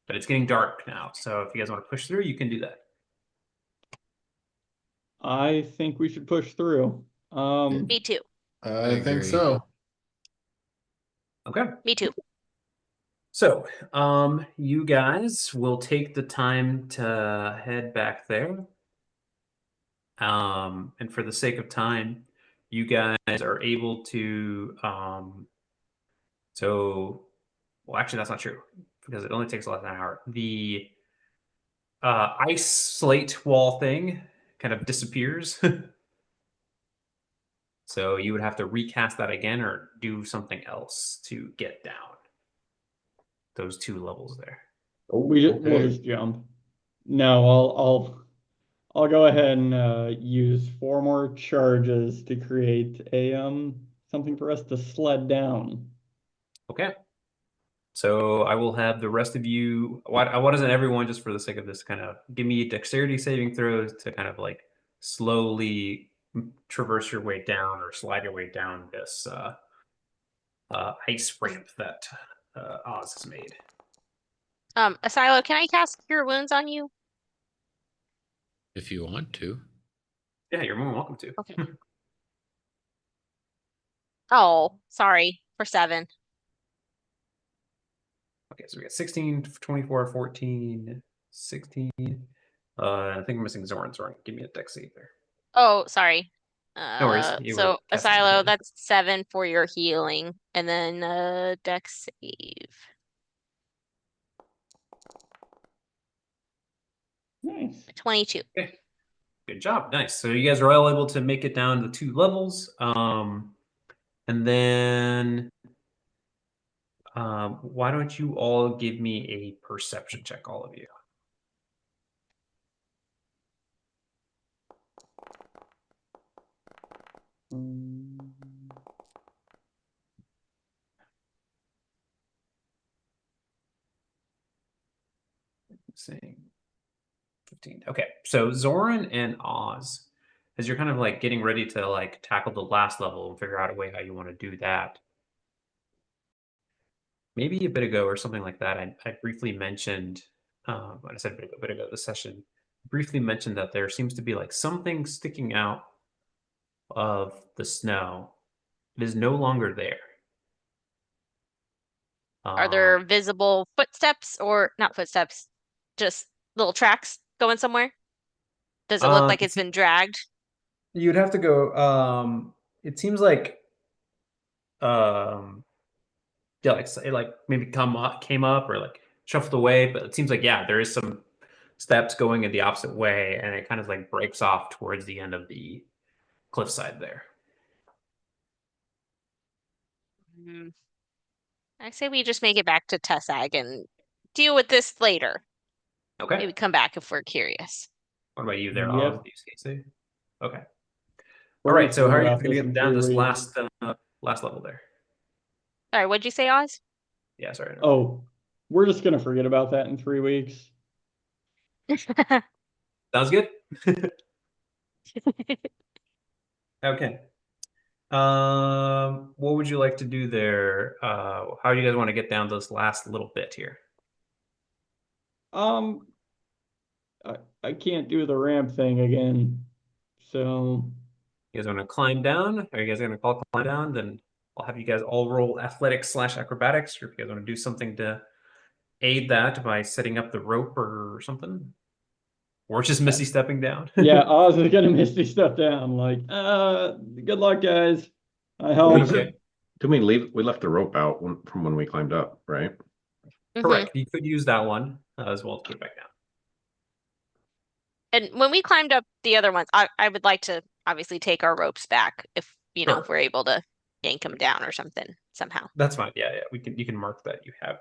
But it's getting dark now. So if you guys want to push through, you can do that. I think we should push through. Me too. I think agree. so. Okay. Me too. So you guys will take the time to head back there. And for the sake of time, you guys are able to well, actually that's not true, because it only takes less than an hour. The ice slate wall thing kind of disappears. So you would have to recast that again or do something else to get down those 2 levels there. We'll Okay. just jump. No, I'll go ahead and use 4 more charges to create a something for us to sled down. Okay. So I will have the rest of you. Why doesn't everyone, just for the sake of this, kind of give me dexterity saving throws to kind of like slowly traverse your way down or slide your way down this ice ramp that Oz has made. Asilo, can I cast Cure Wounds on you? If you want to. Yeah, you're more than welcome to. Okay. Oh, sorry. For 7. Okay, so we got 16, 24, 14, 16. I think I'm missing Zoran. Zoran, give me a dex save there. Oh, sorry. No worries. You were So casting Asilo, healing. that's 7 for your healing, and then dex save. Nice. 22. Okay. Good job. Nice. So you guys are all able to make it down to 2 levels. And then why don't you all give me a perception check, all of you? Saying 15. Okay, so Zoran and Oz, as you're kind of like getting ready to like tackle the last level and figure out a way how you want to do that. Maybe a bit ago or something like that, I briefly mentioned, when I said a bit ago this session, briefly mentioned that there seems to be like something sticking out of the snow. It is no longer there. Are there visible footsteps or not footsteps, just little tracks going somewhere? Does it look like it's been dragged? You'd have to go. It seems like, yeah, like it like maybe came up or like shuffled away, but it seems like yeah, there is some steps going in the opposite way, and it kind of like breaks off towards the end of the cliffside there. I say we just make it back to Tessag and deal with this later. Okay. Maybe come back if we're curious. What about you there, Yep. Oz? Do you say? Okay. We're All right. gonna So how are figure you out going to this get in down 3 this weeks. last level there? Sorry, what'd you say, Oz? Yeah. Sorry. No. Oh, we're just gonna forget about that in 3 weeks. Sounds good. Okay. What would you like to do there? How do you guys want to get down this last little bit here? I can't do the ramp thing again. So You guys want to climb down? Are you guys going to call climb down? Then I'll have you guys all roll athletics/acrobatics, or if you guys want to do something to aid that by setting up the rope or something, or just Missy stepping down. yeah, Oz is gonna misty stuff down. Like, good luck, guys. I helped. Okay. Did we left the rope out from when we climbed up, right? Correct. You could use that one as well to get back down. And when we climbed up the other ones, I would like to obviously take our ropes back if Sure. if we're able to yank them down or something somehow. That's fine. Yeah. You can mark that you have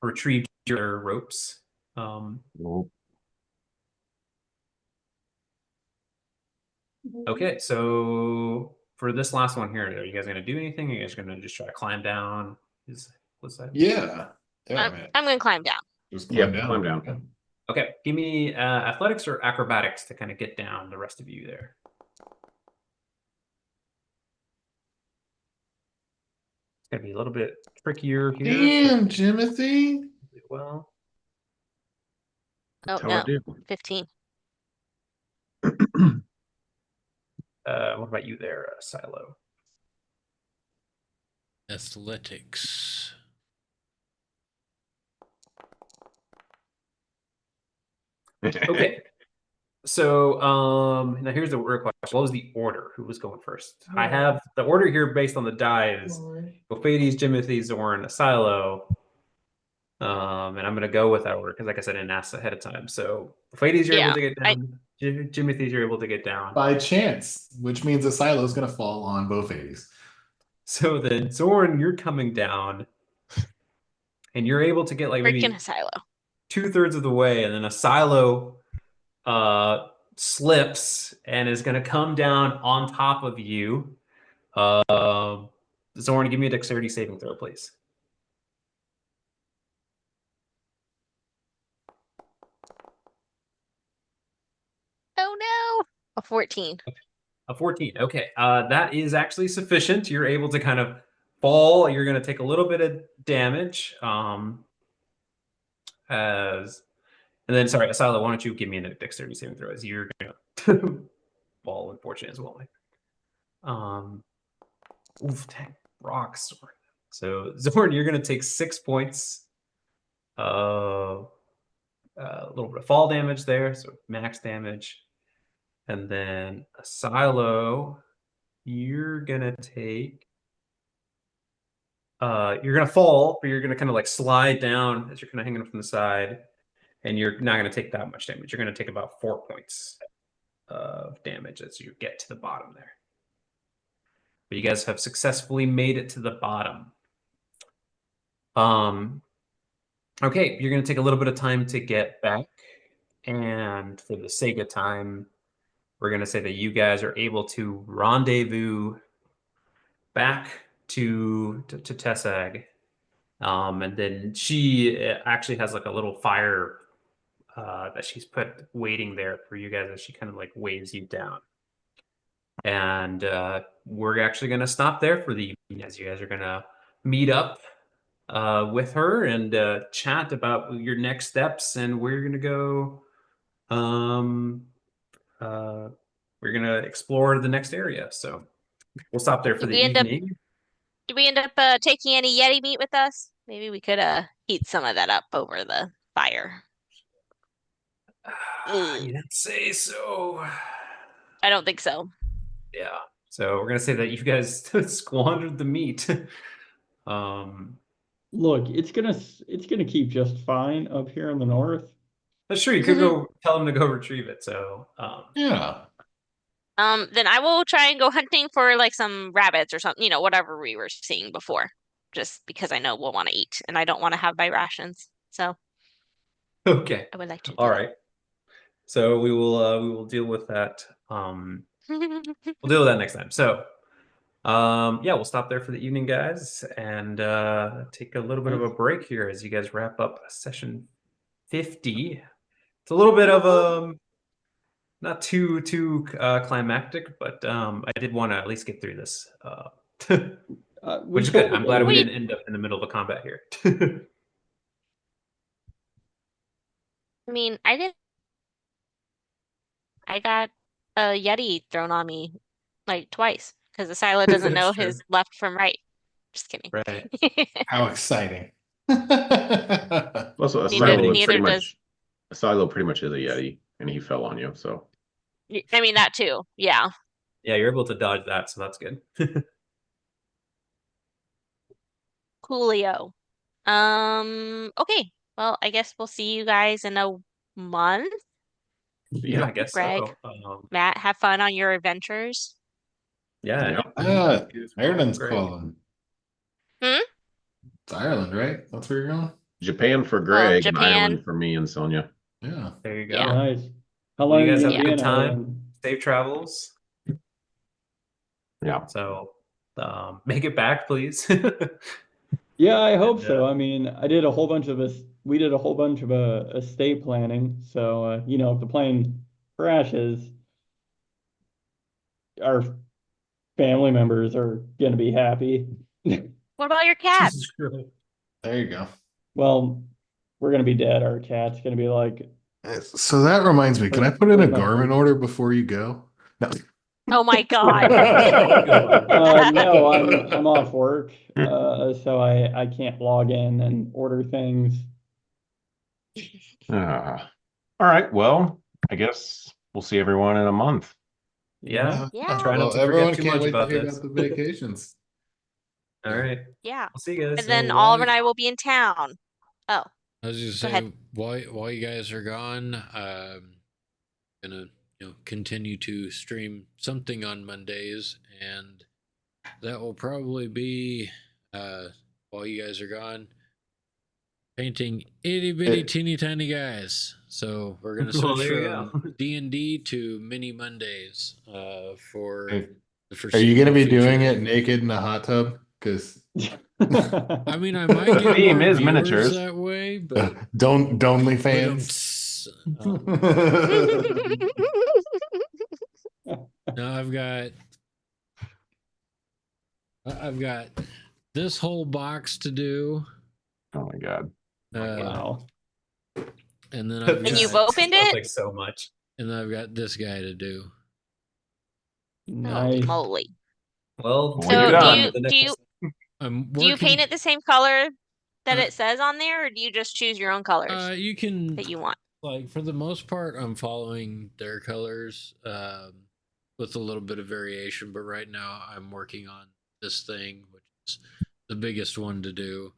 retrieved your ropes. Okay, so for this last one here, are you guys gonna do anything? Are you guys gonna just try to climb down? What's that? Yeah. Yeah, man. I'm gonna climb down. Just climb down. Climb down. Okay, give me athletics or acrobatics to kind of get down the rest of you there. It's gonna be a little bit trickier here. Damn, Jimothy. Well, Oh no, 15. What about you there, Silo? Athletics. Okay. So now here's the real question. What was the order? Who was going first? I have the order here based on the die is Gophades, Jimothy, Zorn, Silo. And I'm gonna go with that order because like I said, I didn't ask ahead of time. So Gophades, you're able to get down. Jimothy, you're able to get down. By chance, which means the silo is going to fall on both 80s. So then Zorn, you're coming down and you're able to get like maybe Freaking Silo. 2/3 of the way, and then a Silo slips and is going to come down on top of you. Zorn, give me a dexterity saving throw, please. Oh no, a 14. A 14. Okay, that is actually sufficient. You're able to kind of fall. You're going to take a little bit of damage. And then, sorry, Asila, why don't you give me a dexterity saving throw as you're going to fall, unfortunately, as well. Dang, rocks. So, Zorn, you're going to take 6 points of a little bit of fall damage there, so max damage. And then Silo, you're going to take, you're going to fall, but you're going to kind of like slide down as you're kind of hanging from the side. and you're not going to take that much damage. You're going to take about 4 points of damage as you get to the bottom there. But you guys have successfully made it to the bottom. Okay, you're going to take a little bit of time to get back. And for the sake of time, we're going to say that you guys are able to rendezvous back to Tessag. And then she actually has like a little fire that she's put waiting there for you guys as she kind of like weighs you down. And we're actually going to stop there for the evening as you guys are going to meet up with her and chat about your next steps and where you're going to go. We're going to explore the next area. So we'll stop there for the evening. Did we end up taking any Yeti meat with us? Maybe we could heat some of that up over the fire. You didn't say so. I don't think so. Yeah. So we're gonna say that you guys squandered the meat. Look, it's gonna keep just fine up here in the north. That's true. You could go tell them to go retrieve it. So Yeah. Then I will try and go hunting for like some rabbits or something, whatever we were seeing before. Just because I know we'll want to eat and I don't want to have my rations. So okay. I would like to do All right. So we will deal with that. We'll deal with that next time. So yeah, we'll stop there for the evening, guys, and take a little bit of a break here as you guys wrap up session 50. It's a little bit of not too climactic, but I did want to at least get through this, which is good. I'm glad we didn't end up in the middle of a combat here. I mean, I got a Yeti thrown on me like twice because Asila doesn't know his left from right. Just kidding. Right. How exciting. Also, Asilo pretty much is a Yeti, and he fell on you, so. I mean, that too. Yeah. Yeah, you're able to dodge that, so that's good. Coolio. Okay. Well, I guess we'll see you guys in a month. Yeah, I guess Greg, so. Matt, have fun on your adventures. Yeah. Ireland's calling. Hmm? It's Ireland, right? That's where you're going? Japan for Greg and Japan. Ireland for me and Sonia. Yeah. There you go. Yeah. Nice. How long you guys are have you a gonna good be in time. Ireland? Safe travels. Yeah. So make it back, please. Yeah, I hope so. I mean, we did a whole bunch of estate planning. So, if the plane crashes, our family members are going to be happy. What about your cat? There you go. Well, we're going to be dead. Our cat's going to be like. So that reminds me, can I put in a Garmin order before you go? No. Oh my God. No, I'm off work, so I can't log in and order things. All right. Well, I guess we'll see everyone in a month. Yeah. Yeah. Try not to everyone forget too can't much wait about to hear this. about the vacations. All right. Yeah. I'll see you guys. And then Oliver and I will be in town. Oh. I was just Go saying, while you guys are gone, I'm gonna continue to stream something on Mondays, and that will probably be while you guys are gone, painting itty bitty teeny tiny guys. So we're gonna switch from D&D to Mini Mondays for the Are you gonna be foreseeable doing future. it naked in a hot tub? Because I mean, I might get Theme more is viewers miniatures. that way, but don't OnlyFans. Now I've got this whole box to do. Oh my God. Wow. And then And you've opened it? Like so much. And then I've got this guy to do. Nice. Holy moly. Well, So do you paint it the same color that it says on there, or do you just choose your own colors You can that you want? Like for the most part, I'm following their colors with a little bit of variation. But right now, I'm working on this thing, which is the biggest one to do.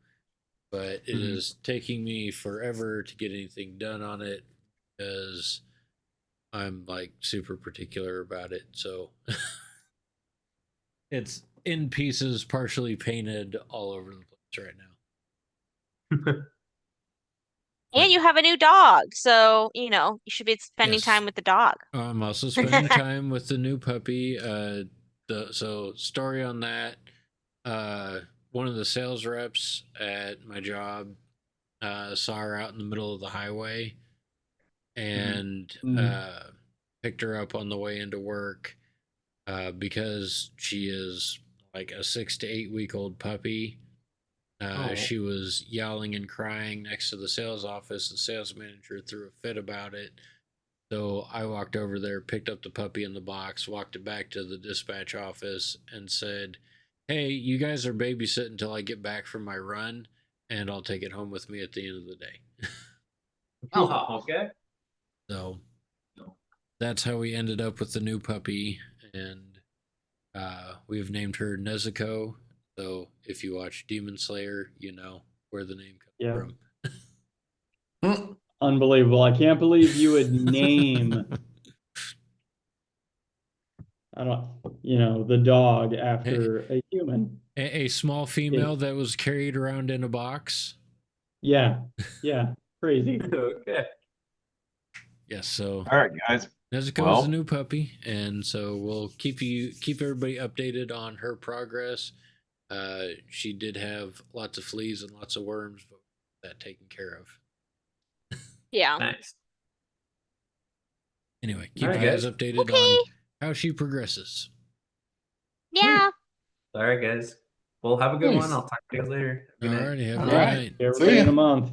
but it is taking me forever to get anything done on it because I'm like super particular about it. So it's in pieces, partially painted all over the place right now. And you have a new dog, so you should be spending Yes. time with the dog. I'm also spending time with the new puppy. So story on that. One of the sales reps at my job saw her out in the middle of the highway and picked her up on the way into work because she is like a 6 to 8 week old puppy. She was yowling and crying next to the sales office. The sales manager threw a fit about it. So I walked over there, picked up the puppy in the box, walked it back to the dispatch office, and said, "Hey, you guys are babysitting until I get back from my run, and I'll take it home with me at the end of the day." Okay. So that's how we ended up with the new puppy, and we've named her Nezuko. So if you watch Demon Slayer, you know where the name comes from. Unbelievable. I can't believe you would name the dog after a human. A small female that was carried around in a box. Yeah. Crazy. Okay. Yes, so All right, guys. Nezuko is a new puppy, and so we'll keep everybody updated on her progress. She did have lots of fleas and lots of worms, but that taken care of. Yeah. Nice. Anyway, keep you guys updated on how she progresses. Yeah. All right, guys. Well, have a good one. I'll talk to you guys later. Good night. Alrighty, have a All good right. night. Everybody in a month.